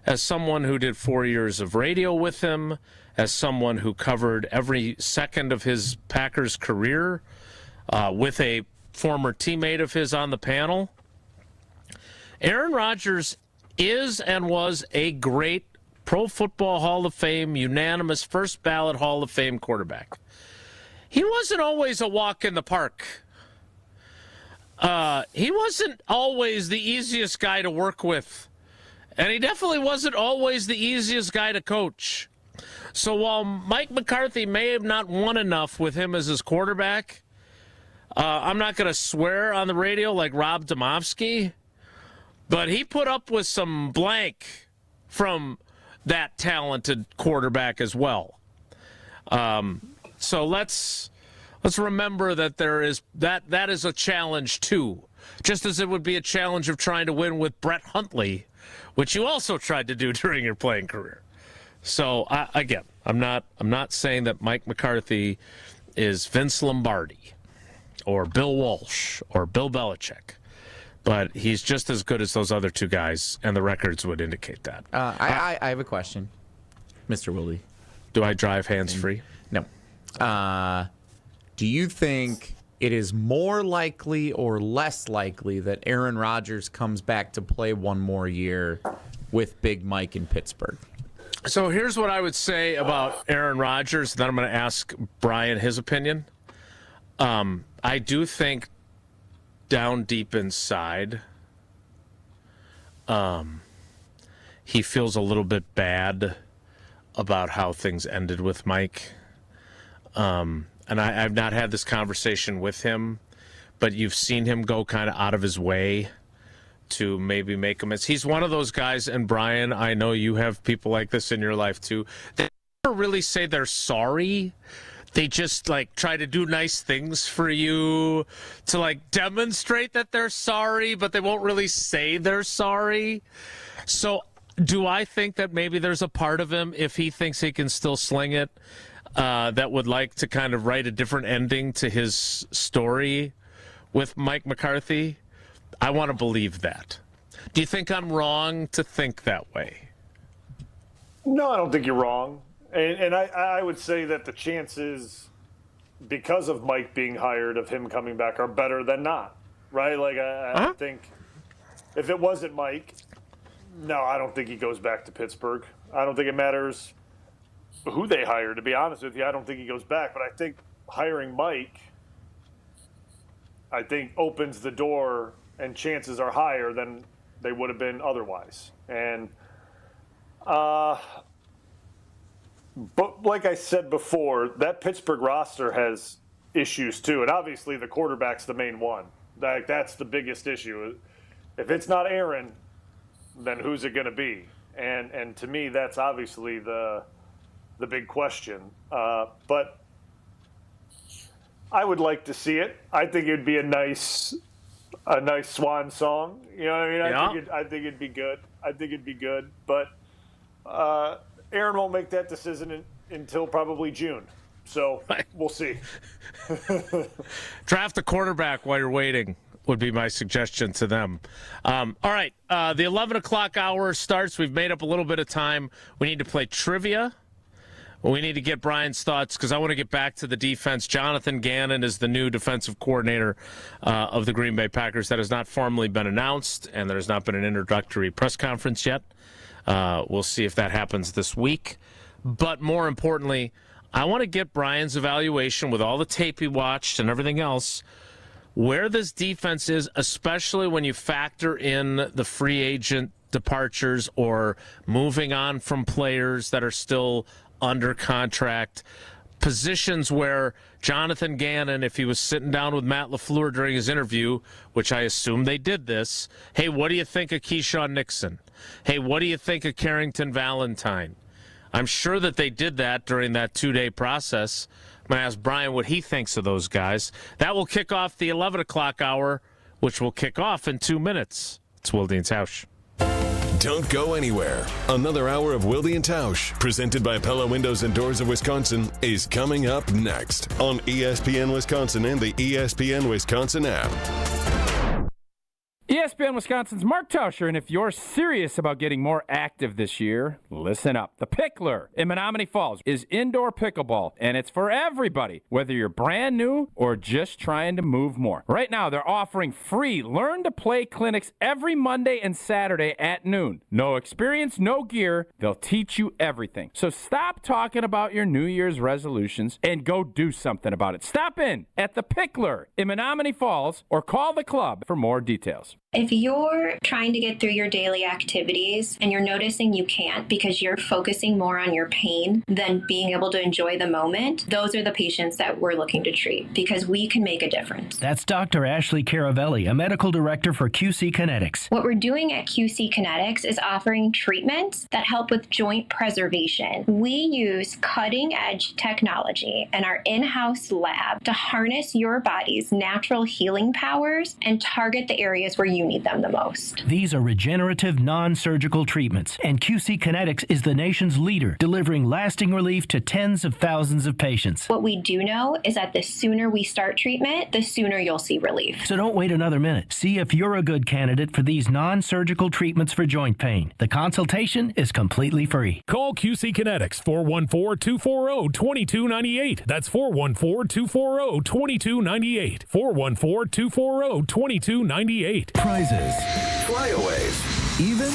as someone who did 4 years of radio with him, as someone who covered every second of his Packers career, with a former teammate of his on the panel, Aaron Rodgers is and was a great Pro Football Hall of Fame, unanimous first ballot Hall of Fame quarterback. He wasn't always a walk in the park. He wasn't always the easiest guy to work with. And he definitely wasn't always the easiest guy to coach. So while Mike McCarthy may have not won enough with him as his quarterback, I'm not going to swear on the radio like Rob Domofsky, but he put up with some blank from that talented quarterback as well. So let's remember that there is that is a challenge too, just as it would be a challenge of trying to win with Brett Hundley, which you also tried to do during your playing career. So again, I'm not saying that Mike McCarthy is Vince Lombardi or Bill Walsh or Bill Belichick, but he's just as good as those other two guys, and the records would indicate that. I have a question, Mr. Wilde. Do I drive hands-free? No. Do you think it is more likely or less likely that Aaron Rodgers comes back to play one more year with Big Mike in Pittsburgh? So here's what I would say about Aaron Rodgers, then I'm going to ask Brian his opinion. I do think down deep inside, he feels a little bit bad about how things ended with Mike. And I've not had this conversation with him, but you've seen him go kind of out of his way to maybe make amends. He's one of those guys, and Brian, I know you have people like this in your life too. They never really say they're sorry. They just like try to do nice things for you to like demonstrate that they're sorry, but they won't really say they're sorry. So do I think that maybe there's a part of him, if he thinks he can still sling it, that would like to kind of write a different ending to his story with Mike McCarthy? I want to believe that. Do you think I'm wrong to think that way? No, I don't think you're wrong. And I would say that the chances because of Mike being hired, of him coming back, are better than not, right? Like, I think if it wasn't Mike, no, I don't think he goes back to Pittsburgh. I don't think it matters who they hire, to be honest with you. I don't think he goes back. But I think hiring Mike, I think, opens the door, and chances are higher than they would have been otherwise. And but like I said before, that Pittsburgh roster has issues too, and obviously the quarterback's the main one. That's the biggest issue. If it's not Aaron, then who's it going to be? And to me, that's obviously the big question. But I would like to see it. I think it'd be a nice swan song. You know what I mean? Yeah. I think it'd be good. I think it'd be good. But Aaron won't make that decision until probably June. So we'll see. Draft a quarterback while you're waiting would be my suggestion to them. All right, the 11 o'clock hour starts. We've made up a little bit of time. We need to play trivia. We need to get Brian's thoughts because I want to get back to the defense. Jonathan Gannon is the new defensive coordinator of the Green Bay Packers. That has not formally been announced, and there has not been an introductory press conference yet. We'll see if that happens this week. But more importantly, I want to get Brian's evaluation with all the tape he watched and everything else, where this defense is, especially when you factor in the free agent departures or moving on from players that are still under contract, positions where Jonathan Gannon, if he was sitting down with Matt LaFleur during his interview, which I assume they did this, hey, what do you think of Keyshawn Nixon? Hey, what do you think of Carrington Valentine? I'm sure that they did that during that 2-day process. I'm going to ask Brian what he thinks of those guys. That will kick off the 11 o'clock hour, which will kick off in 2 minutes. It's Wilde Tausch. Don't go anywhere. Another hour of Wilde Tausch, presented by Pella Windows and Doors of Wisconsin, is coming up next on ESPN Wisconsin and the ESPN Wisconsin app. ESPN Wisconsin's Mark Tauscher, and if you're serious about getting more active this year, listen up. The Pickler in Menominee Falls is indoor pickleball, and it's for everybody, whether you're brand new or just trying to move more. Right now, they're offering free learn-to-play clinics every Monday and Saturday at noon. No experience, no gear. They'll teach you everything. So stop talking about your New Year's resolutions and go do something about it. Stop in at The Pickler in Menominee Falls or call the club for more details. If you're trying to get through your daily activities and you're noticing you can't because you're focusing more on your pain than being able to enjoy the moment, those are the patients that we're looking to treat because we can make a difference. That's Dr. Ashley Caravelli, a medical director for QC Kinetics. What we're doing at QC Kinetics is offering treatments that help with joint preservation. We use cutting-edge technology in our in-house lab to harness your body's natural healing powers and target the areas where you need them the most. These are regenerative, non-surgical treatments, and QC Kinetics is the nation's leader, delivering lasting relief to tens of thousands of patients. What we do know is that the sooner we start treatment, the sooner you'll see relief. So don't wait another minute. See if you're a good candidate for these non-surgical treatments for joint pain. The consultation is completely free. Call QC Kinetics, 414-240-2298. That's 414-240-2298. 414-240-2298. Prizes, flyaways, even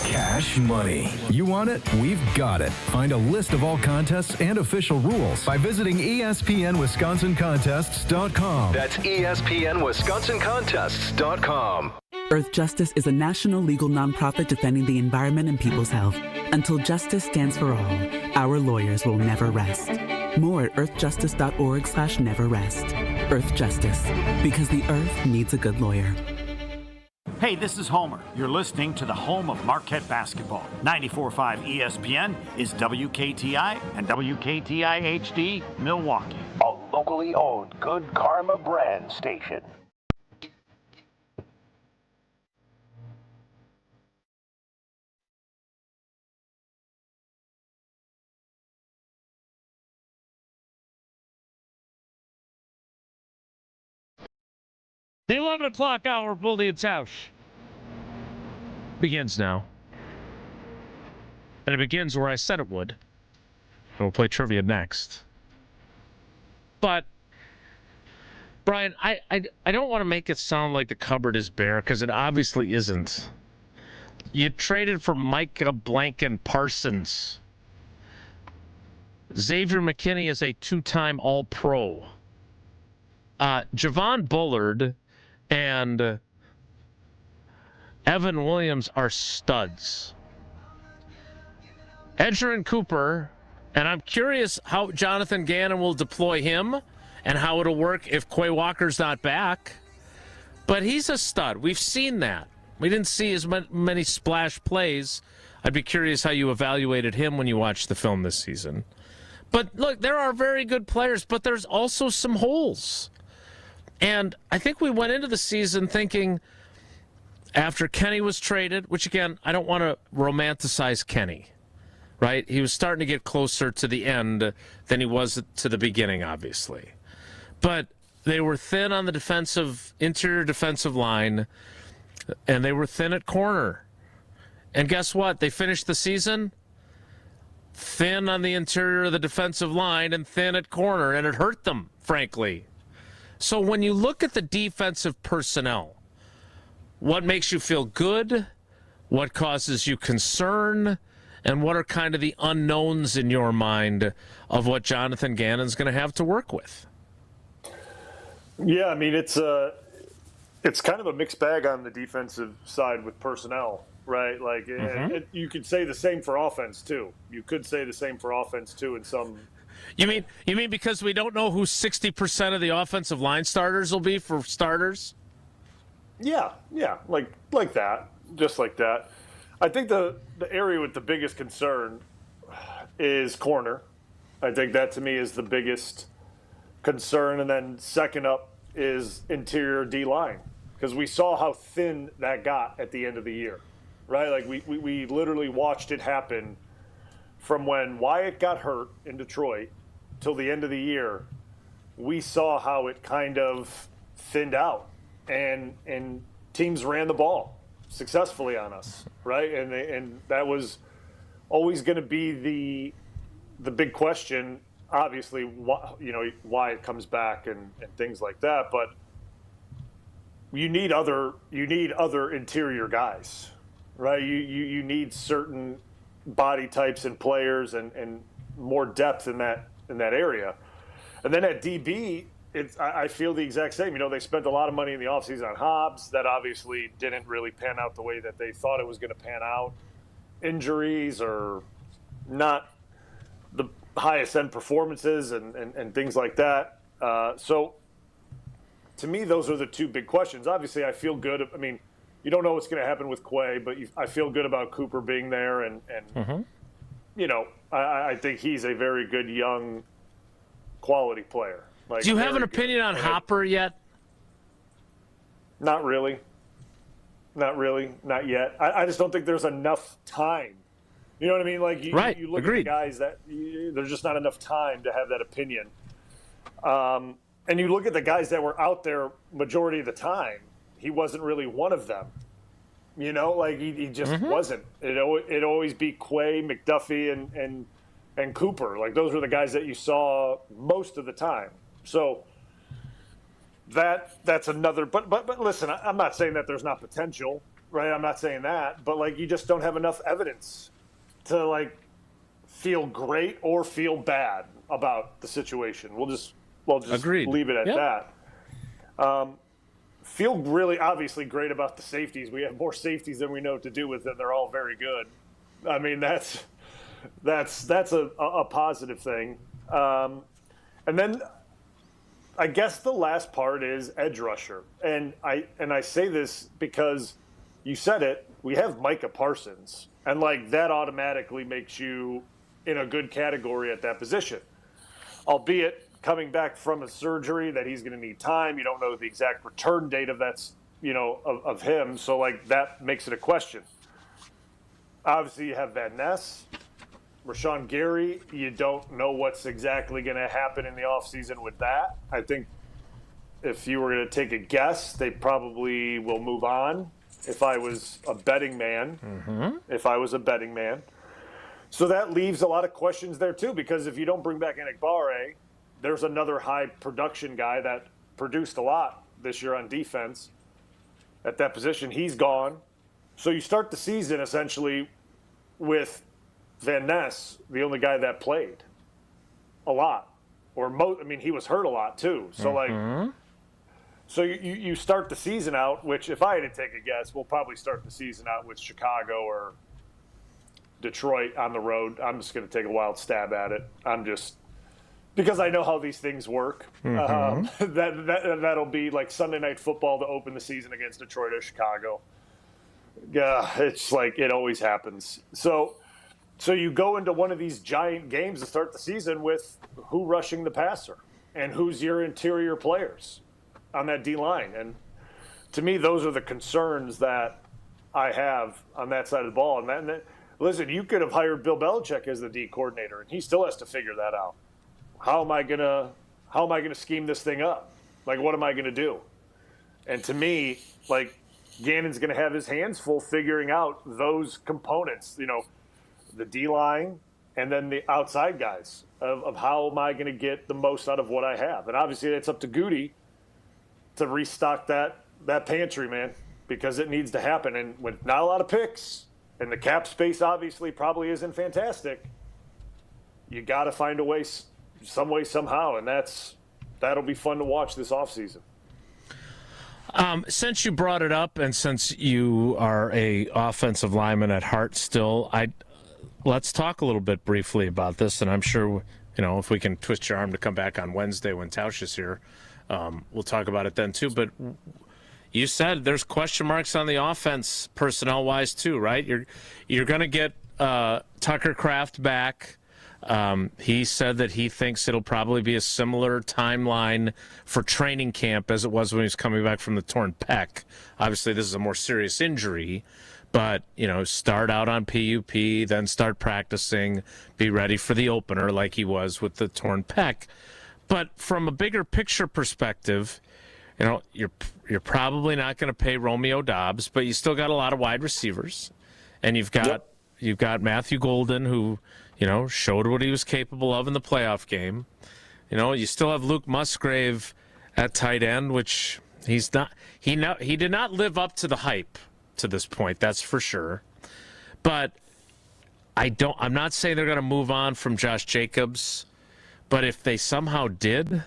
cash money. You want it? We've got it. Find a list of all contests and official rules by visiting ESPNWisconsinContests.com. That's ESPNWisconsinContests.com. Earth Justice is a national legal nonprofit defending the environment and people's health. Until justice stands for all, our lawyers will never rest. More at earthjustice.org/neverrest. Earth Justice, because the earth needs a good lawyer. Hey, this is Homer. You're listening to the home of Marquette basketball. 94.5 ESPN is WKTI and WKTI HD Milwaukee. A locally owned Good Karma brand station. The 11 o'clock hour of Wilde Tausch begins now. And it begins where I said it would. And we'll play trivia next. But Brian, I don't want to make it sound like the cupboard is bare, because it obviously isn't. You traded for Micah Blanken Parsons. Xavier McKinney is a 2-time All-Pro. Javon Bullard and Evan Williams are studs. Edgerrin Cooper, and I'm curious how Jonathan Gannon will deploy him and how it'll work if Quay Walker's not back. But he's a stud. We've seen that. We didn't see as many splash plays. I'd be curious how you evaluated him when you watched the film this season. But look, there are very good players, but there's also some holes. And I think we went into the season thinking after Kenny was traded, which again, I don't want to romanticize Kenny, right? He was starting to get closer to the end than he was to the beginning, obviously. But they were thin on the interior defensive line, and they were thin at corner. And guess what? They finished the season thin on the interior of the defensive line and thin at corner, and it hurt them, frankly. So when you look at the defensive personnel, what makes you feel good? What causes you concern? And what are kind of the unknowns in your mind of what Jonathan Gannon's going to have to work with? Yeah, I mean, it's kind of a mixed bag on the defensive side with personnel, right? Like, you could say the same for offense, too. You could say the same for offense, too, in some... You mean because we don't know who 60% of the offensive line starters will be for starters? Yeah, like that, just like that. I think the area with the biggest concern is corner. I think that, to me, is the biggest concern. And then second up is interior D-line, because we saw how thin that got at the end of the year, right? Like, we literally watched it happen from when Wyatt got hurt in Detroit till the end of the year. We saw how it kind of thinned out, and teams ran the ball successfully on us, right? And that was always going to be the big question. Obviously, why it comes back and things like that, but you need other interior guys, right? You need certain body types and players and more depth in that area. And then at DB, I feel the exact same. They spent a lot of money in the offseason on Hobbs. That obviously didn't really pan out the way that they thought it was going to pan out. Injuries or not the highest end performances and things like that. So to me, those are the two big questions. Obviously, I feel good. I mean, you don't know what's going to happen with Quay, but I feel good about Cooper being there. And I think he's a very good young quality player. Like, do you have an opinion on Hopper yet? Not really. Not yet. I just don't think there's enough time. You know what I mean? Like, you look Agreed. at the guys that there's just not enough time to have that opinion. And you look at the guys that were out there majority of the time, he wasn't really one of them. Like he just wasn't. It'd always be Quay, McDuffie, and Cooper. Like, those were the guys that you saw most of the time. So that's another. But listen, I'm not saying that there's not potential, right? I'm not saying that. But, like, you just don't have enough evidence to, like, feel great or feel bad about the situation. We'll just Agreed. Leave it at that. Feel really obviously great about the safeties. We have more safeties than we know what to do with, and they're all very good. I mean, that's a positive thing. And then I guess the last part is edge rusher. And I say this because you said it, we have Micah Parsons. And, like, that automatically makes you in a good category at that position. Albeit coming back from a surgery that he's going to need time. You don't know the exact return date of of him. So, like, that makes it a question. Obviously, you have Van Ness, Rashawn Gary. You don't know what's exactly going to happen in the offseason with that. I think if you were going to take a guess, they probably will move on. If I was a betting man, So that leaves a lot of questions there, too, because if you don't bring back Enikbare, there's another high production guy that produced a lot this year on defense at that position. He's gone. So you start the season essentially with Van Ness, the only guy that played a lot. He was hurt a lot too. So so you start the season out, which if I had to take a guess, we'll probably start the season out with Chicago or Detroit on the road. I'm just going to take a wild stab at it. Because I know how these things work. That'll be like Sunday Night Football to open the season against Detroit or Chicago. Yeah, it's like it always happens. So you go into one of these giant games to start the season with who rushing the passer and who's your interior players on that D-line. And to me, those are the concerns that I have on that side of the ball. And listen, you could have hired Bill Belichick as the D coordinator, and he still has to figure that out. How am I gonna scheme this thing up? Like, what am I gonna do? And to me, like, Gannon's gonna have his hands full figuring out those components, the D-line and then the outside guys of how am I gonna get the most out of what I have. And obviously it's up to Goody to restock that pantry, man, because it needs to happen. And with not a lot of picks and the cap space obviously probably isn't fantastic, you got to find a way, some way, somehow, and that'll be fun to watch this offseason. Since you brought it up, and since you are a offensive lineman at heart still, let's talk a little bit briefly about this, and I'm sure if we can twist your arm to come back on Wednesday when Tausch is here, we'll talk about it then too. But you said there's question marks on the offense personnel-wise too, right? You're going to get Tucker Kraft back. He said that he thinks it'll probably be a similar timeline for training camp as it was when he was coming back from the torn pec. Obviously, this is a more serious injury, but, start out on PUP, then start practicing, be ready for the opener like he was with the torn pec. But from a bigger picture perspective, you're probably not going to pay Romeo Doubs, but you still got a lot of wide receivers, and you've got Matthew Golden, who showed what he was capable of in the playoff game. You still have Luke Musgrave at tight end, which he's not. He did not live up to the hype to this point, that's for sure. But I'm not saying they're going to move on from Josh Jacobs, but if they somehow did,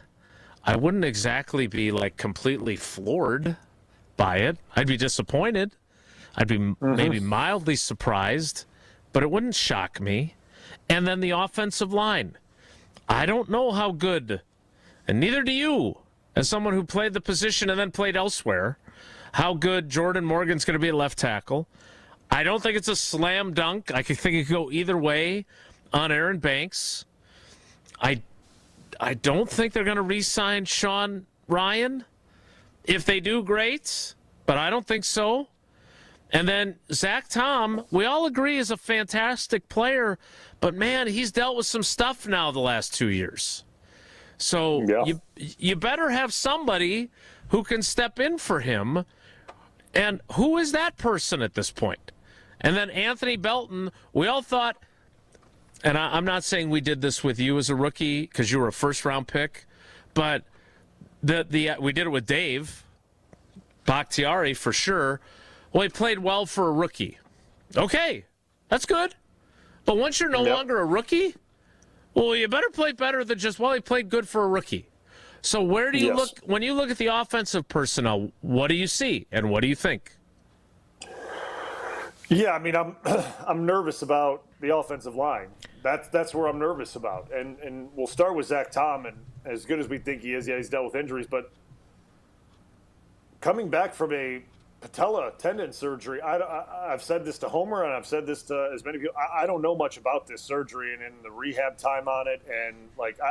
I wouldn't exactly be like completely floored by it. I'd be disappointed. I'd be maybe mildly surprised, but it wouldn't shock me. And then the offensive line. I don't know how good, and neither do you, as someone who played the position and then played elsewhere, how good Jordan Morgan's going to be at left tackle. I don't think it's a slam dunk. I think it could go either way on Aaron Banks. I don't think they're going to re-sign Sean Ryan. If they do, great, but I don't think so. And then Zach Tom, we all agree, is a fantastic player, but man, he's dealt with some stuff now the last 2 years. So you better have somebody who can step in for him. And who is that person at this point? And then Anthony Belton, we all thought, and I'm not saying we did this with you as a rookie because you were a first-round pick, but we did it with Dave Bakhtiari for sure. Well, he played well for a rookie. Okay, that's good. But once you're no longer a rookie, well, you better play better than just, he played good for a rookie. So where do you look, when you look at the offensive personnel, what do you see and what do you think? Yeah, I mean, I'm nervous about the offensive line. That's where I'm nervous about. And we'll start with Zach Tom, and as good as we think he is, he's dealt with injuries, but coming back from a patella tendon surgery, I've said this to Homer, and I've said this to as many people. I don't know much about this surgery and the rehab time on it, and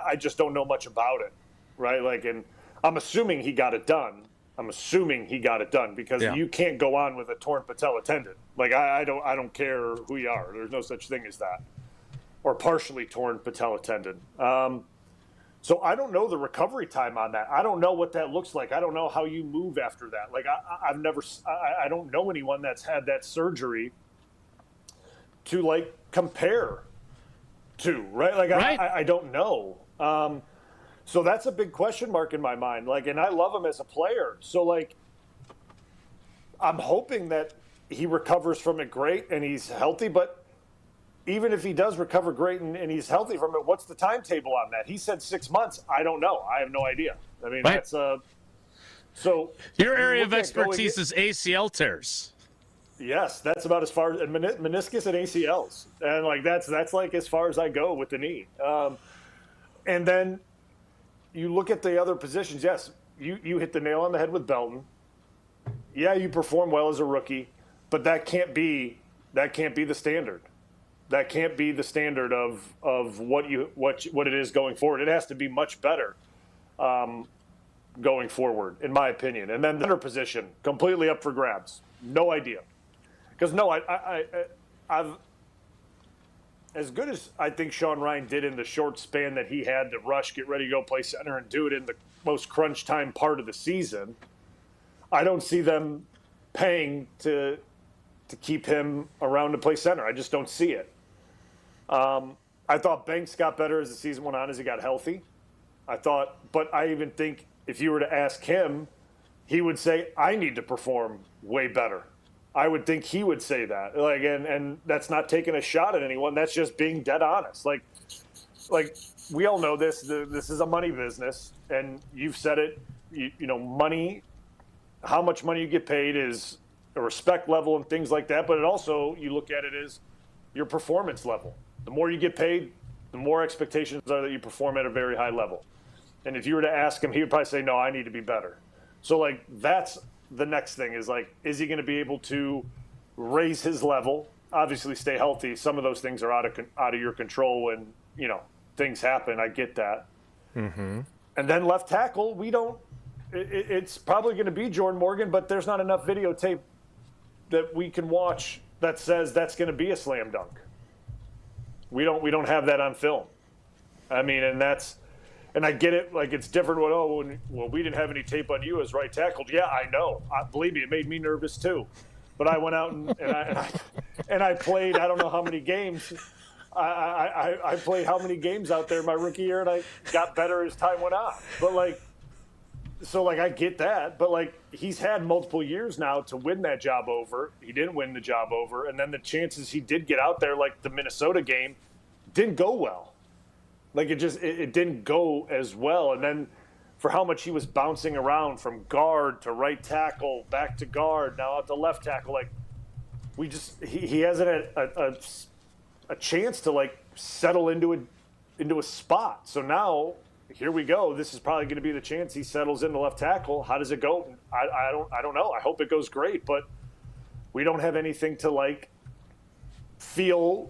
I just don't know much about it, right? And I'm assuming he got it done. Because you can't go on with a torn patella tendon. I don't care who you are. There's no such thing as that, or partially torn patella tendon. So I don't know the recovery time on that. I don't know what that looks like. I don't know how you move after that. I don't know anyone that's had that surgery to compare to, right? I don't know. So that's a big question mark in my mind. Like, and I love him as a player. So, like, I'm hoping that he recovers from it great and he's healthy. But even if he does recover great and he's healthy from it, what's the timetable on that? He said 6 months. I don't know. I have no idea. I mean, right. That's so. Your area of expertise is ACL tears. Yes, that's about as far as meniscus and ACLs, and like that's like as far as I go with the knee. And then you look at the other positions. Yes, you hit the nail on the head with Belton. Yeah, you perform well as a rookie, but that can't be the standard. That can't be the standard of what it is going forward. It has to be much better going forward, in my opinion. And then the center position, completely up for grabs. No idea. Because I've as good as I think Sean Ryan did in the short span that he had to rush, get ready to go play center, and do it in the most crunch time part of the season, I don't see them paying to keep him around to play center. I just don't see it. I thought Banks got better as the season went on, as he got healthy. But I even think if you were to ask him, he would say, I need to perform way better. I would think he would say that. Like, and that's not taking a shot at anyone. That's just being dead honest. Like we all know this. This is a money business, and you've said it. You know, money. How much money you get paid is a respect level and things like that. But it also, you look at it as your performance level. The more you get paid, the more expectations are that you perform at a very high level. And if you were to ask him, he would probably say, no, I need to be better. So, like, that's the next thing is, like, is he going to be able to raise his level? Obviously, stay healthy. Some of those things are out of your control when, you know, things happen. I get that. Mm-hmm. And then left tackle, it's probably going to be Jordan Morgan, but there's not enough videotape that we can watch that says that's going to be a slam dunk. We don't have that on film. I mean, and I get it. Like, it's different. Well, we didn't have any tape on you as right tackle. Yeah, I know. Believe me, it made me nervous too. But I went out and I played. I don't know how many games. I played how many games out there my rookie year, and I got better as time went on. But I get that. But he's had multiple years now to win that job over. He didn't win the job over, and then the chances he did get out there, like the Minnesota game, didn't go well. Like, it didn't go as well. And then for how much he was bouncing around from guard to right tackle, back to guard, now out to left tackle, he hasn't had a chance to settle into a spot. So now here we go. This is probably going to be the chance he settles into left tackle. How does it go? I don't know. I hope it goes great, but we don't have anything to feel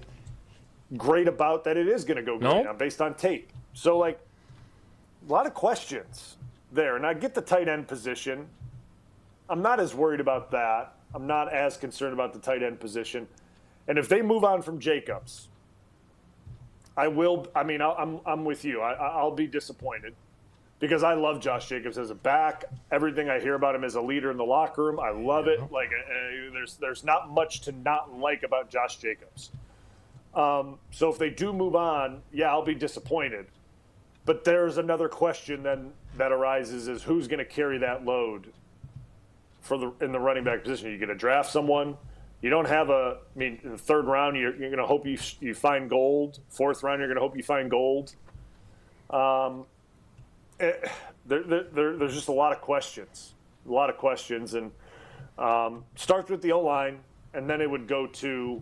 great about that it is going to go great based on tape. So a lot of questions there. And I get the tight end position. I'm not as worried about that. I'm not as concerned about the tight end position. And if they move on from Jacobs, I'm with you. I'll be disappointed because I love Josh Jacobs as a back. Everything I hear about him as a leader in the locker room, I love it. There's not much to not like about Josh Jacobs. So if they do move on, I'll be disappointed. But there's another question then that arises is who's going to carry that load in the running back position? Are you going to draft someone? You don't have in the third round, you're going to hope you find gold. Fourth round, you're going to hope you find gold. There's just a lot of questions. And starts with the O-line, and then it would go to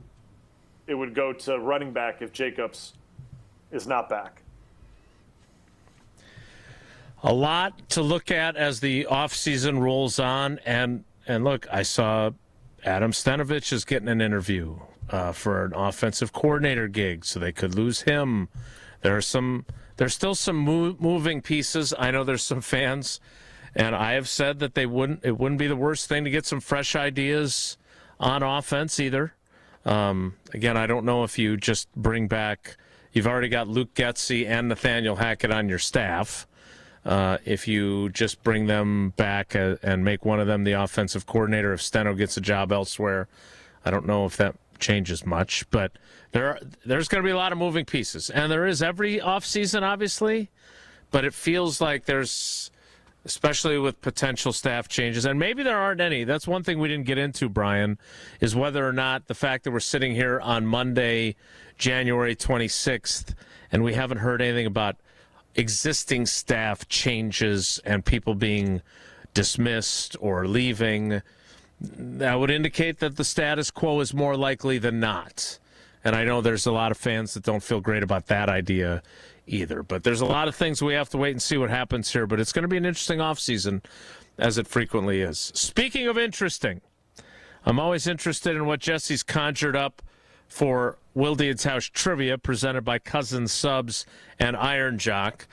running back if Jacobs is not back. A lot to look at as the offseason rolls on. And look, I saw Adam Stenovich is getting an interview for an offensive coordinator gig, so they could lose him. There's still some moving pieces. I know there's some fans, and I have said that it wouldn't be the worst thing to get some fresh ideas on offense either. Again, I don't know if you just bring back, you've already got Luke Getsy and Nathaniel Hackett on your staff. If you just bring them back and make one of them the offensive coordinator, if Steno gets a job elsewhere, I don't know if that changes much. But there's going to be a lot of moving pieces. And there is every offseason, obviously. but it feels like there's, especially with potential staff changes, and maybe there aren't any. That's one thing we didn't get into, Brian, is whether or not the fact that we're sitting here on Monday, January 26th, and we haven't heard anything about existing staff changes and people being dismissed or leaving, that would indicate that the status quo is more likely than not. And I know there's a lot of fans that don't feel great about that idea either. But there's a lot of things we have to wait and see what happens here. But it's going to be an interesting offseason, as it frequently is. Speaking of interesting, I'm always interested in what Jesse's conjured up for Wilde Tausch Trivia, presented by Cousins Subs and Iron Jock.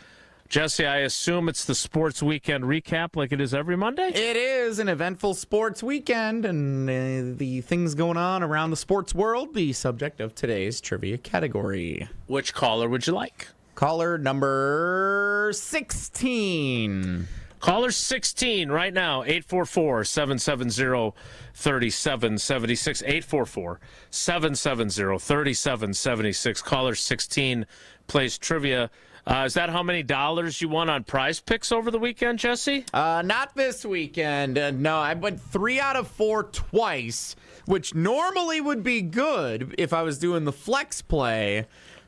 Jesse, I assume it's the sports weekend recap like it is every Monday? It is an eventful sports weekend, and the things going on around the sports world, the subject of today's trivia category. Which caller would you like? Caller number 16. Caller 16 right now, 844-770-3776, 844-770-3776. Caller 16 plays trivia. Is that how many dollars you won on Prize Picks over the weekend, Jesse? Not this weekend. No, I went 3 out of 4 twice, which normally would be good if I was doing the flex play.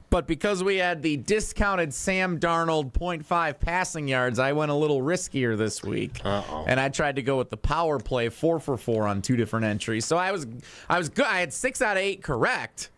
But because we had the discounted Sam Darnold 0.5 passing yards, I went a little riskier this week. And I tried to go with the power play 4 for 4 on 2 different entries. So I was good. I had 6 out of 8 correct.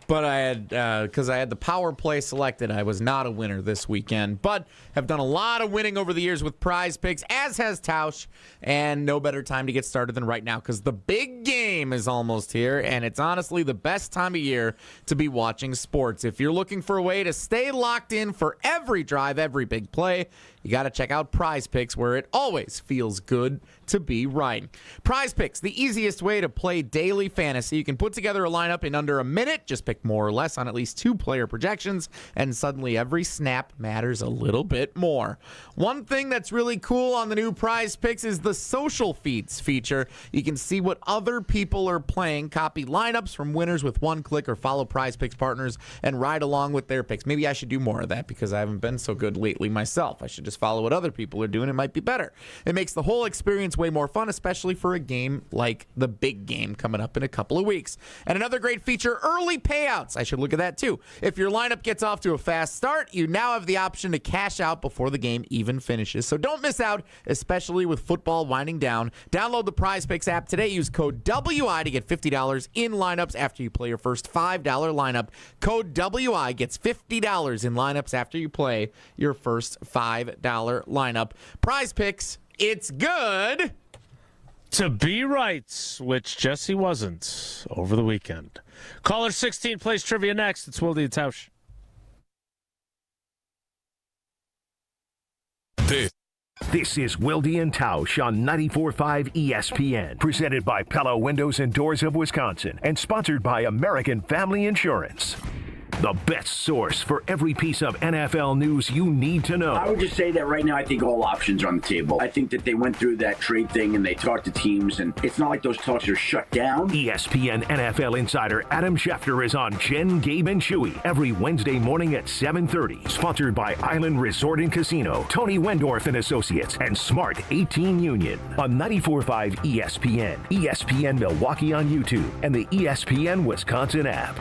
But I had, because I had the power play selected, I was not a winner this weekend. But have done a lot of winning over the years with Prize Picks, as has Tausch. And no better time to get started than right now, because the big game is almost here. And it's honestly the best time of year to be watching sports. If you're looking for a way to stay locked in for every drive, every big play, you got to check out Prize Picks, where it always feels good to be right. Prize Picks, the easiest way to play daily fantasy. You can put together a lineup in under a minute. Just pick more or less on at least 2 player projections, and suddenly every snap matters a little bit more. One thing that's really cool on the new Prize Picks is the social feeds feature. You can see what other people are playing, copy lineups from winners with one click, or follow Prize Picks partners and ride along with their picks. Maybe I should do more of that because I haven't been so good lately myself. I should just follow what other people are doing. It might be better. It makes the whole experience way more fun, especially for a game like the big game coming up in a couple of weeks. And another great feature, early payouts. I should look at that too. If your lineup gets off to a fast start, you now have the option to cash out before the game even finishes. So don't miss out, especially with football winding down. Download the Prize Picks app today. Use code WI to get $50 in lineups after you play your first $5 lineup. Code WI gets $50 in lineups after you play your first $5 lineup. Prize Picks, it's good to be right, which Jesse wasn't over the weekend. Caller 16 plays trivia next. It's Wilde Tausch. This is Wilde and Tausch on 94.5 ESPN, presented by Pella Windows and Doors of Wisconsin, and sponsored by American Family Insurance. The best source for every piece of NFL news you need to know. I would just say that right now I think all options are on the table. I think that they went through that trade thing and they talked to teams, and it's not like those talks are shut down. ESPN NFL insider Adam Schefter is on Jen, Gabe, and Chewy every Wednesday morning at 7:30. Sponsored by Island Resort and Casino, Tony Wendorf and Associates, and Smart 18 Union on 94.5 ESPN, ESPN Milwaukee on YouTube, and the ESPN Wisconsin app.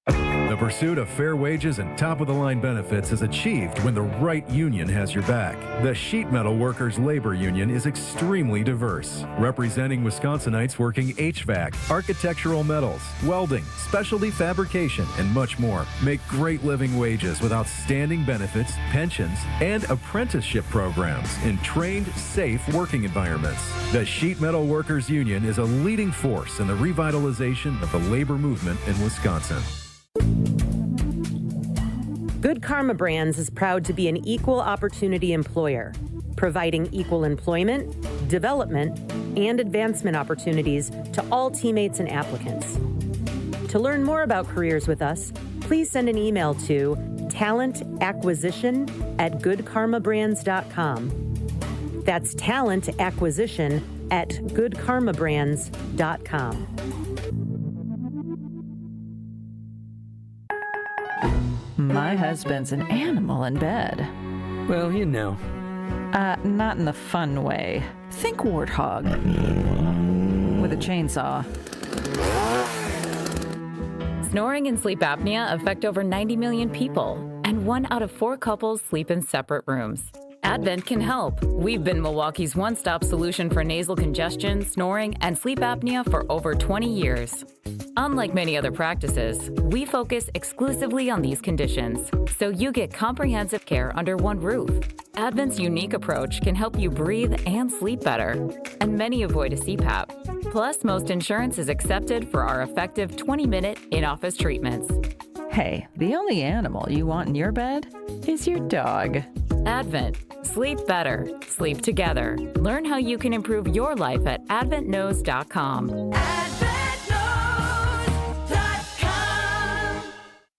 The pursuit of fair wages and top-of-the-line benefits is achieved when the right union has your back. The Sheet Metal Workers Labor Union is extremely diverse, representing Wisconsinites working HVAC, architectural metals, welding, specialty fabrication, and much more. Make great living wages with outstanding benefits, pensions, and apprenticeship programs in trained, safe working environments. The Sheet Metal Workers Union is a leading force in the revitalization of the labor movement in Wisconsin. Good Karma Brands is proud to be an equal opportunity employer, providing equal employment, development, and advancement opportunities to all teammates and applicants. To learn more about careers with us, please send an email to talentacquisition@goodkarmabrands.com. That's talentacquisition@goodkarmabrands.com. My husband's an animal in bed. Well, you know. Not in the fun way. Think warthog. With a chainsaw. Snoring and sleep apnea affect over 90 million people, and 1 out of 4 couples sleep in separate rooms. Advent can help. We've been Milwaukee's one-stop solution for nasal congestion, snoring, and sleep apnea for over 20 years. Unlike many other practices, we focus exclusively on these conditions, so you get comprehensive care under one roof. Advent's unique approach can help you breathe and sleep better, and many avoid a CPAP. Plus, most insurance is accepted for our effective 20-minute in-office treatments. Hey, the only animal you want in your bed is your dog. Advent. Sleep better. Sleep together. Learn how you can improve your life at adventknows.com.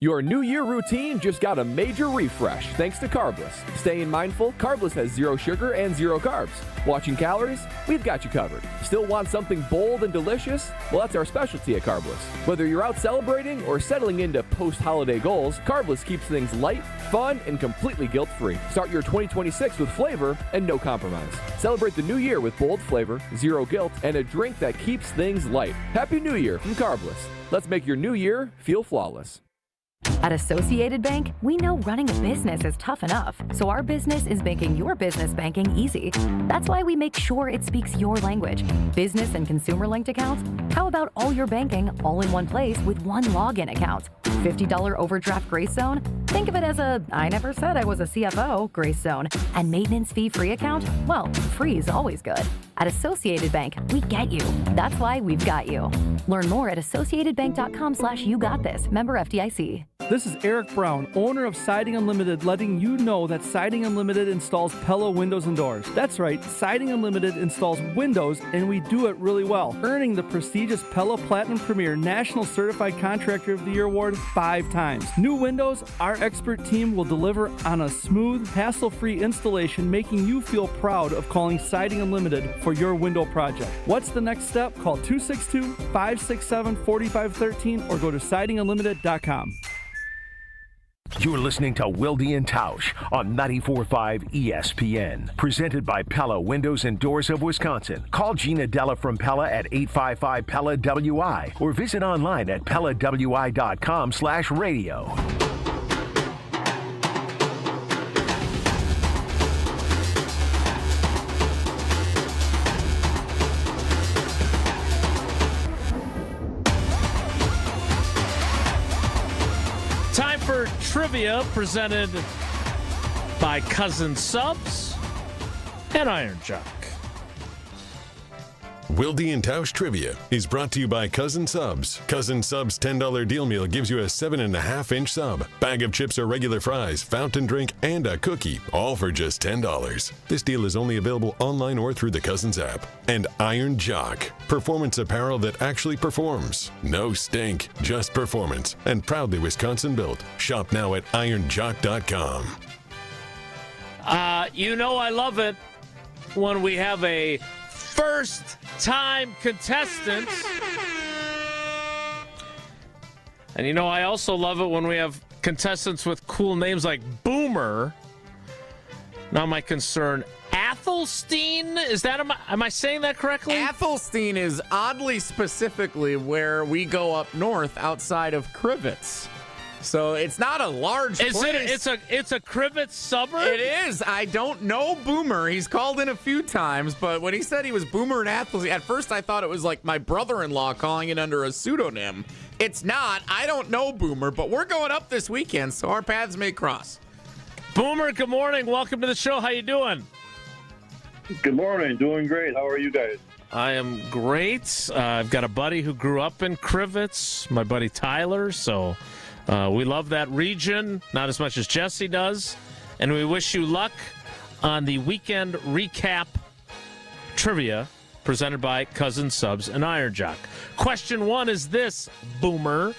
Your New Year routine just got a major refresh thanks to Carbless. Staying mindful, Carbless has 0 sugar and 0 carbs. Watching calories? We've got you covered. Still want something bold and delicious? Well, that's our specialty at Carbless. Whether you're out celebrating or settling into post-holiday goals, Carbless keeps things light, fun, and completely guilt-free. Start your 2026 with flavor and no compromise. Celebrate the new year with bold flavor, 0 guilt, and a drink that keeps things light. Happy New Year from Carbless. Let's make your new year feel flawless. At Associated Bank, we know running a business is tough enough, so our business is making your business banking easy. That's why we make sure it speaks your language. Business and consumer-linked accounts? How about all your banking all in one place with one login account? $50 overdraft grace zone? Think of it as a I never said I was a CFO grace zone. And maintenance fee-free account? Well, free is always good. At Associated Bank, we get you. That's why we've got you. Learn more at associatedbank.com/YouGotThis. Member FDIC. This is Eric Brown, owner of Siding Unlimited, letting you know that Siding Unlimited installs Pella windows and doors. That's right, Siding Unlimited installs windows, and we do it really well, earning the prestigious Pella Platinum Premier National Certified Contractor of the Year award 5 times. New windows, our expert team will deliver on a smooth, hassle-free installation, making you feel proud of calling Siding Unlimited for your window project. What's the next step? Call 262-567-4513 or go to sidingunlimited.com. You're listening to Wilde Tausch on 94.5 ESPN. Presented by Pella Windows and Doors of Wisconsin. Call Gina Della from Pella at 855-PELLA-WI or visit online at PellaWI.com/radio. Time for trivia presented by Cousin Subs and Iron Jock. Wilde and Tausch Trivia is brought to you by Cousin Subs. Cousin Subs $10 deal meal gives you a 7.5-inch sub, bag of chips or regular fries, fountain drink, and a cookie, all for just $10. This deal is only available online or through the Cousins app. And Iron Jock, performance apparel that actually performs. No stink, just performance, and proudly Wisconsin built. Shop now at ironjock.com. You know I love it when we have a first-time contestant. And you know I also love it when we have contestants with cool names like Boomer. Now my concern, Athelstein? Is that, am I saying that correctly? Athelstein is oddly specifically where we go up north outside of Crivets. So it's not a large place. It's a Crivets suburb? It is. I don't know Boomer. He's called in a few times, but when he said he was Boomer and Athelstein, at first I thought it was like my brother-in-law calling it under a pseudonym. It's not. I don't know Boomer, but we're going up this weekend, so our paths may cross. Boomer, good morning. Welcome to the show. How you doing? Good morning. Doing great. How are you guys? I am great. I've got a buddy who grew up in Crivets, my buddy Tyler, so we love that region, not as much as Jesse does, and we wish you luck on the weekend recap trivia presented by Cousin Subs and Iron Jock. Question 1 is this, Boomer.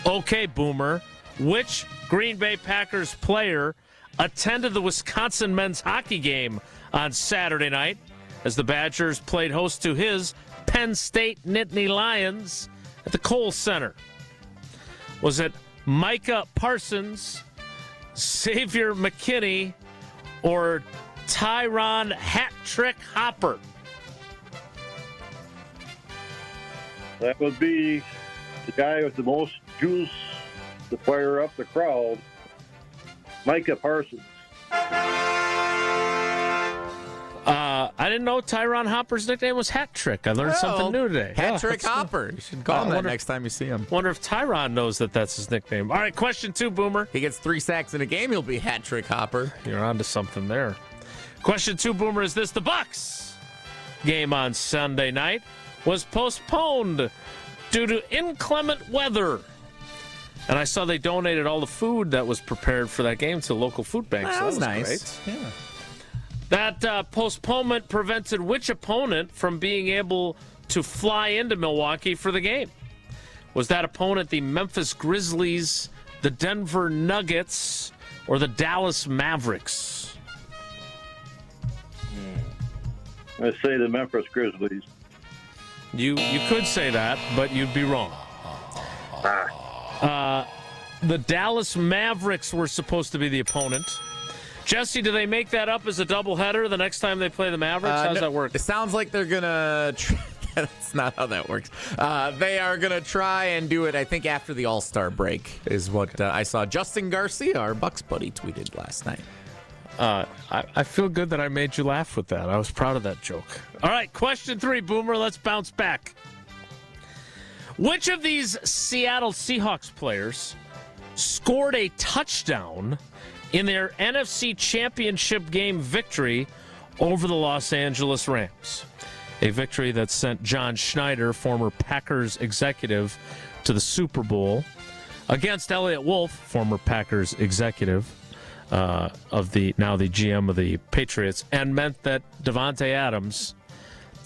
Okay, Boomer. Which Green Bay Packers player attended the Wisconsin men's hockey game on Saturday night as the Badgers played host to his Penn State Nittany Lions at the Kohl Center? Was it Micah Parsons, Xavier McKinney, or Tyron Hat-Trick Hopper? That would be the guy with the most juice to fire up the crowd, Micah Parsons. I didn't know Tyron Hopper's nickname was Hat Trick. I learned something new today. Hat Trick Hopper. You should call him that next time you see him. Wonder if Tyron knows that that's his nickname. All right, question 2, Boomer. He gets 3 sacks in a game, he'll be Hat Trick Hopper. You're on to something there. Question 2, Boomer, is this: the Bucs game on Sunday night was postponed due to inclement weather. And I saw they donated all the food that was prepared for that game to local food banks. That was nice. Great. Yeah. That postponement prevented which opponent from being able to fly into Milwaukee for the game? Was that opponent the Memphis Grizzlies, the Denver Nuggets, or the Dallas Mavericks? I say the Memphis Grizzlies. You could say that, but you'd be wrong. The Dallas Mavericks were supposed to be the opponent. Jesse, do they make that up as a doubleheader the next time they play the Mavericks? How does that work? It sounds like they're going to... That's not how that works. They are going to try and do it, I think, after the All-Star break is what I saw. Justin Garcia, our Bucks buddy, tweeted last night. I feel good that I made you laugh with that. I was proud of that joke. All right, question 3, Boomer. Let's bounce back. Which of these Seattle Seahawks players scored a touchdown in their NFC Championship game victory over the Los Angeles Rams? A victory that sent John Schneider, former Packers executive, to the Super Bowl against Elliott Wolf, former Packers executive, of the GM of the Patriots, and meant that Devontae Adams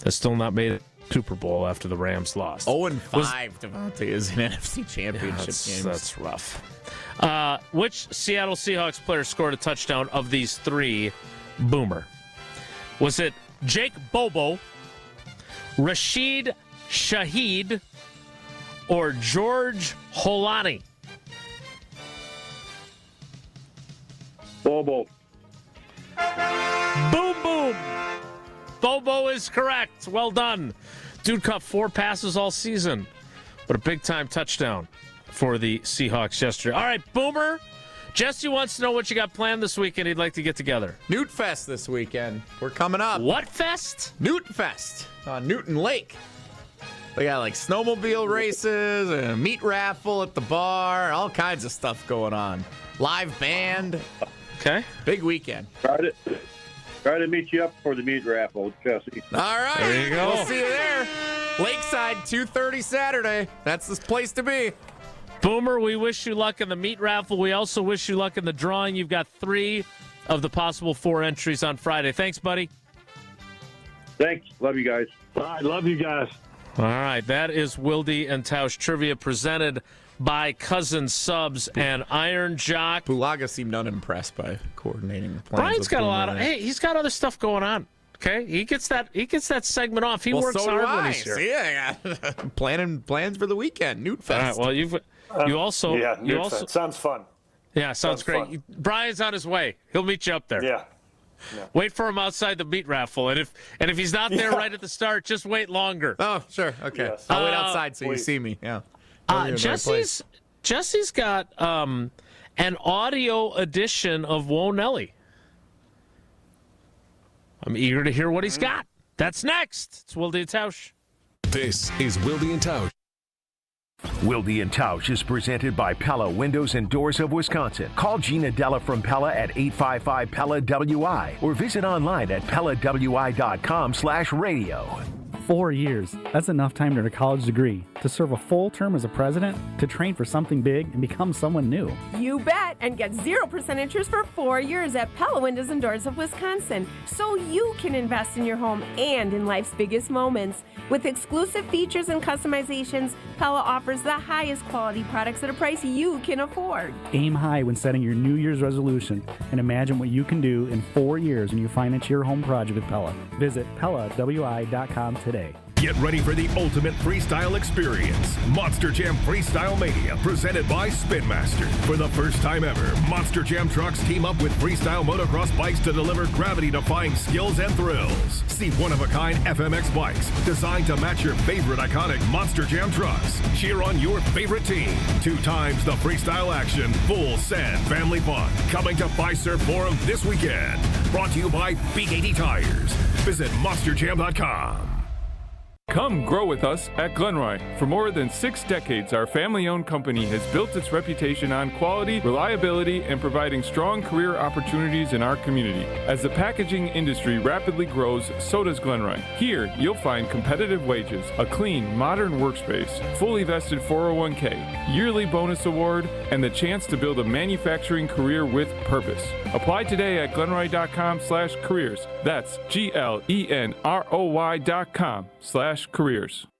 has still not made it to the Super Bowl after the Rams lost. 0-5 Devontae is in NFC Championship games. That's rough. Which Seattle Seahawks player scored a touchdown of these 3, Boomer? Was it Jake Bobo, Rashid Shaheed, or George Holani? Bobo. Boom, boom. Bobo is correct. Well done. Dude caught 4 passes all season. What a big-time touchdown for the Seahawks yesterday. All right, Boomer. Jesse wants to know what you got planned this weekend he'd like to get together. Newt Fest this weekend. We're coming up. What fest? Newt Fest on Newton Lake. They got like snowmobile races and a meat raffle at the bar. All kinds of stuff going on. Live band. Okay. Big weekend. Try to meet you up for the meat raffle, Jesse. All right. There you go. We'll see you there. Lakeside, 2:30 Saturday. That's the place to be. Boomer, we wish you luck in the meat raffle. We also wish you luck in the drawing. You've got 3 of the possible 4 entries on Friday. Thanks, buddy. Thanks. Love you guys. All right, love you guys. All right, that is Wilde and Tausch Trivia presented by Cousin Subs and Iron Jock. Bulaga seemed unimpressed by coordinating the plans. Brian's got a lot of. Hey, he's got other stuff going on. Okay, he gets that segment off. He works so hard when he's here. See, I got plans for the weekend. Newt Fest. All right, well, you also sounds fun. Yeah, sounds great. Fun. Brian's on his way. He'll meet you up there. Yeah. Wait for him outside the meat raffle, and if he's not there right at the start, just wait longer. Oh, sure, okay. Yes. I'll wait outside so you see me. Yeah. Jesse's got an audio edition of Whoa Nelly. I'm eager to hear what he's got. That's next. It's Wilde and Tausch. This is Wilde and Tausch. Wilde and Tausch is presented by Pella Windows and Doors of Wisconsin. Call Gina Della from Pella at 855-PELLA-WI or visit online at PellaWI.com/radio. 4 years. That's enough time to earn a college degree, to serve a full term as a president, to train for something big and become someone new. You bet, and get 0% interest for 4 years at Pella Windows and Doors of Wisconsin, so you can invest in your home and in life's biggest moments. With exclusive features and customizations, Pella offers the highest quality products at a price you can afford. Aim high when setting your New Year's resolution and imagine what you can do in 4 years when you finance your home project with Pella. Visit PellaWI.com today. Get ready for the ultimate freestyle experience. Monster Jam Freestyle Mania, presented by Spin Master. For the first time ever, Monster Jam trucks team up with freestyle motocross bikes to deliver gravity-defying skills and thrills. See one-of-a-kind FMX bikes designed to match your favorite iconic Monster Jam trucks. Cheer on your favorite team. 2 times the freestyle action, full sand family fun. Coming to Fiserv Forum this weekend. Brought to you by Big 80 Tires. Visit monsterjam.com. Come grow with us at Glenroy. For more than 6 decades, our family-owned company has built its reputation on quality, reliability, and providing strong career opportunities in our community. As the packaging industry rapidly grows, so does Glenroy. Here, you'll find competitive wages, a clean, modern workspace, fully vested 401k, yearly bonus award, and the chance to build a manufacturing career with purpose. Apply today at glenroy.com/careers. That's GLENROY.com/careers.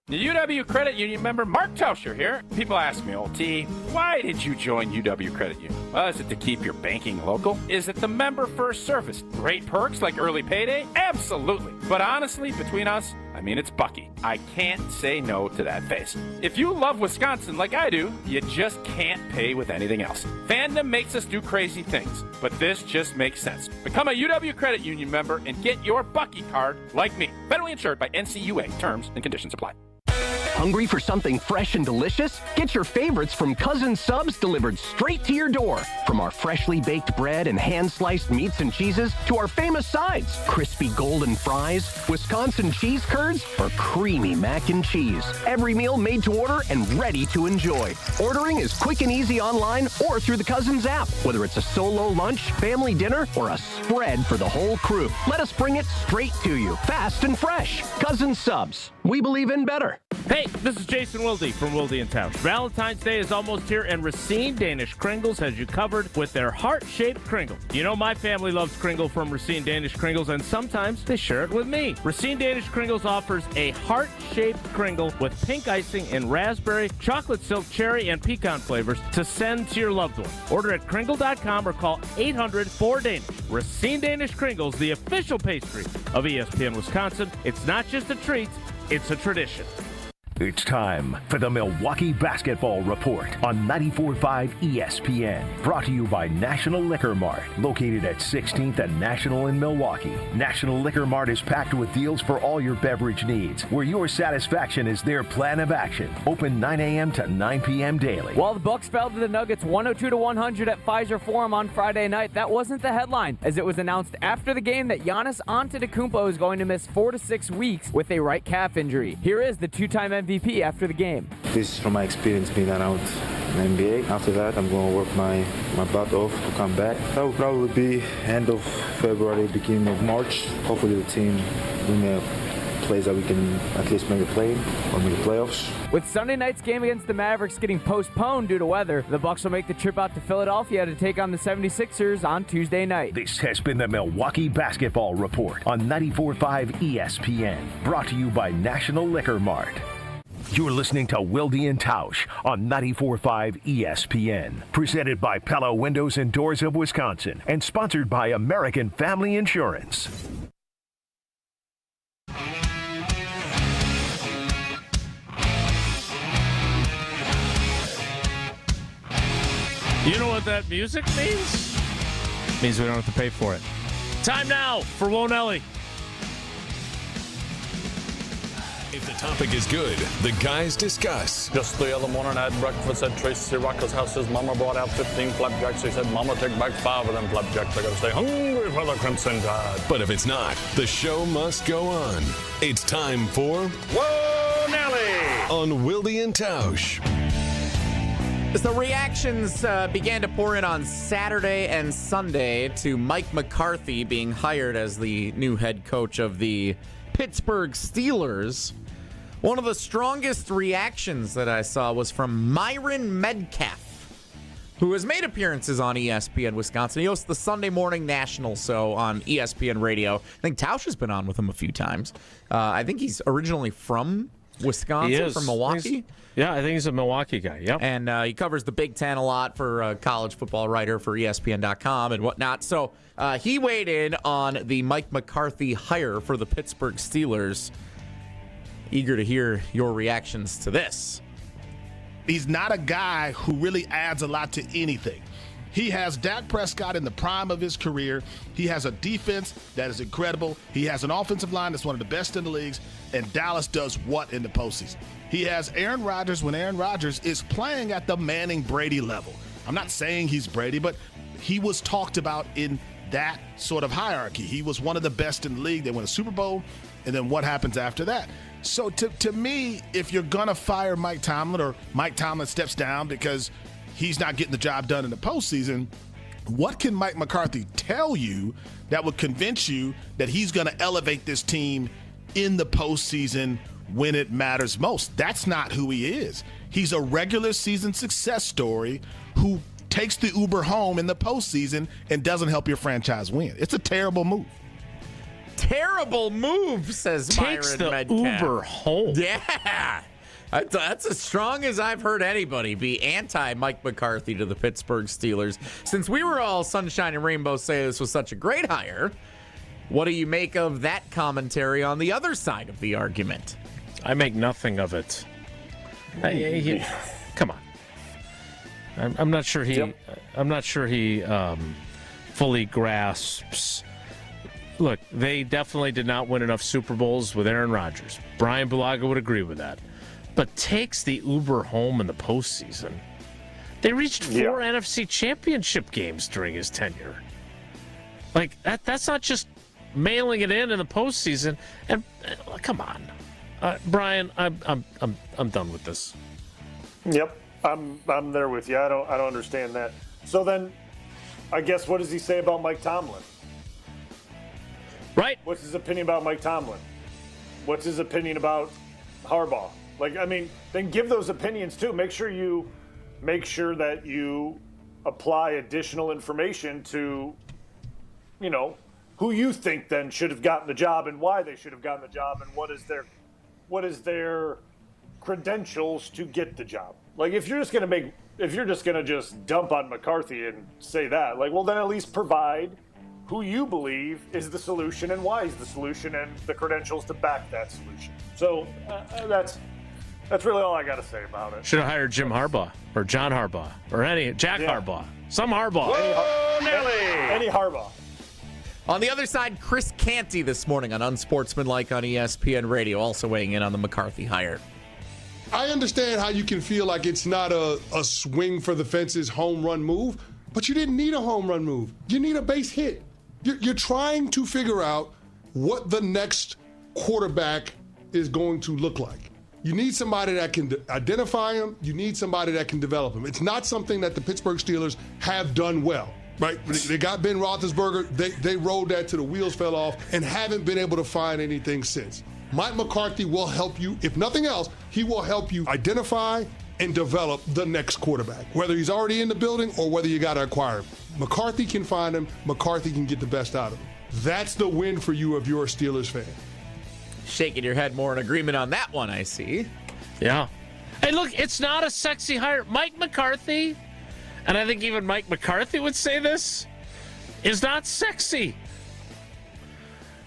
The UW Credit Union member Mark Tauscher here. People ask me, old T, why did you join UW Credit Union? Well, is it to keep your banking local? Is it the member first service? Great perks like early payday? Absolutely. But honestly, between us, I mean, it's Bucky. I can't say no to that face. If you love Wisconsin like I do, you just can't pay with anything else. Fandom makes us do crazy things, but this just makes sense. Become a UW Credit Union member and get your Bucky card like me. Federally insured by NCUA. Terms and conditions apply. Hungry for something fresh and delicious? Get your favorites from Cousin Subs delivered straight to your door. From our freshly baked bread and hand-sliced meats and cheeses to our famous sides, crispy golden fries, Wisconsin cheese curds, or creamy mac and cheese. Every meal made to order and ready to enjoy. Ordering is quick and easy online or through the Cousins app. Whether it's a solo lunch, family dinner, or a spread for the whole crew, let us bring it straight to you, fast and fresh. Cousin Subs. We believe in better. Hey, this is Jason Wilde from Wilde Tausch. Valentine's Day is almost here, and Racine Danish Kringles has you covered with their heart-shaped Kringle. You know my family loves Kringle from Racine Danish Kringles, and sometimes they share it with me. Racine Danish Kringles offers a heart-shaped Kringle with pink icing in raspberry, chocolate silk, cherry, and pecan flavors to send to your loved one. Order at Kringle.com or call 800-4DANISH. Racine Danish Kringles, the official pastry of ESPN Wisconsin. It's not just a treat, it's a tradition. It's time for the Milwaukee Basketball Report on 94.5 ESPN. Brought to you by National Liquor Mart, located at 16th and National in Milwaukee. National Liquor Mart is packed with deals for all your beverage needs, where your satisfaction is their plan of action. Open 9 a.m. to 9 p.m. daily. While the Bucks fell to the Nuggets 102-100 at Fiserv Forum on Friday night, that wasn't the headline, as it was announced after the game that Giannis Antetokounmpo is going to miss 4 to 6 weeks with a right calf injury. Here is the two-time MVP after the game. This is from my experience being around the NBA. After that, I'm going to work my butt off to come back. That will probably be end of February, beginning of March. Hopefully the team win plays that we can at least make a play or make the playoffs. With Sunday night's game against the Mavericks getting postponed due to weather, the Bucks will make the trip out to Philadelphia to take on the 76ers on Tuesday night. This has been the Milwaukee Basketball Report on 94.5 ESPN. Brought to you by National Liquor Mart. You're listening to Wilde Tausch on 94.5 ESPN. Presented by Pella Windows and Doors of Wisconsin and sponsored by American Family Insurance. You know what that music means? It means we don't have to pay for it. Time now for Wonelli. If the topic is good, the guys discuss. Just the other morning I had breakfast at Tracy Rocker's house. His mama brought out 15 flapjacks. He said, Mama, take back 5 of them flapjacks. I gotta stay hungry for the Crimson Tide. But if it's not, the show must go on. It's time for Wonelli on Wilde and Tausch. As the reactions began to pour in on Saturday and Sunday to Mike McCarthy being hired as the new head coach of the Pittsburgh Steelers, one of the strongest reactions that I saw was from Myron Metcalf, who has made appearances on ESPN Wisconsin. He hosts the Sunday Morning National show on ESPN Radio. I think Tausch has been on with him a few times. I think he's originally from Wisconsin, from Milwaukee. I think he's a Milwaukee guy. Yep. And he covers the Big Ten a lot for a college football writer for ESPN.com and whatnot. So he weighed in on the Mike McCarthy hire for the Pittsburgh Steelers. Eager to hear your reactions to this. He's not a guy who really adds a lot to anything. He has Dak Prescott in the prime of his career. He has a defense that is incredible. He has an offensive line that's one of the best in the leagues. And Dallas does what in the postseason? He has Aaron Rodgers when Aaron Rodgers is playing at the Manning-Brady level. I'm not saying he's Brady, but he was talked about in that sort of hierarchy. He was one of the best in the league. They win a Super Bowl, and then what happens after that? So to me, if you're going to fire Mike Tomlin or Mike Tomlin steps down because he's not getting the job done in the postseason, what can Mike McCarthy tell you that would convince you that he's going to elevate this team in the postseason when it matters most? That's not who he is. He's a regular season success story who takes the Uber home in the postseason and doesn't help your franchise win. It's a terrible move. Terrible move, says Takes Myron the Medcalf. Uber home. Yeah. That's as strong as I've heard anybody be anti-Mike McCarthy to the Pittsburgh Steelers. Since we were all sunshine and rainbow say this was such a great hire, what do you make of that commentary on the other side of the argument? I make nothing of it. Come on. I'm not sure he. Yep. I'm not sure he fully grasps. Look, they definitely did not win enough Super Bowls with Aaron Rodgers. Brian Bulaga would agree with that. But takes the Uber home in the postseason. They reached 4 NFC championship games during his tenure. Like that's not just mailing it in the postseason. And come on, Brian, I'm done with this. Yep, I'm there with you. I don't understand that. So then, I guess what does he say about Mike Tomlin? Right. What's his opinion about Mike Tomlin? What's his opinion about Harbaugh? Then give those opinions too. Make sure that you apply additional information to, who you think then should have gotten the job and why they should have gotten the job and what is their credentials to get the job. Like if you're just gonna just dump on McCarthy and say that, then at least provide who you believe is the solution and why is the solution and the credentials to back that solution. So that's really all I got to say about it. Should have hired Jim Harbaugh or John Harbaugh or Jack Harbaugh. Some Harbaugh. Any Harbaugh. On the other side, Chris Canty this morning on Unsportsmanlike on ESPN Radio, also weighing in on the McCarthy hire. I understand how you can feel like it's not a swing for the fences home run move, but you didn't need a home run move. You need a base hit. You're trying to figure out what the next quarterback is going to look like. You need somebody that can identify him. You need somebody that can develop him. It's not something that the Pittsburgh Steelers have done well, right? They got Ben Roethlisberger. They rode that till the wheels fell off and haven't been able to find anything since. Mike McCarthy will help you. If nothing else, he will help you identify and develop the next quarterback, whether he's already in the building or whether you got to acquire him. McCarthy can find him. McCarthy can get the best out of him. That's the win for you if you're a Steelers fan. Shaking your head more in agreement on that one, I see. Yeah. Hey, look, it's not a sexy hire. Mike McCarthy, and I think even Mike McCarthy would say this, is not sexy.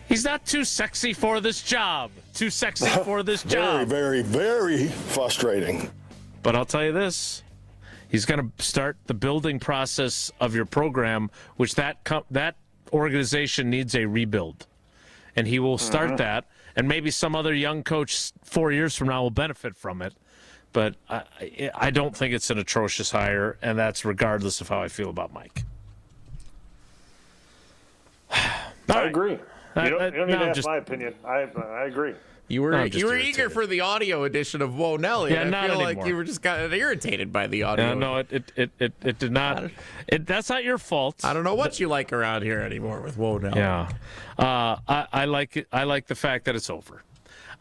He's not too sexy for this job. Too sexy for this job. Very, very, very frustrating. But I'll tell you this. He's going to start the building process of your program, which that organization needs a rebuild. And he will start that. And maybe some other young coach 4 years from now will benefit from it. But I don't think it's an atrocious hire, and that's regardless of how I feel about Mike. I agree. You don't need to ask my opinion. I agree. You were eager for the audio edition of Whoa Nelly. Yeah, and not I feel anymore. like you were just kind of irritated by the audio. No, it did not. That's not your fault. I don't know what you like around here anymore with Whoa Nelly. Yeah, I like it. I like the fact that it's over.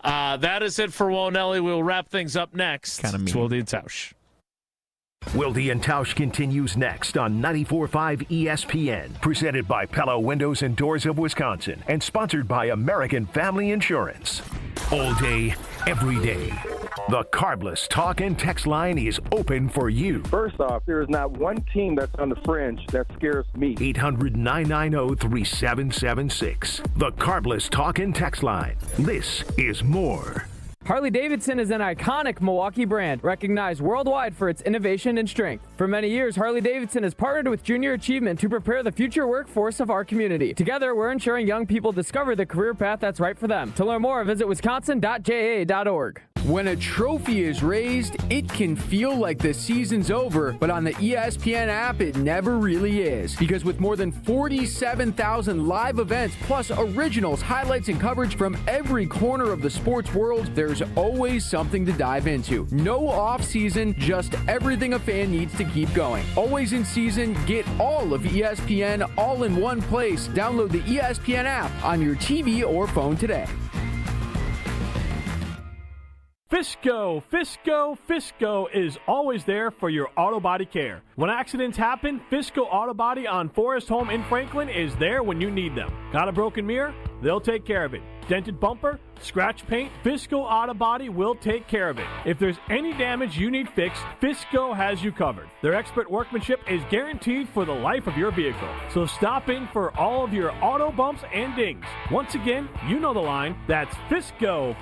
That is it for Whoa Nelly. We'll wrap things up next. It's Wilde Tausch. Wilde and Tausch continues next on 94.5 ESPN, presented by Pella Windows and Doors of Wisconsin, and sponsored by American Family Insurance. All day, every day, the Carbless talk and text line is open for you. First off, there is not one team that's on the fringe that scares me. 800-990-3776. The Carbless talk and text line. This is more. Harley-Davidson is an iconic Milwaukee brand, recognized worldwide for its innovation and strength. For many years, Harley-Davidson has partnered with Junior Achievement to prepare the future workforce of our community. Together, we're ensuring young people discover the career path that's right for them. To learn more, visit wisconsin.ja.org. When a trophy is raised, it can feel like the season's over, but on the ESPN app, it never really is. Because with more than 47,000 live events, plus originals, highlights, and coverage from every corner of the sports world, there's always something to dive into. No off-season, just everything a fan needs to keep going. Always in season, get all of ESPN all in one place. Download the ESPN app on your TV or phone today. Fisco is always there for your auto body care. When accidents happen, Fisco Auto Body on Forest Home in Franklin is there when you need them. Got a broken mirror? They'll take care of it. Dented bumper? Scratch paint? Fisco Auto Body will take care of it. If there's any damage you need fixed, Fisco has you covered. Their expert workmanship is guaranteed for the life of your vehicle. So stop in for all of your auto bumps and dings. Once again, you know the line. That's Fisco.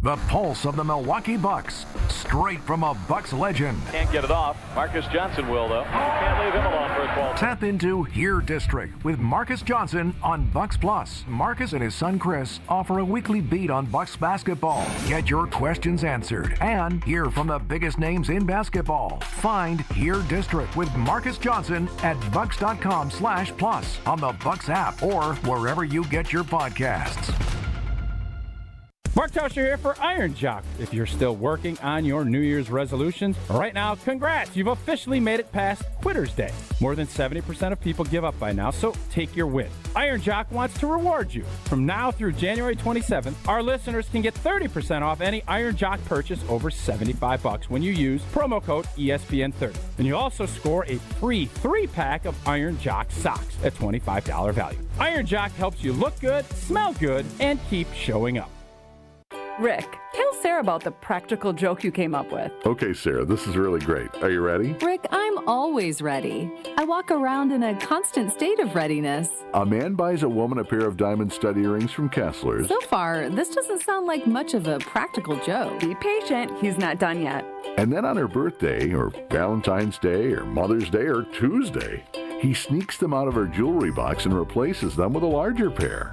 The pulse of the Milwaukee Bucks, straight from a Bucks legend. Can't get it off. Marcus Johnson will, though. Can't leave him alone for a 12. Tap into Here District with Marcus Johnson on Bucks Plus. Marcus and his son Chris offer a weekly beat on Bucks basketball. Get your questions answered and hear from the biggest names in basketball. Find Here District with Marcus Johnson at bucks.com/plus on the Bucks app or wherever you get your podcasts. Mark Tauscher here for Iron Jock. If you're still working on your New Year's resolutions, right now, congrats! You've officially made it past Quitter's Day. More than 70% of people give up by now, so take your win. Iron Jock wants to reward you. From now through January 27th, our listeners can get 30% off any Iron Jock purchase over $75 when you use promo code ESPN30. And you also score a free 3-pack of Iron Jock socks at $25 value. Iron Jock helps you look good, smell good, and keep showing up. Rick, tell Sarah about the practical joke you came up with. Okay, Sarah, this is really great. Are you ready? Rick, I'm always ready. I walk around in a constant state of readiness. A man buys a woman a pair of diamond stud earrings from Kessler's. So far, this doesn't sound like much of a practical joke. Be patient. He's not done yet. And then on her birthday, or Valentine's Day, or Mother's Day, or Tuesday, he sneaks them out of her jewelry box and replaces them with a larger pair.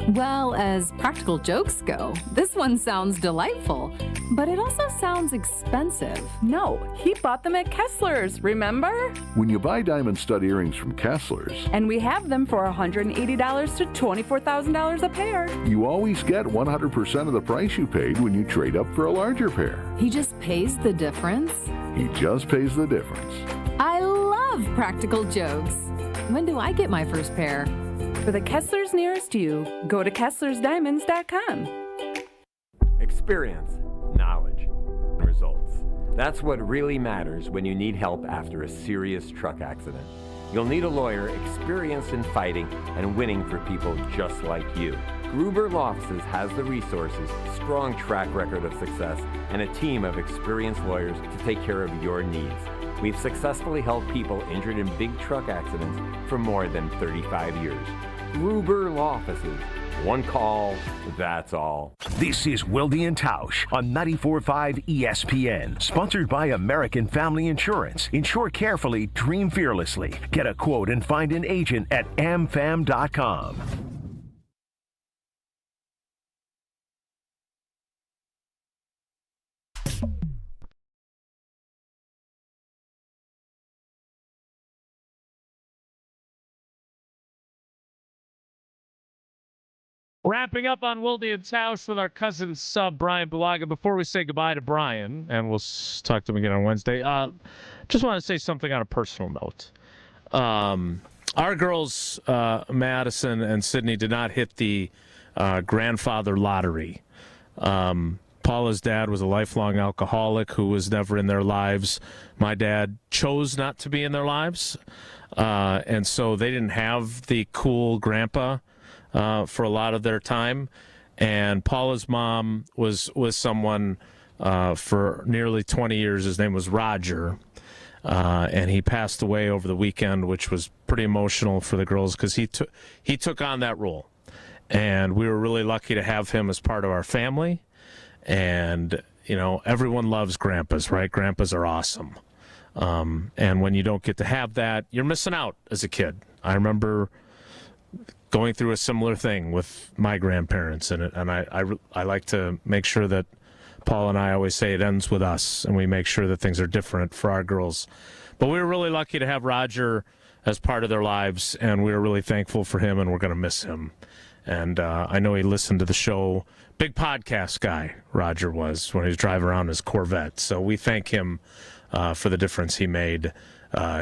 Well, as practical jokes go, this one sounds delightful, but it also sounds expensive. No, he bought them at Kessler's, remember? When you buy diamond stud earrings from Kessler's, and we have them for $180 to $24,000 a pair. You always get 100% of the price you paid when you trade up for a larger pair. He just pays the difference? He just pays the difference. I love practical jokes. When do I get my first pair? For the Kessler's nearest you, go to KesslersDiamonds.com. Experience, knowledge, and results. That's what really matters when you need help after a serious truck accident. You'll need a lawyer experienced in fighting and winning for people just like you. Gruber Law Offices has the resources, strong track record of success, and a team of experienced lawyers to take care of your needs. We've successfully helped people injured in big truck accidents for more than 35 years. Gruber Law Offices. One call, that's all. This is Wilde Tausch on 94.5 ESPN. Sponsored by American Family Insurance. Insure carefully, dream fearlessly. Get a quote and find an agent at amfam.com. Wrapping up on Wilde Tausch with our cousin sub, Brian Bulaga. Before we say goodbye to Brian, and we'll talk to him again on Wednesday, just want to say something on a personal note. Our girls, Madison and Sydney, did not hit the grandfather lottery. Paula's dad was a lifelong alcoholic who was never in their lives. My dad chose not to be in their lives, and so they didn't have the cool grandpa for a lot of their time. And Paula's mom was someone for nearly 20 years. His name was Roger, and he passed away over the weekend, which was pretty emotional for the girls because he took on that role. and we were really lucky to have him as part of our family. And, everyone loves grandpas, right? Grandpas are awesome. And when you don't get to have that, you're missing out as a kid. I remember going through a similar thing with my grandparents, and I like to make sure that Paul and I always say it ends with us, and we make sure that things are different for our girls. But we were really lucky to have Roger as part of their lives, and we were really thankful for him, and we're going to miss him. And I know he listened to the show. Big podcast guy, Roger was, when he was driving around his Corvette. So we thank him for the difference he made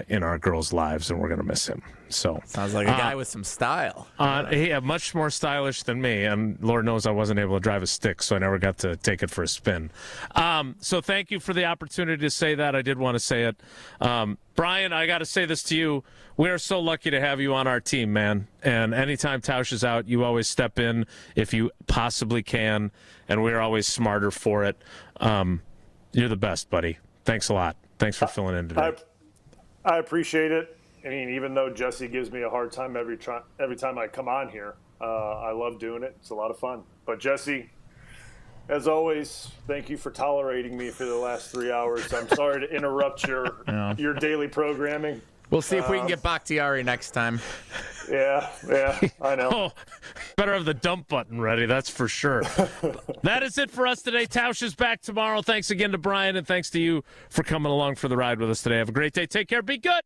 in our girls' lives, and we're going to miss him. So sounds like a guy with some style. Much more stylish than me, and Lord knows I wasn't able to drive a stick, so I never got to take it for a spin. So thank you for the opportunity to say that. I did want to say it. Brian, I got to say this to you. We are so lucky to have you on our team, man. And anytime Tausch is out, you always step in if you possibly can, and we're always smarter for it. You're the best, buddy. Thanks a lot. Thanks for filling in today. I appreciate it. I mean, even though Jesse gives me a hard time every time I come on here, I love doing it. It's a lot of fun. But Jesse, as always, thank you for tolerating me for the last 3 hours. I'm sorry to interrupt your daily programming. We'll see if we can get Bakhtiari next time. Yeah, I know. Oh, better have the dump button ready, that's for sure. That is it for us today. Tausch is back tomorrow. Thanks again to Brian, and thanks to you for coming along for the ride with us today. Have a great day. Take care. Be good.